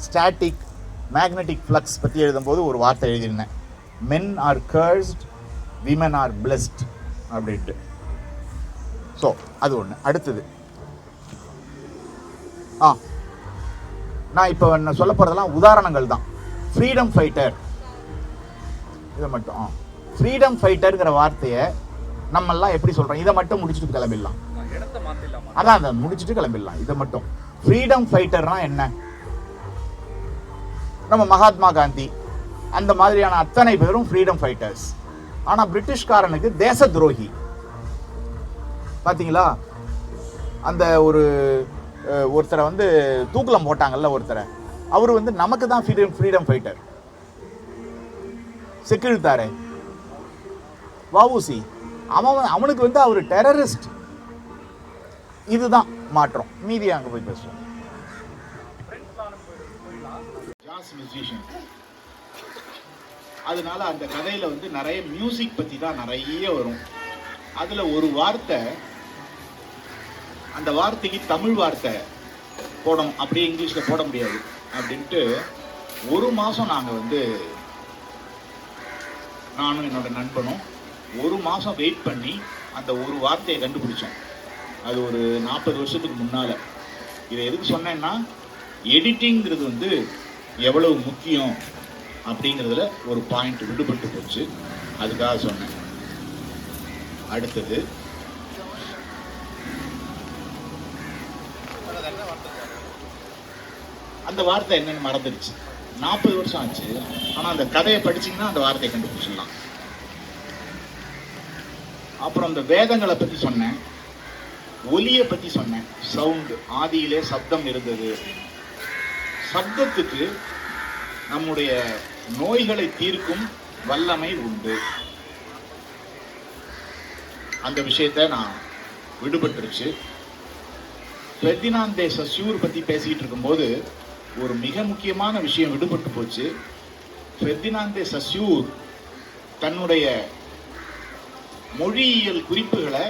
[SPEAKER 1] ஸ்டாட்டிக் மேக்னெட்டிக் ஃப்ளக்ஸ் பற்றி எழுதும்போது ஒரு வார்த்தை எழுதியிருந்தேன், men are cursed, women are blessed அப்படின்ட்டு. ஸோ அது ஒன்று. அடுத்தது நான் இப்போ என்ன சொல்ல போகிறதெல்லாம் உதாரணங்கள் தான். ஃப்ரீடம் ஃபைட்டர், இதை மட்டும் ஃப்ரீடம் ஃபைட்டருங்கிற வார்த்தையை நம்மெல்லாம் எப்படி சொல்கிறோம்? இதை மட்டும் முடிச்சுட்டு கிளம்பிடலாம். அதான் அதை முடிச்சுட்டு கிளம்பிடலாம். இதை மட்டும். ஃப்ரீடம் ஃபைட்டர்னா என்ன? நம்ம மகாத்மா காந்தி அந்த மாதிரியான அத்தனை பேரும் ஃப்ரீடம் ஃபைட்டர்ஸ். ஆனால் பிரிட்டிஷ்காரனுக்கு தேச துரோகி. பார்த்தீங்களா? அந்த ஒருத்தரை தூக்கிலம் போட்டாங்கல்ல, ஒருத்தரை, அவர் நமக்கு தான் ஃப்ரீடம் ஃபைட்டர். செக்கிழுத்தாரே வஉசி, அவனுக்கு அவர் டெரரிஸ்ட். இதுதான் மாற்றம். மீதி அங்கே போய் பேசுவோம். அதனால அந்த கதையில நிறைய மியூசிக் பத்தி தான் நிறைய வரும். அதுல ஒரு வார்த்தை, அந்த வார்த்தைக்கு தமிழ் வார்த்தை போடணும், அப்படியே இங்கிலீஷ்ல போட முடியாது அப்படின்ட்டு ஒரு மாசம் நாங்க நானும் என்னோட நண்பனும் ஒரு மாசம் வெயிட் பண்ணி அந்த ஒரு வார்த்தையை கண்டுபிடிச்சோம். அது ஒரு 40 வருஷத்துக்கு முன்னால. இதை எதுக்கு சொன்னேன்னா, எடிட்டிங்கிறது எவ்வளவு முக்கியம் அப்படிங்கிறதுல ஒரு பாயிண்ட் விடுபட்டு போச்சு, அதுக்காக சொன்னேன். அடுத்தது அந்த வார்த்தை என்னன்னு மறந்துடுச்சு. 40 வருஷம் ஆச்சு. ஆனா அந்த கதையை படிச்சீங்கன்னா அந்த வார்த்தையை கண்டுபிடிச்சிடலாம். அப்புறம் இந்த வேதங்களை பத்தி சொன்னேன், ஒலியை பத்தி சொன்னேன். சவுண்ட், ஆதியிலே சப்தம் இருந்தது. சப்தத்துக்கு நம்முடைய நோய்களை தீர்க்கும் வல்லமை உண்டு. அந்த விஷயத்தை நான் விடுபட்டுருச்சு. பெர்டினாண்ட் தி சஸ்யூர் பற்றி பேசிக்கிட்டு இருக்கும்போது ஒரு மிக முக்கியமான விஷயம் விடுபட்டு போச்சு. பெர்டினாண்ட் தி சஸ்யூர் தன்னுடைய மொழியியல் குறிப்புகளை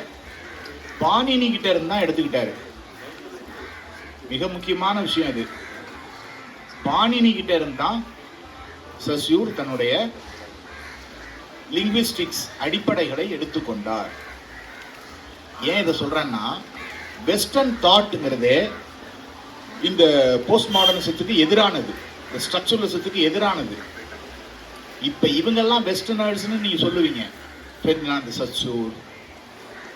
[SPEAKER 1] பாணினி கிட்ட இருந்தா எடுத்துக்கிட்டாரு. மிக முக்கியமான விஷயம் அது. பாணினி கிட்ட இருந்தா சஸ்யூர் தன்னுடைய லிங்குவிஸ்டிக்ஸ் அடிப்படைகளை எடுத்துக்கொண்டார். ஏன் இதை சொல்றேன்னா, வெஸ்டர்ன் தாட்ங்கிறதே இந்த போஸ்ட் மாடர்னிசத்துக்கு எதிரானது, இந்த ஸ்ட்ரக்சரலிசத்துக்கு எதிரானது. இப்ப இவங்கெல்லாம் வெஸ்டர்னர்ஸ்னு நீங்க சொல்லுவீங்க. பெர்டினாண்ட் தி சஸ்யூர்,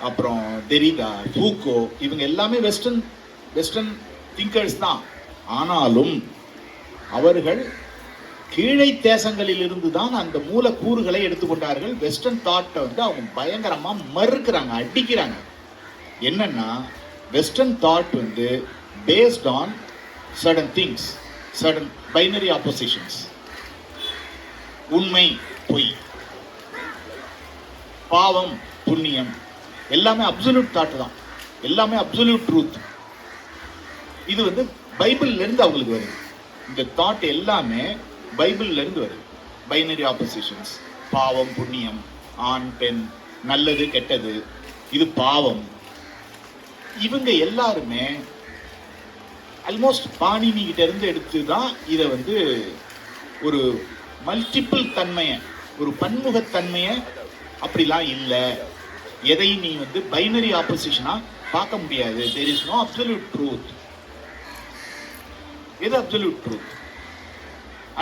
[SPEAKER 1] அப்புறம் டெரிடா, ஃபூகோ, இவங்க எல்லாமே வெஸ்டர்ன் திங்கர்ஸ் தான். ஆனாலும் அவர்கள் கீழை தேசங்களில் இருந்து தான் அந்த மூலக்கூறுகளை எடுத்துக்கொண்டார்கள். வெஸ்டர்ன் தாட்டை வந்து அவங்க பயங்கரமா மறுக்கிறாங்க, அடிக்கிறாங்க. என்னன்னா, வெஸ்டர்ன் தாட் வந்து based on certain things, certain binary oppositions. உண்மை பொய், பாவம் புண்ணியம், எல்லாமே அப்சல்யூட் தாட் தான், எல்லாமே அப்சல்யூட் ட்ரூத். இது வந்து பைபிள்ல இருந்து அவங்களுக்கு வருது. இந்த தாட் எல்லாமே பைபிள்ல இருந்து வருது. பைனரி ஆப்போசிஷன்ஸ், பாவம் புண்ணியம், ஆண் பெண், நல்லது கெட்டது, இது பாவம். இவங்க எல்லாருமே ஆல்மோஸ்ட் பாணினி கிட்ட இருந்து எடுத்து தான் இதை வந்து ஒரு மல்டிபிள் தன்மையை, ஒரு பன்முகத்தன்மையை, அப்படிலாம் இல்லை, எதையும் நீ வந்து பைனரி ஆப்போசிஷனா பார்க்க முடியாது. There is no absolute truth. எது அப்சல்யூட் ட்ரூத்?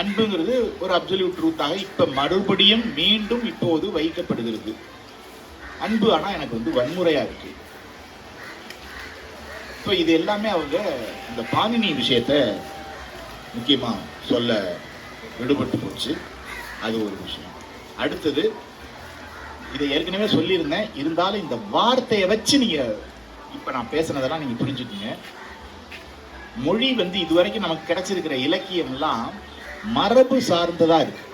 [SPEAKER 1] அன்புங்கிறது ஒரு அப்சல்யூட் ட்ரூத்தாக இப்ப மறுபடியும் மீண்டும் இப்போது வைக்கப்படுகிறது. அன்பு ஆனா எனக்கு வந்து வன்முறையா இருக்கு. இப்போ இது எல்லாமே அவங்க இந்த பாணினி விஷயத்த முக்கியமா சொல்ல விடுபட்டு போச்சு. அது ஒரு விஷயம். அடுத்தது, இதை ஏற்கனவே சொல்லியிருந்தேன், இருந்தாலும் இந்த வார்த்தையை வச்சு நீங்க இப்ப நான் பேசுனதெல்லாம் நீங்க புரிஞ்சுக்கீங்க. மொழி வந்து இதுவரைக்கும் நமக்கு கிடைச்சிருக்கிற இலக்கியம் எல்லாம் மரபு சார்ந்ததா இருக்கு.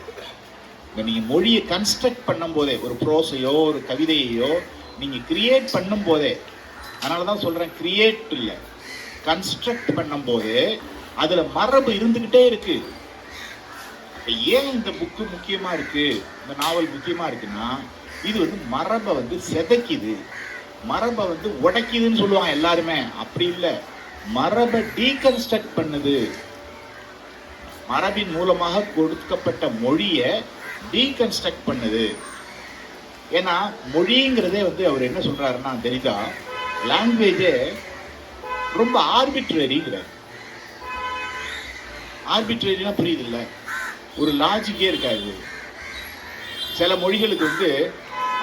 [SPEAKER 1] நீங்க மொழியை கன்ஸ்ட்ரக்ட் பண்ணும் போதே, ஒரு ப்ரோஸையோ ஒரு கவிதையோ நீங்க கிரியேட் பண்ணும் போதே, அதனாலதான் சொல்றேன் கிரியேட் இல்ல, கன்ஸ்ட்ரக்ட் பண்ணும் போதே அதுல மரபு இருந்துகிட்டே இருக்கு. ஏன் இந்த புக்கு முக்கியமா இருக்கு, இந்த நாவல் முக்கியமா இருக்குன்னா, இது வந்து மரபை வந்து செதைக்குது, மரபை வந்து உடைக்குதுன்னு சொல்லுவாங்க எல்லாருமே. அப்படி இல்லை, மரபை டீகன்ஸ்ட்ரக்ட் பண்ணுது. மரபின் மூலமாக கொடுக்கப்பட்ட மொழியை டீகன்ஸ்ட்ரக்ட் பண்ணுது. ஏன்னா மொழிங்கிறதே வந்து அவர் என்ன சொல்றாருன்னா, தெரியுதா, லாங்குவேஜே ரொம்ப ஆர்பிட்ரரிங்கிறார். ஆர்பிட்ரரினா புரியுது இல்ல, ஒரு லாஜிக்கே இருக்காது. சில மொழிகளுக்கு வந்து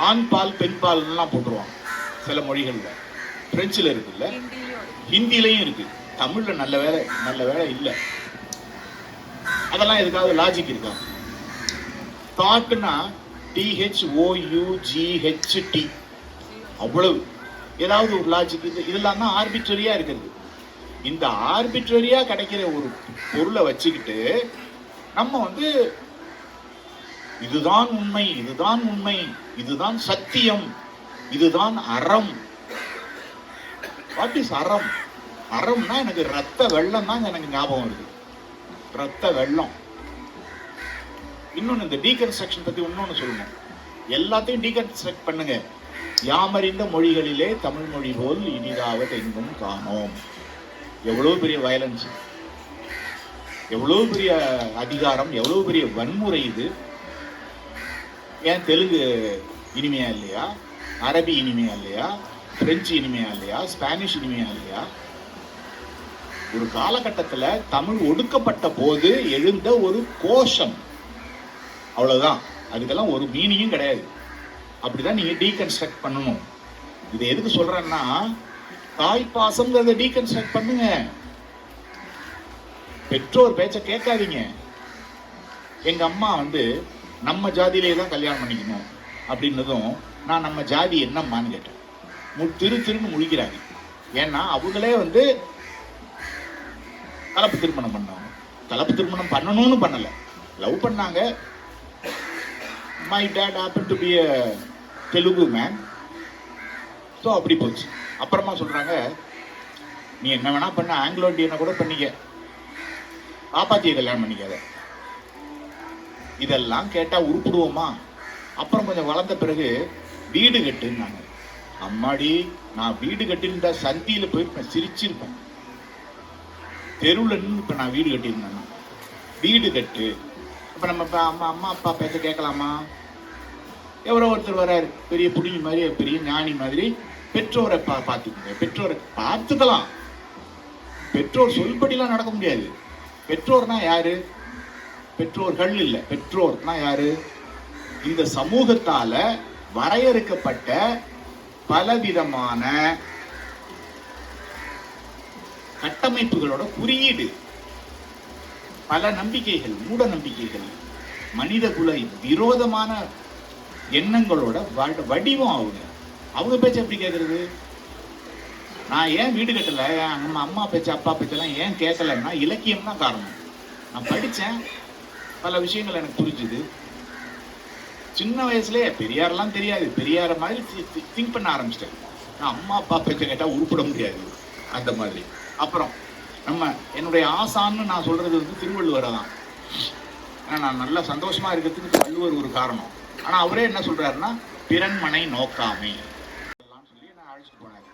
[SPEAKER 1] ஆண் பால் பெண் பால்லாம் போட்டுருவாங்க. சில மொழிகள்ல, பிரெஞ்சில் இருக்குல்ல, ஹிந்திலையும் இருக்கு, தமிழ்ல நல்ல வேலை இல்லை. அதெல்லாம் எதுக்காவது லாஜிக் இருக்கா? தாட்னா THOUGHT, அவ்வளவு ஏதாவது ஒரு லாஜிக் இருக்கு. இதெல்லாம் தான் ஆர்பிட்ரரியா இருக்கிறது. இந்த ஆர்பிட்ரரியா கிடைக்கிற ஒரு பொருளை வச்சுக்கிட்டு நம்ம வந்து இதுதான் உண்மை, இதுதான் உண்மை, இதுதான் சத்தியம், இதுதான் அறம். வாட் இஸ் அறம்? அறம்னா எனக்கு ரத்த வெள்ளம் தான் எனக்கு ஞாபகம் இருக்கு, ரத்த வெள்ளம். இன்னொன்னு, இந்த டீகன்ஸ்ட்ரக்ஷன் பத்தி இன்னொன்னு சொல்லணும். எல்லாத்தையும் டீகன்ஸ்ட்ரக்ட் பண்ணுங்க. யாமறிந்த மொழிகளிலே தமிழ் மொழி போல் இனிதாவது எங்கும் காணோம். எவ்வளவு பெரிய வயலன்ஸ், எவ்வளவு பெரிய அதிகாரம், எவ்வளவு பெரிய வன்முறை இது. ஏன் தெலுங்கு இனிமையா இல்லையா, அரபி இனிமையா இல்லையா, பிரெஞ்சு இனிமையா இல்லையா, ஸ்பானிஷ் இனிமையா இல்லையா? ஒரு காலகட்டத்துல தமிழ் ஒடுக்கப்பட்ட போது எழுந்த ஒரு கோஷம், அவ்வளவுதான். அதுக்கெல்லாம் ஒரு மீனிங்கும் கிடையாது. அப்படிதான் நீங்க டீகன்ஸ்ட்ரக்ட் பண்ணணும். இதை எதுக்கு சொல்றேன்னா, தாய்ப்பாசம்ங்கிறத டீகன்ஸ்ட்ரக்ட் பண்ணுங்க. பெற்றோர் பேச்ச கேட்காதீங்க. எங்க அம்மா வந்து நம்ம ஜாதியிலே தான் கல்யாணம் பண்ணிக்கணும் அப்படின்னதும் நான் நம்ம ஜாதி என்னம்மான்னு கேட்டேன். திருன்னு முழிக்கிறாங்க. ஏன்னா அவங்களே வந்து கலப்பு திருமணம் பண்ணாங்க. கலப்பு திருமணம் பண்ணணும்னு பண்ணல, லவ் பண்ணாங்க. My dad happen to be a Telugu man. So அப்படி போச்சு.
[SPEAKER 3] அப்புறமா சொல்றாங்க, நீ என்ன வேணா பண்ண, ஆங்கிலோ இண்டியனை கூட பண்ணிக்க, பாப்பாத்தியை கல்யாணம் பண்ணிக்காத. இதெல்லாம் கேட்டா உருப்பிடுவோமா? அப்புறம் கொஞ்சம் வளர்ந்த பிறகு வீடு கட்டுன்னாங்க. அம்மாடி, நான் வீடு கட்டியிருந்தா சந்தியில போயிருப்பேன், சிரிச்சிருப்பேன். தெருவில் நின்று இப்ப நான் வீடு கட்டியிருந்தேன்னா, வீடு கட்டு. அப்ப நம்ம அம்மா அப்பா பேச கேட்கலாமா? எவரோ ஒருத்தர் வராரு, பெரிய புடி மாதிரி, பெரிய ஞானி மாதிரி, பெற்றோரை பார்த்துக்கோங்க. பெற்றோரை பார்த்துக்கலாம், பெற்றோர் சொல்படிலாம் நடக்க முடியாது. பெற்றோர்னா யாரு? பெற்றோர்கள் இல்ல, பெற்றோர்னா யாரு? இந்த சமூகத்தால வரையறுக்கப்பட்ட பலவிதமான கட்டமைப்புகளோட குறியீடு, பல நம்பிக்கைகள், மூட நம்பிக்கைகள், மனித குல விரோதமான எண்ணங்களோட வடிவம். அவங்க பேச்ச எப்படி கேட்கறது? நான் ஏன் வீடு கட்டல, நம்ம அம்மா பேச்சு அப்பா பேச்செல்லாம் ஏன் கேட்கலன்னா இலக்கியம் தான் காரணம். நான் படித்தேன், பல விஷயங்கள் எனக்கு புரிஞ்சுது. சின்ன வயசுலேயே பெரியாரெல்லாம் தெரியாது, பெரியார மாதிரி திங்க் பண்ண ஆரம்பிச்சிட்டேன். நான் அம்மா அப்பா பேச்ச கேட்டால் உருப்பிட முடியாது, அந்த மாதிரி. அப்புறம் என்னுடைய ஆசான்னு நான் சொல்றது வந்து திருவள்ளுவரை தான். ஏன்னா நான் நல்லா சந்தோஷமா இருக்கிறதுக்கு வள்ளுவர் ஒரு காரணம். ஆனா அவரே என்ன சொல்றாருன்னா, பிறன்மனை நோக்காமை சொல்லி நான் அழைச்சிட்டு போனேன்.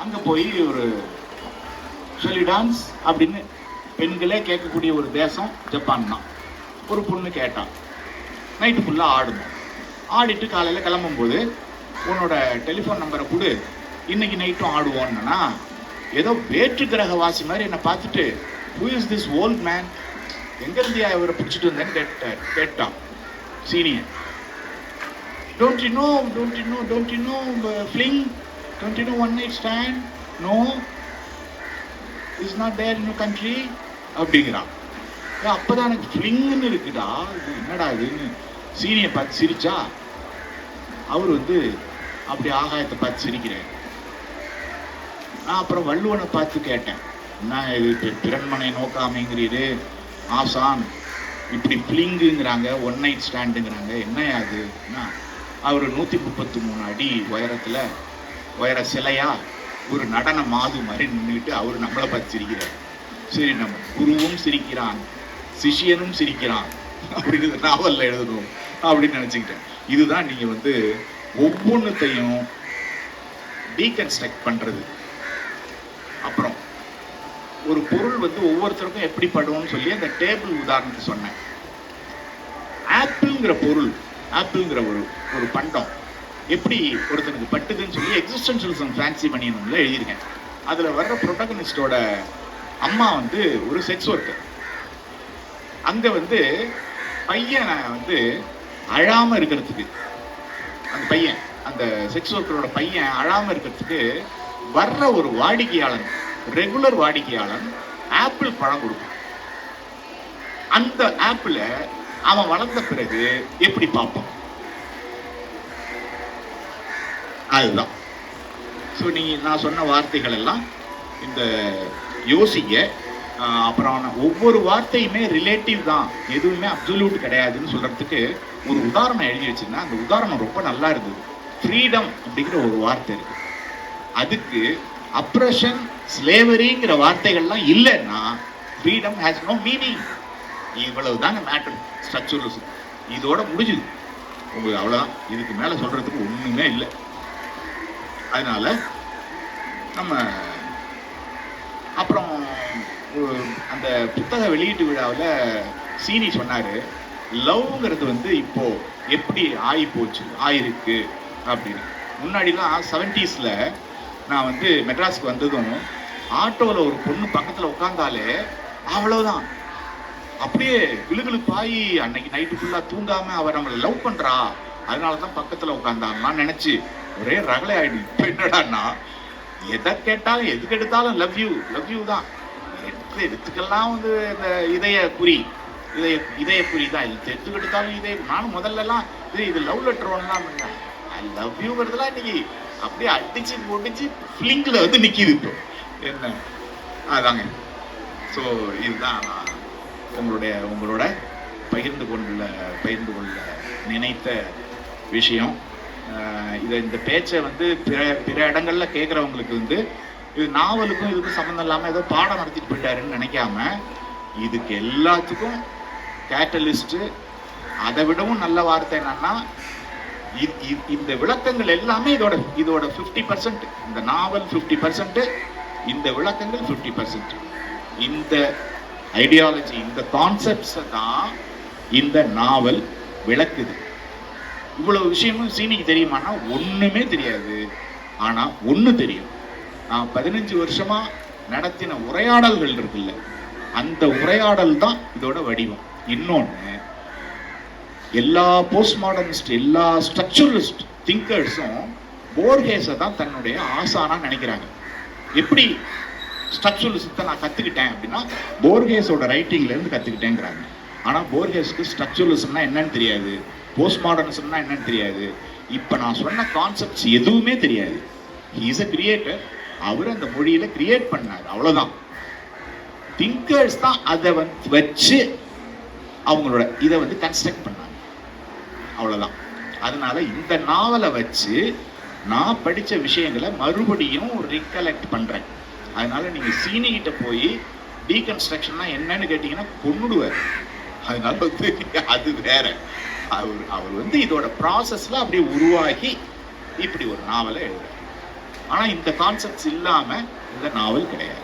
[SPEAKER 3] அங்க போய் ஒரு சொல்லி டான்ஸ் அப்படின்னு பெண்களே கேட்கக்கூடிய ஒரு தேசம் ஜப்பான் தான். ஒரு பொண்ணு கேட்டான், நைட்டு ஃபுல்லாக ஆடணும். ஆடிட்டு காலையில் கிளம்பும்போது உன்னோட டெலிஃபோன் நம்பரை கொடு, இன்னைக்கு நைட்டும் ஆடுவோன்னா, ஏதோ வேற்று கிரக வாசி மாதிரி என்னை பார்த்துட்டு, who is this old man, எங்கேருந்து இவரை பிடிச்சிட்டு வந்தேன்னு கேட்டான் senior. Don't you know fling? Don't you know one night stand? No, it's not there in your country. அப்படிங்கிறான். அப்பதான் எனக்கு ஃபிளிங்னு இருக்குடா, இது என்னடா இதுன்னு சீனியை பார்த்து சிரிச்சா, அவர் வந்து அப்படி ஆகாயத்தை பார்த்து சிரிக்கிறேன். நான் அப்புறம் வள்ளுவனை பார்த்து கேட்டேன், என்ன இது பிறன்மனை நோக்காமைங்கிறது, ஆசான் இப்படி ஃபிளிங்குங்கிறாங்க, ஒன் நைட் ஸ்டாண்டுங்கிறாங்க, என்ன அதுன்னா, அவர் 133 அடி உயர சிலையா ஒரு நடன மாது மாதிரி நின்றுட்டு அவர் நம்மளை பார்த்து சிரிக்கிறார். சரி, நம்ம குருவும் சிரிக்கிறான், சிஷியனும் சிரிக்கிறான் அப்படின்னு நாவல்ல எழுதணும் அப்படின்னு நினைச்சுக்கிட்டேன். இதுதான் நீங்க வந்து ஒவ்வொன்றுத்தையும் டீகன்ஸ்ட்ரக்ட் பண்றது. அப்புறம் ஒரு பொருள் வந்து ஒவ்வொருத்தருக்கும் எப்படி படும்னு சொல்லி அந்த டேபிள் உதாரணத்தை சொன்னேன். ஆப்பிள்ங்கிற பொருள், ஆப்பிள்ங்கிற ஒரு பண்டம் எப்படி ஒருத்தனுக்கு பட்டுதுன்னு சொல்லி எக்ஸிஸ்டென்ஷியலிசம் ஃபேன்சி பண்ணியணும்ல எழுதியிருக்கேன். அதில் வர்ற ப்ரொட்டகனிஸ்டோட அம்மா வந்து ஒரு செக்ஸ் ஒர்க்கர். அங்கே வந்து பையனை வந்து அழாமல் இருக்கிறதுக்கு, அந்த செக்ஸ் ஒர்க்கரோட பையன் அழாமல் இருக்கிறதுக்கு வர்ற ஒரு வாடிக்கையாளன், ரெகுலர் வாடிக்கையாளன் ஆப்பிள் பழம் கொடுப்பான். அந்த ஆப்பிளை அவன் வளர்ந்த பிறகு எப்படி பார்ப்பான்? அதுதான். ஸோ நான் சொன்ன வார்த்தைகள் எல்லாம் இந்த யோசிக்க. அப்புறம் ஒவ்வொரு வார்த்தையுமே ரிலேட்டிவ் தான், எதுவுமே அப்சல்யூட் கிடையாதுன்னு சொல்றதுக்கு ஒரு உதாரணம் எழுதி வச்சிருந்தேன். அந்த உதாரணம் ரொம்ப நல்லா இருந்தது. ஃப்ரீடம் அப்படிங்கிற ஒரு வார்த்தை இருக்கு, அதுக்கு அப்ரஷன், ஸ்லேவரிங்கிற வார்த்தைகள்லாம் இல்லைன்னா ஃப்ரீடம் ஹேஸ் நோ மீனிங். இவ்வளவுதாங்க மேட்டர். ஸ்ட்ரக்சரலிசம் இதோட முடிஞ்சுது உங்களுக்கு, அவ்வளவுதான். இதுக்கு மேல சொல்றதுக்கு ஒண்ணுமே இல்லை. அதனால நம்ம அப்புறம் அந்த புத்தக வெளியீட்டு விழாவில் சீனி சொன்னாரு, லவ்ங்கிறது வந்து இப்போ எப்படி ஆயிருக்கு அப்படின்னு. முன்னாடிலாம் 70s நான் வந்து மெட்ராஸுக்கு வந்ததும் ஆட்டோவில் ஒரு பொண்ணு பக்கத்தில் உட்காந்தாலே அவ்வளவுதான், அப்படியே கிளுகிளுப்பாயி அன்னைக்கு நைட்டு ஃபுல்லாக தூங்காம அவர் நம்மளை லவ் பண்றா, அதனாலதான் பக்கத்தில் உட்காந்தாங்களான்னு நினைச்சு ஒரே ரகலை ஆயிடுது. இப்போ என்னடான்னா, எதை கேட்டாலும் எதுக்கு எடுத்தாலும் லவ் யூ தான். எடுத்துக்கெல்லாம் வந்து இந்த இதய குறி தான், எதுக்கு எடுத்தாலும் நானும் முதல்லலாம் இது லவ் லெட்டர் ஒன்லாம் பண்ணேன். ஐ லவ் யூங்கிறதுலாம் இன்னைக்கு அப்படியே அடிச்சு முடிச்சு ஃபிளிங்கில் வந்து நிற்கிது. இப்போ என்ன அதாங்க. ஸோ இதுதான் உங்களோட பகிர்ந்து கொள்ள நினைத்த விஷயம். இந்த பேச்சை வந்து பிற இடங்கள்ல கேட்குறவங்களுக்கு வந்து இது நாவலுக்கும் இதுக்கும் சம்மந்தம் இல்லாமல் ஏதோ பாடம் நடத்திட்டு போயிட்டாருன்னு நினைக்காம இதுக்கு எல்லாத்துக்கும் கேட்டலிஸ்ட்டு. அதை விடவும் நல்ல வார்த்தை என்னன்னா இந்த விளக்கங்கள் எல்லாமே இதோட 50%. இந்த நாவல் 50%, இந்த விளக்கங்கள் 50%. இந்த ஐடியாலஜி, இந்த கான்செப்ட்ஸ் தான் இந்த நாவல் விளக்குது. இவ்வளவு விஷயமும் சீனிக்கு தெரியுமானா ஒண்ணுமே தெரியாது. ஆனா ஒண்ணு தெரியும், நான் 15 வருஷமா நடத்தின உரையாடல்கள் இருக்குல்ல, அந்த உரையாடல் தான் இதோட வடிவம். இன்னொன்னு, எல்லா போஸ்ட் மாடர்னிஸ்ட், எல்லா ஸ்ட்ரக்சரலிஸ்ட் திங்கர்ஸும் போர்ஹேஸை தான் தன்னுடைய ஆசானா நினைக்கிறாங்க. எப்படி ஸ்ட்ரக்சரலிசத்தை நான் கத்துக்கிட்டேன் அப்படின்னா போர்ஹேஸோட ரைட்டிங்ல இருந்து கத்துக்கிட்டேங்கிறாங்க. ஆனா போர்ஹேஸ்க்கு ஸ்ட்ரக்சரலிசம்னா என்னன்னு தெரியாது, போஸ்ட் மாடர்னிசம்னா என்னன்னு தெரியாது. இப்ப நான் சொன்ன கான்செப்ட்ஸ் எதுவுமே தெரியாது. He is a creator. அவர் அந்த மொழியில கிரியேட் பண்ணார், அவ்வளவுதான். திங்கர்ஸ் தான் அதை வச்சு அவங்களோட இதை கன்ஸ்ட்ரக்ட் பண்ணாங்க, அவ்வளவுதான். அதனால இந்த நாவலை வச்சு நான் படிச்ச விஷயங்களை மறுபடியும் ரீகலெக்ட் பண்றேன். அதனால நீங்க சீனிகிட்ட போய் டீகன்ஸ்ட்ரக்ஷன்னா என்னன்னு கேட்டீங்கன்னா கொன்னுடுவார். அதனால அது வேற. அவர் இதோட ப்ராசஸ்ல அப்படியே உருவாகி இப்படி ஒரு நாவலை எழுதுறார். ஆனா இந்த கான்செப்ட்ஸ் இல்லாம இந்த நாவல் கிடையாது.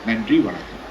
[SPEAKER 3] நன்றி, வணக்கம்.